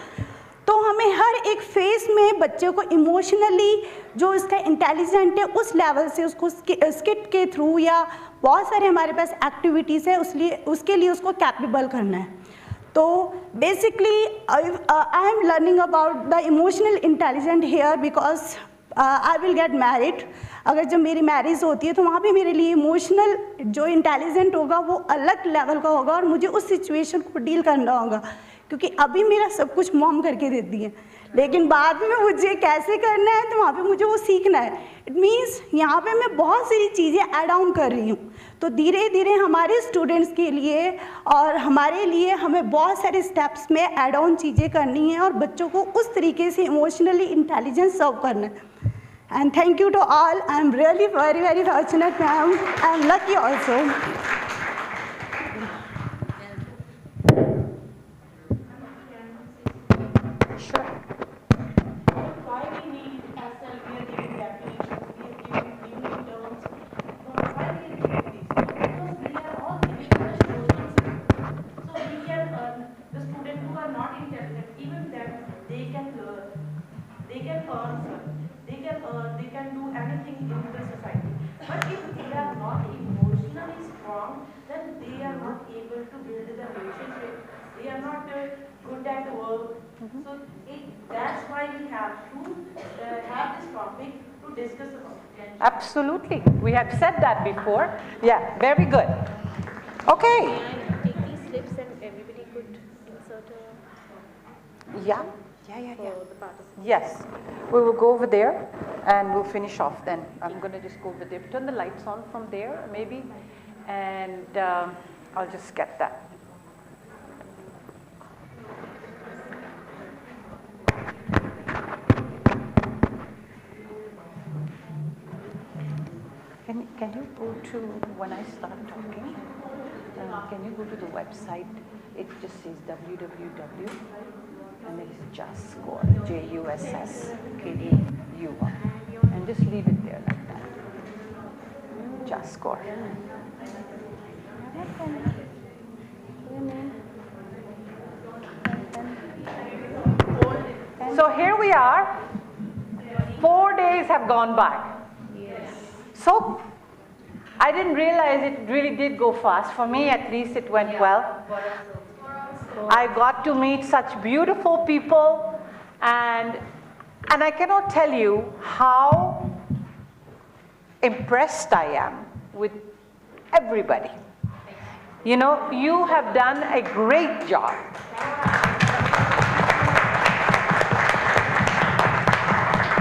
A: तो हमें हर एक फेस में बच्चे को इमोशनली जो इसका इंटेलिजेंट है उस लेवल से उसको स्किट के थ्रू या बहुत सारे हमारे पास एक्टिविटीज़ है उसके लिए उसको कैपेबल करना है. तो basically I am learning about the emotional intelligent here because I will get married. अगर जब मेरी मैरिज होती है तो वहाँ पे मेरे लिए इमोशनल जो इंटेलिजेंट होगा वो अलग लेवल का होगा और मुझे उस सिचुएशन को डील करना होगा, क्योंकि अभी मेरा सब कुछ मॉम करके देती है, लेकिन बाद में मुझे कैसे करना है तो वहाँ पे मुझे वो सीखना है. इट मीन्स यहाँ पे मैं बहुत सारी चीज़ें ऐड ऑन कर रही हूँ. तो धीरे धीरे हमारे स्टूडेंट्स के लिए और हमारे लिए हमें बहुत सारे स्टेप्स में ऐड ऑन चीज़ें करनी है और बच्चों को उस तरीके से इमोशनली इंटेलिजेंस सर्व करना है. And thank you to all. I am really very fortunate, ma'am. I am lucky also.
G: Sure. Why we need SL, we are giving definitions, we are giving terms. Why we are giving these? Because we are all living in a social system. So we can the students who are not intelligent, even them, they can learn, they can earn, they can do anything in the society. But if then they are not able to build the relationship. They are not good at work. So that's why we have to have this topic to discuss about it.
C: Absolutely. We have said that before. Yeah, very good. Okay.
B: May I take these slips and everybody could insert a...
C: Yeah. Yes. We will go over there and we'll finish off then. I'm going to just go over there. Turn the lights on from there, maybe. And I'll just get that. Can you go to, when I start talking, can you go to the website? It just says www, and it is just score, JUSSKEU1, and just leave it there like that. Just score. So here we are. 4 days have gone by. So I didn't realize it really did go fast. For me, at least, it went well. I got to meet such beautiful people, and I cannot tell you how impressed I am with everybody. You know, you have done a great job.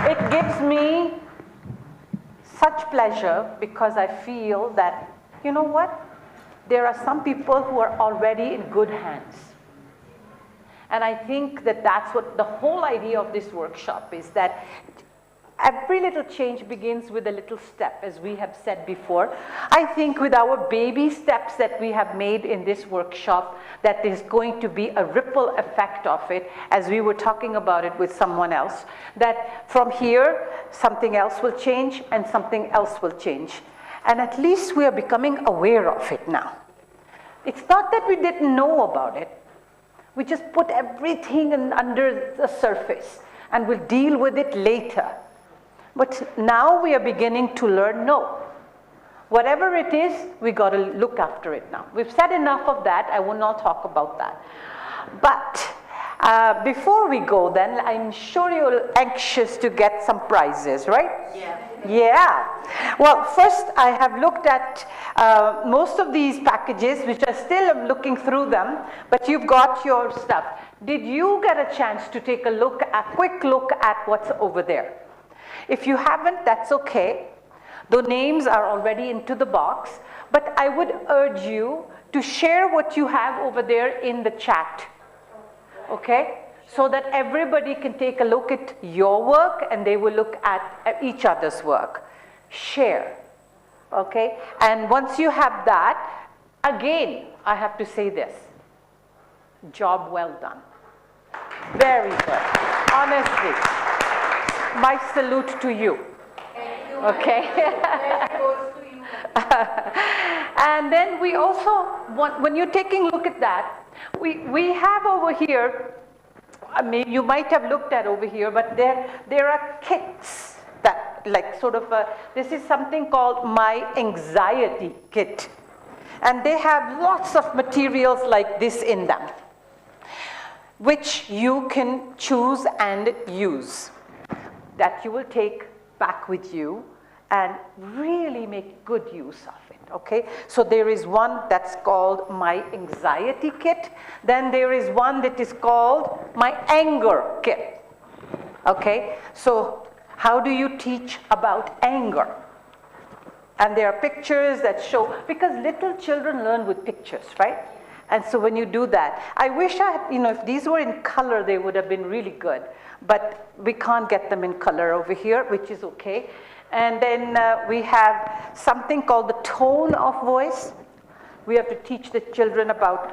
C: It gives me such pleasure because I feel that, you know what, there are some people who are already in good hands. And I think that that's what the whole idea of this workshop is, that every little change begins with a little step, as we have said before. I think with our baby steps that we have made in this workshop, that there's going to be a ripple effect of it, as we were talking about it with someone else, that from here, something else will change and something else will change. And at least we are becoming aware of it now. It's not that we didn't know about it. We just put everything under the surface and we'll deal with it later. But now we are beginning to learn, no. Whatever it is, we got to look after it now. We've said enough of that. I will not talk about that. But before we go then, I'm sure you're anxious to get some prizes, right? Yeah. Well, first I have looked at most of these packages, which are still looking through them, but you've got your stuff. Did you get a chance to take a quick look at what's over there? If you haven't, that's okay. The names are already into the box, but I would urge you to share what you have over there in the chat, okay? So that everybody can take a look at your work and they will look at each other's work. Share, okay? And once you have that, again, I have to say this, job well done. Very good, honestly. My salute to you. Okay. And then we also want, when you're taking a look at that, we have over here, I mean, you might have looked at over here, but there are kits that like sort of this is something called My Anxiety Kit. And they have lots of materials like this in them, which you can choose and use, that you will take back with you and really make good use of it, okay? So there is one that's called My Anxiety Kit. Then there is one that is called My Anger Kit, okay? So how do you teach about anger? And there are pictures that show, because little children learn with pictures, right? And so when you do that, I wish I had, if these were in color, they would have been really good. But we can't get them in color over here, which is okay. And then we have something called the tone of voice. We have to teach the children about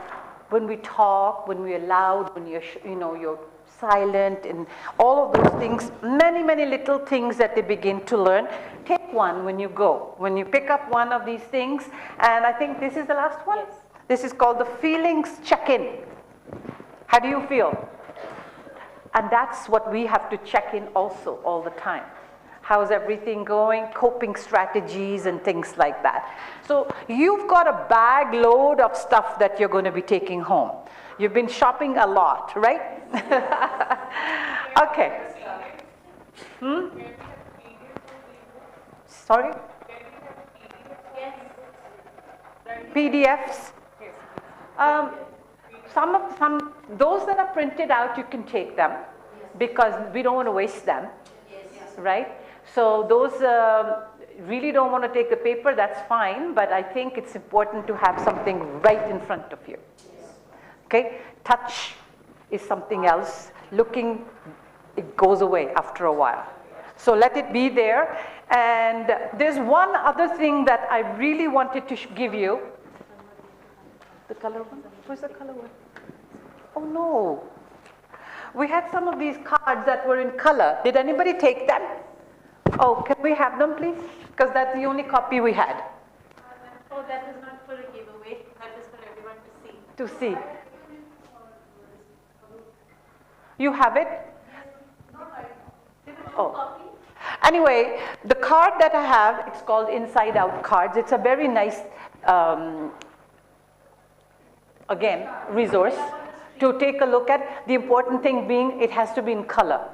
C: when we talk, when we are loud, when you're, you're silent, and all of those things. Many, many little things that they begin to learn. Take one when you go. When you pick up one of these things, and I think this is the last one. Yes. This is called the feelings check-in. How do you feel? And that's what we have to check in also all the time. how's everything going, coping strategies and things like that. So you've got a bag load of stuff that you're going to be taking home. You've been shopping a lot, right? Okay. Sorry? PDFs? Those that are printed out, you can take them because we don't want to waste them, right? So those really don't want to take the paper, that's fine, but I think it's important to have something right in front of you. Okay? Touch is something else. Looking, it goes away after a while. So let it be there. And there's one other thing that I really wanted to give you. The color one? Where's the color one? Oh no. We had some of these cards that were in color. Did anybody take them? Oh, can we have them, please? Because that's the only copy we had.
B: Oh, that is not for a giveaway. That is for everyone to see.
C: To see. You have it? Oh. Anyway, the card that I have, it's called Inside Out Cards. It's a very nice, again, resource to take a look at. The important thing being it has to be in color.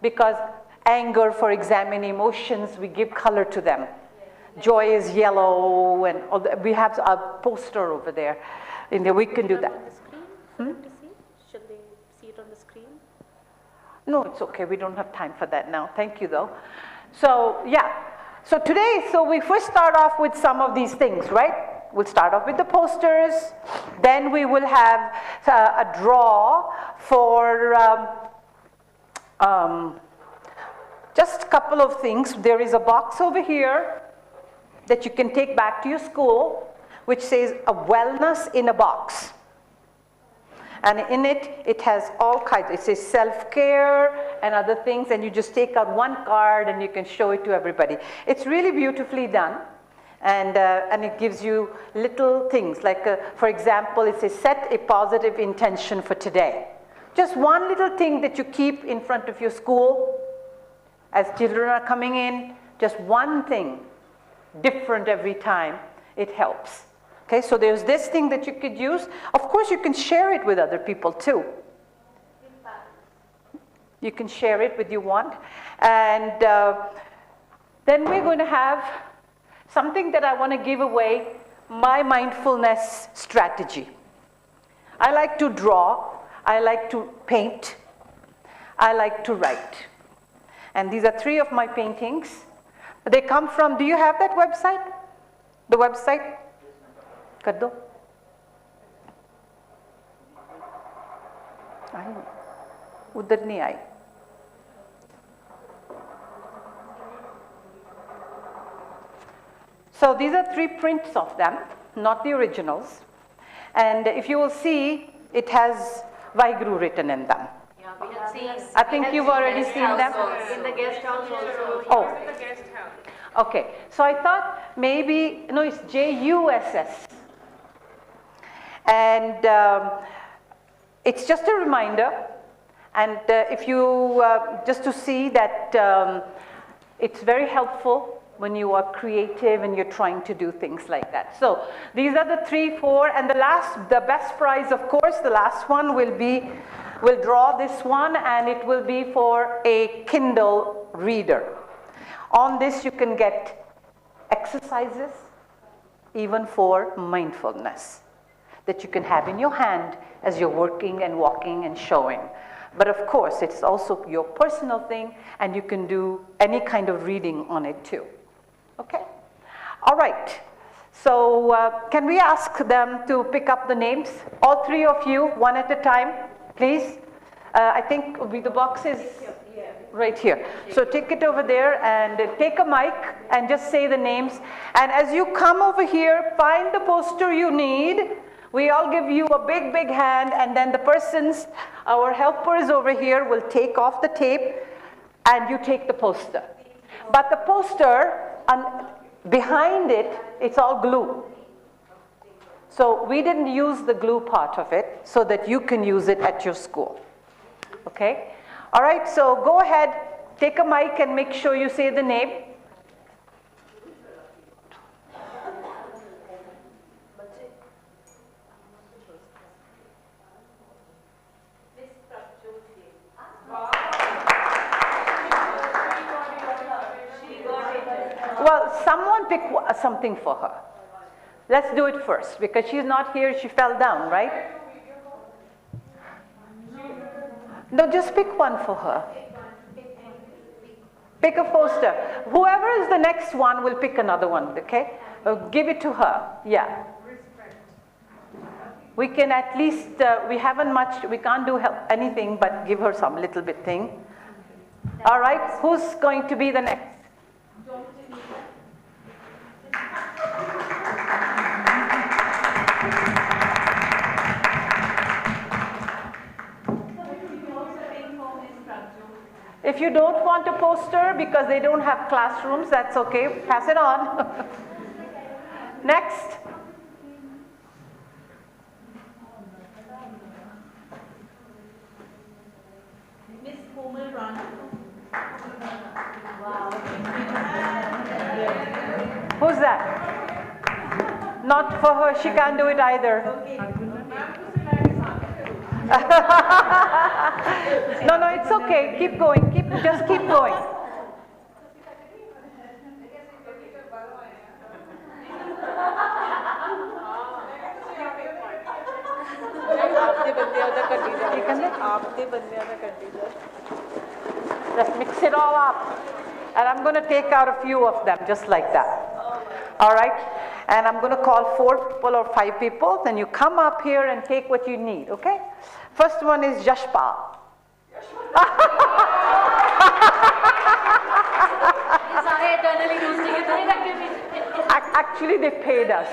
C: Because anger, for example, emotions, we give color to them. Joy is yellow, and all we have a poster over there. We can do that.
B: Should they see it on the screen?
C: No, it's okay. We don't have time for that now. Thank you, though. So, yeah. So today, we first start off with some of these things, right? We'll start off with the posters. Then we will have a draw for just a couple of things. There is a box over here that you can take back to your school, which says a wellness in a box. And in it, it has all kinds. It says self-care and other things, and you just take out one card and you can show it to everybody. It's really beautifully done, and it gives you little things. Like, for example, it says set a positive intention for today. Just one little thing that you keep in front of your school as children are coming in, just one thing, different every time, it helps. Okay, so there's this thing that you could use. Of course, you can share it with other people too. You can share it with you want. And then we're going to have something that I want to give away, my mindfulness strategy. I like to draw. I like to paint. I like to write. And these are 3 of my paintings. They come from, do you have that website? The website? कर दो उधर नहीं आई So these are 3 prints of them, not the originals, and if you will see, it has Vaheguru written in them.
B: Yeah, we have seen.
C: I think you've already seen them.
B: In the guest house also.
C: Oh. Okay, so I thought maybe, no, it's JUSS. And it's just a reminder, and if you, just to see that it's very helpful when you are creative and you're trying to do things like that. So these are the 3, 4, and the best prize, of course, the last one we'll draw this one, and it will be for a Kindle reader. On this you can get exercises, even for mindfulness, that you can have in your hand as you're working and walking and showing. But of course, it's also your personal thing, and you can do any kind of reading on it too. Okay? All right. So can we ask them to pick up the names? All 3 of you, one at a time, please. I think the box is right here. So take it over there and take a mic and just say the names. And as you come over here, find the poster you need. We all give you a big, big hand, and then the persons, our helpers over here, will take off the tape and you take the poster. But the poster, behind it, it's all glue. So we didn't use the glue part of it so that you can use it at your school. Okay? All right, so go ahead take a mic and make sure you say the name. Well, someone pick something for her. Let's do it first because she's not here. She fell down, right? No, just pick one for her. Pick a poster. Whoever is the next one will pick another one, okay? Give it to her. Yeah. We can at least, we haven't much, we can't do anything but give her some little bit thing. All right, who's going to be the next? If you don't want a poster because they don't have classrooms, that's okay. Pass it on. Next.
R: Miss Komal Rana.
C: Who's that? Not for her. She can't do it either. No, no, it's okay. Keep going. Just keep going. Let's mix it all up. And I'm going to take out a few of them just like that. All right? And I'm going to call 4 people or 5 people. Then you come up here and take what you need, okay? First one is Yashpal. Actually, they paid us.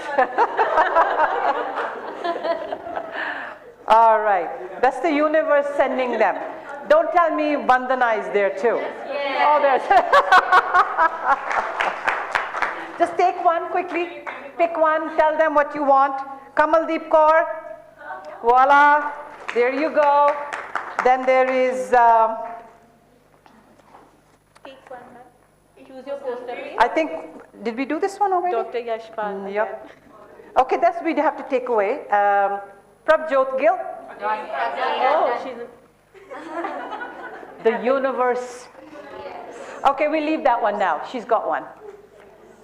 C: All right. That's the universe sending them. Don't tell me Vandana is there too. Yeah. Oh, there's. Just take one quickly. Pick one. Tell them what you want. Kamaldeep Kaur. Voila. There you go. Then there is.
B: Pick one, ma'am. Choose your poster, please.
C: I think. Did we do this one already?
B: Dr. Yashpal.
C: Yep. Okay, that's we have to take away. Prabjot Gill.
B: Oh, she's.
C: The universe. Okay, we leave that one now. She's got one.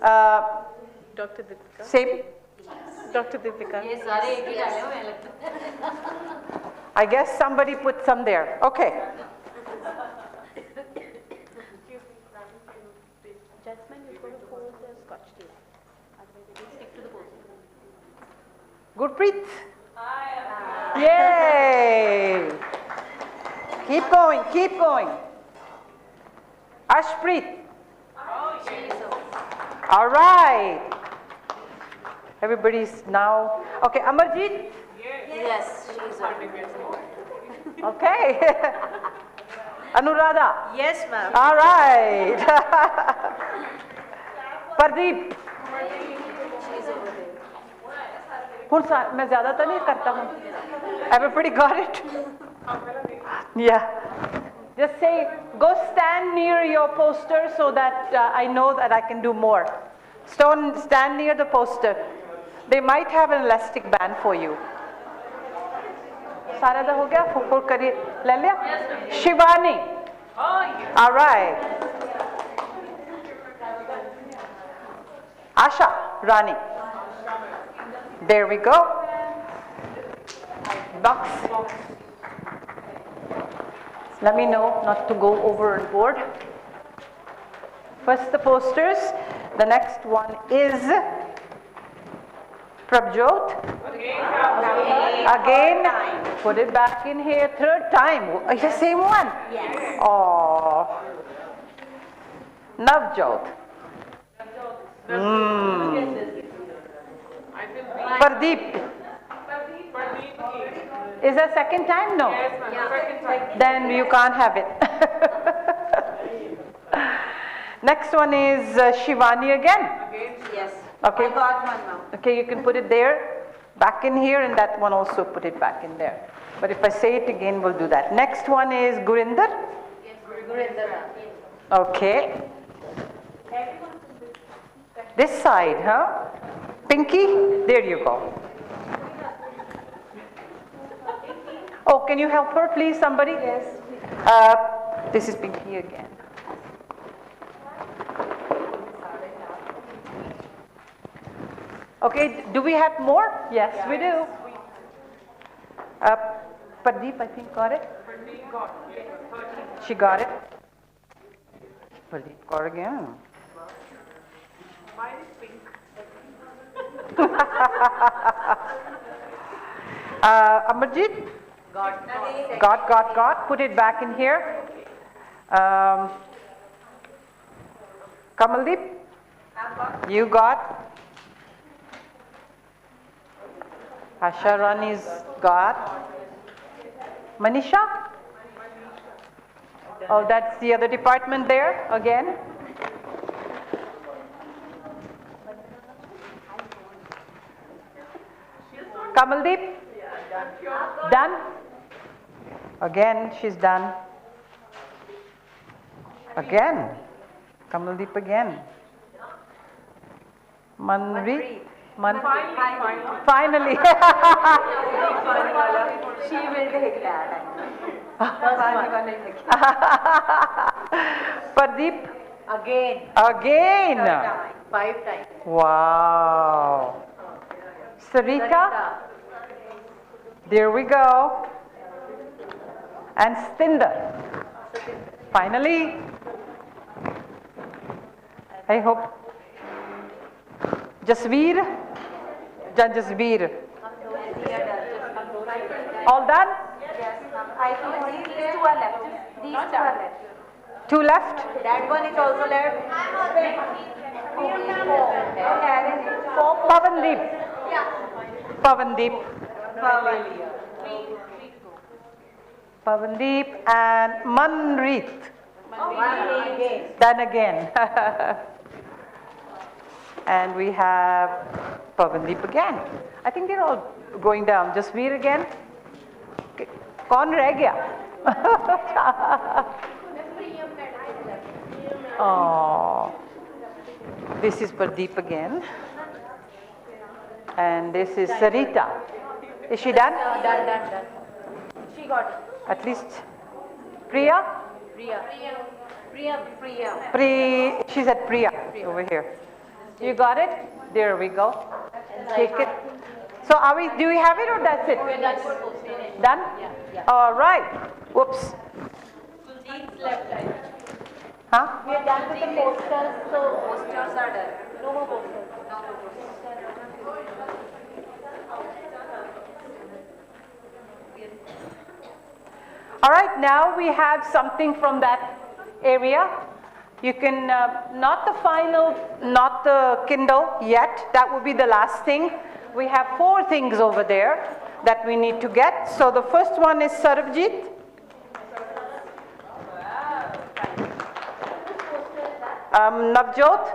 B: Dr. Deepika.
C: Same.
B: Dr. Deepika.
C: I guess somebody put some there. Okay.
B: Jasmine, you're going to hold the scotch tape. Otherwise, stick to the poster.
C: Gurpreet. Yay! Keep going, keep going. Ashpreet. All right. Everybody's now. Okay, Amarjeet.
B: Yes, she's
C: Okay. Anuradha.
B: Yes, ma'am.
C: All right. Pardeep. मैं ज़्यादा तो नहीं करता हूँ. Everybody got it? Yeah. Just say, go stand near your poster so that I know that I can do more. Stand near the poster. They might have an elastic band for you. सारा दा हो गया? Full करिए. ले लिया? Shivani. All right. Asha Rani. There we go. Box. Let me know not to go overboard. First the posters. The next one is Prabjot. Again, put it back in here. Third time. The same one?
B: Yes.
C: Oh. Navjot. Pardeep. Is that second time? No.
Q: Yes, ma'am.
C: Then you can't have it. Next one is Shivani again.
B: Yes.
C: Okay.
B: I got one now.
C: Okay, you can put it there, back in here, and that one also put it back in there. But if I say it again, we'll do that. Next one is Gurinder.
B: Yes, Gurinder.
C: Okay. This side, huh? Pinky, there you go. Oh, can you help her, please, somebody? Yes. This is Pinky again. Okay, do we have more? Yes, we do. Pradeep, I think, got it? She got it? Pradeep got it again.
O: Mine is pink.
C: Amarjit? Got. Put it back in here. Kamaldeep? You got? Asha Rani's got? Manisha? Oh, that's the other department there again. Kamaldeep? Done? Again, she's done. Again. Kamaldeep again. Manri? Finally.
N: She will take that.
C: Pradeep?
N: Again.
C: Again.
N: 5 times.
C: Wow. Sarita? There we go. And Stinder. Finally. I hope. Jasveer? Jasveer. All done?
N: Yes. I think these 2 are left. These 2 are left.
C: 2 left?
N: That one is also left.
C: Pavandeep. Pavandeep. Pavandeep and Manreet. Done again. And we have Pavandeep again. I think they're all going down. Jasveer again. Kaun reh gaya? Oh, this is Pradeep again. And this is Sarita. Is she done?
N: Done. She got it.
C: At least Priya?
N: Priya.
C: She's at Priya over here. You got it? There we go. Take it. So do we have it or that's it? Done?
N: Yeah.
C: All right. Whoops. Huh?
N: We are done with the posters, so posters are done. No more posters.
C: All right, now we have something from that area. You can, not the final, not the Kindle yet. That will be the last thing. We have 4 things over there that we need to get. So the first one is Sarabjit. Navjot.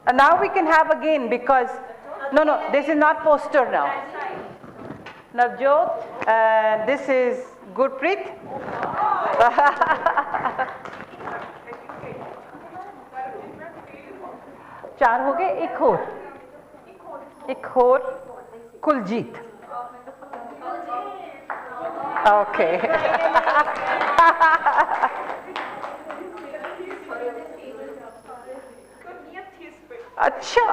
C: And now we can have again because, no, this is not poster now. Navjot, and this is Gurpreet. 4 हो गए एक और Kuljeet Okay. अच्छा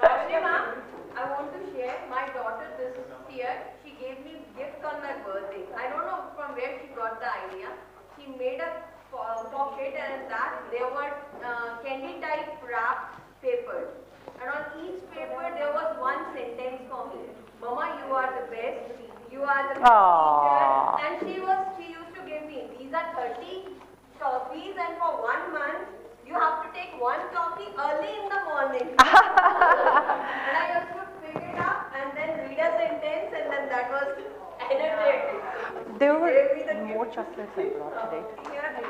N: Rajni ma'am, I want to share my daughter this year. She gave me gift on my birthday. I don't know from where she got the idea. She made a pocket and that there were candy type wrapped papers. And on each paper there was one sentence for me. Mama, you are the best. You are the best teacher. And she used to give me, these are 30 toffees and for 1 month you have to take 1 toffee early in the morning. And I used to pick it up and then read a sentence and then that was edited.
C: There were more chocolates I brought today.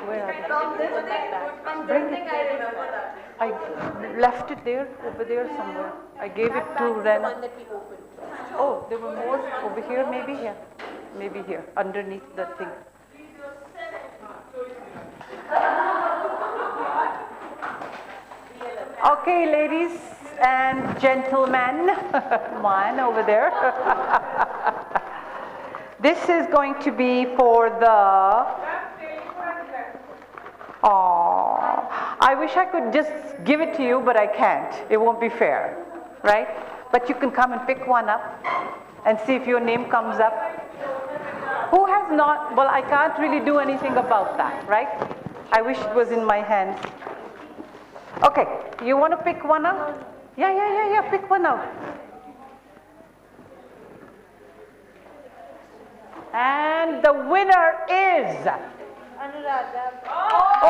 C: Where are they?
N: From this thing I remember that.
C: I left it there, over there somewhere. I gave it to Ren. Oh, there were more over here, maybe here. Maybe here, underneath the thing. Okay, ladies and gentlemen, one over there. This is going to be for the... Oh, I wish I could just give it to you, but I can't. It won't be fair, right? But you can come and pick one up and see if your name comes up. Who has not? Well, I can't really do anything about that, right? I wish it was in my hands. Okay, you want to pick one out? Yeah, pick one out. And the winner is... Oh!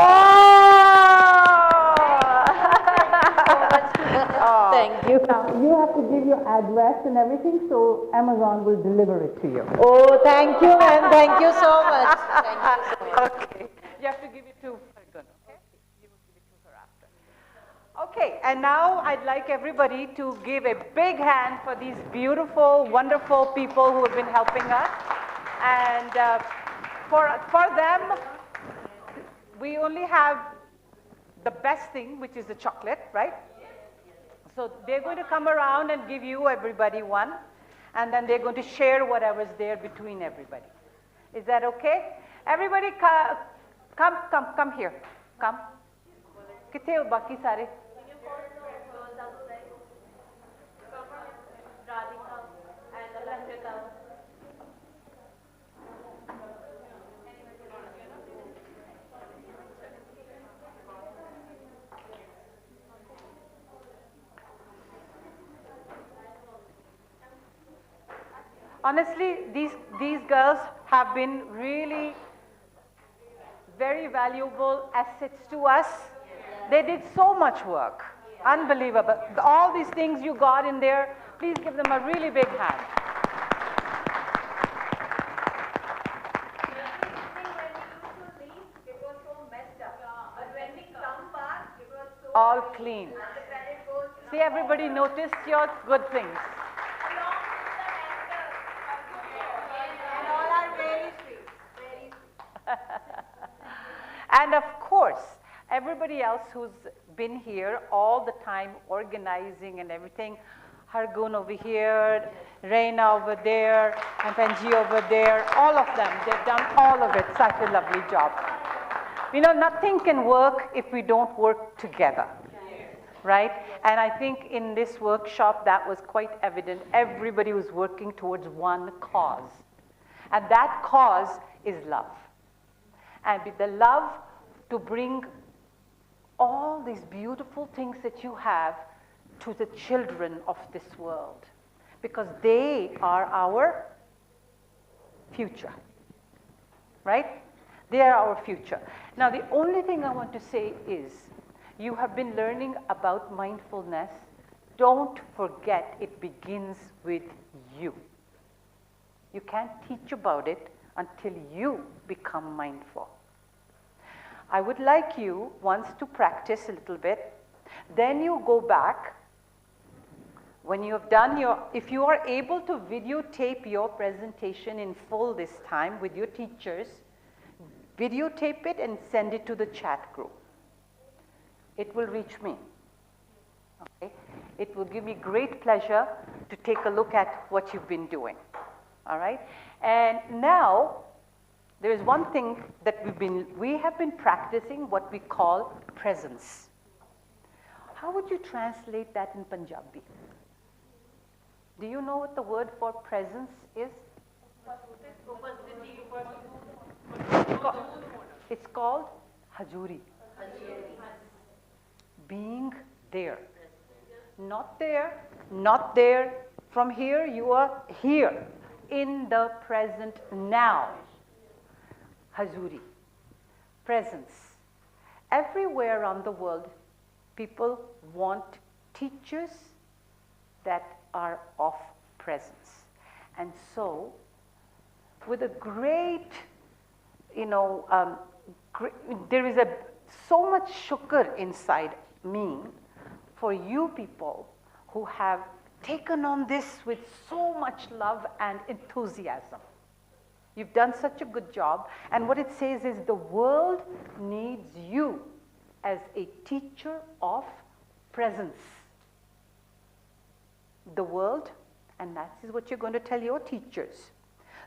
D: Thank you.
C: Now, you have to give your address and everything, so Amazon will deliver it to you.
D: Oh, thank you, man. Thank you so much. Thank you so much.
C: Okay. You have to give it to Fargun, okay? You will give it to her after. Okay, and now I'd like everybody to give a big hand for these beautiful, wonderful people who have been helping us. And for them, we only have the best thing, which is the chocolate, right? So they're going to come around and give you, everybody, one. And then they're going to share whatever's there between everybody. Is that okay? Everybody come here. Come. Kithe ho baki sare? Honestly, these girls have been really very valuable assets to us. They did so much work. Unbelievable. All these things you got in there, please give them a really big hand. All clean. See, everybody noticed your good things. And of course, everybody else who's been here all the time organizing and everything, Hargun over here, Reina over there, and Panji over there, all of them, they've done all of it, such a lovely job. You know, nothing can work if we don't work together, right? And I think in this workshop that was quite evident. Everybody was working towards one cause, and that cause is love. And with the love to bring all these beautiful things that you have to the children of this world, because they are our future, right? They are our future. Now, the only thing I want to say is, you have been learning about mindfulness. Don't forget, it begins with you. You can't teach about it until you become mindful. I would like you once to practice a little bit, then you go back. When you have done if you are able to videotape your presentation in full this time with your teachers, videotape it and send it to the chat group. It will reach me. Okay? It will give me great pleasure to take a look at what you've been doing. All right? And now, there is one thing that we have been practicing, what we call presence. How would you translate that in Punjabi? Do you know what the word for presence is? It's called Hajuri. Being there. Not there, not there. From here, you are here, in the present now. Hajuri, presence. Everywhere around the world, people want teachers that are of presence. And so, with a great, there is so much sugar inside me for you people who have taken on this with so much love and enthusiasm. You've done such a good job. And what it says is the world needs you as a teacher of presence. The world, and that is what you're going to tell your teachers,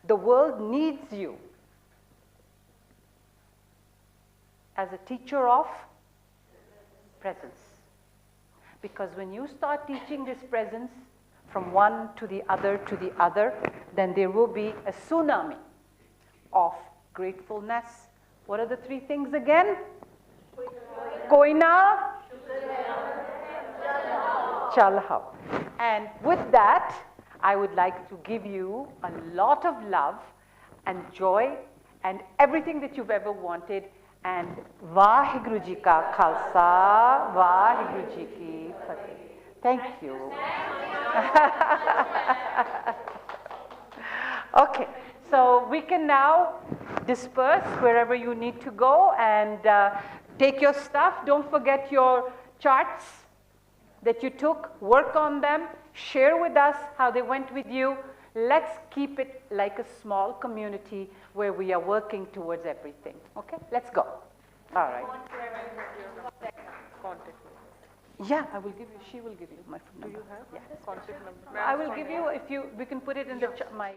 C: the world needs you as a teacher of presence. Because when you start teaching this presence from one to the other, then there will be a tsunami of gratefulness. What are the three things again? Koina, Chalhao. And with that, I would like to give you a lot of love and joy and everything that you've ever wanted. And Vaheguru Ji Ka Khalsa, Vaheguru Ji Ki Fateh. Thank you. Okay, so we can now disperse wherever you need to go and take your stuff. Don't forget your charts that you took, work on them, share with us how they went with you. Let's keep it like a small community where we are working towards everything. Okay, let's go. All right. Yeah, I will give you, she will give you my phone number.
Q: Do you have
C: yeah.
Q: contact number?
C: I will give you, if you, we can put it in the, my.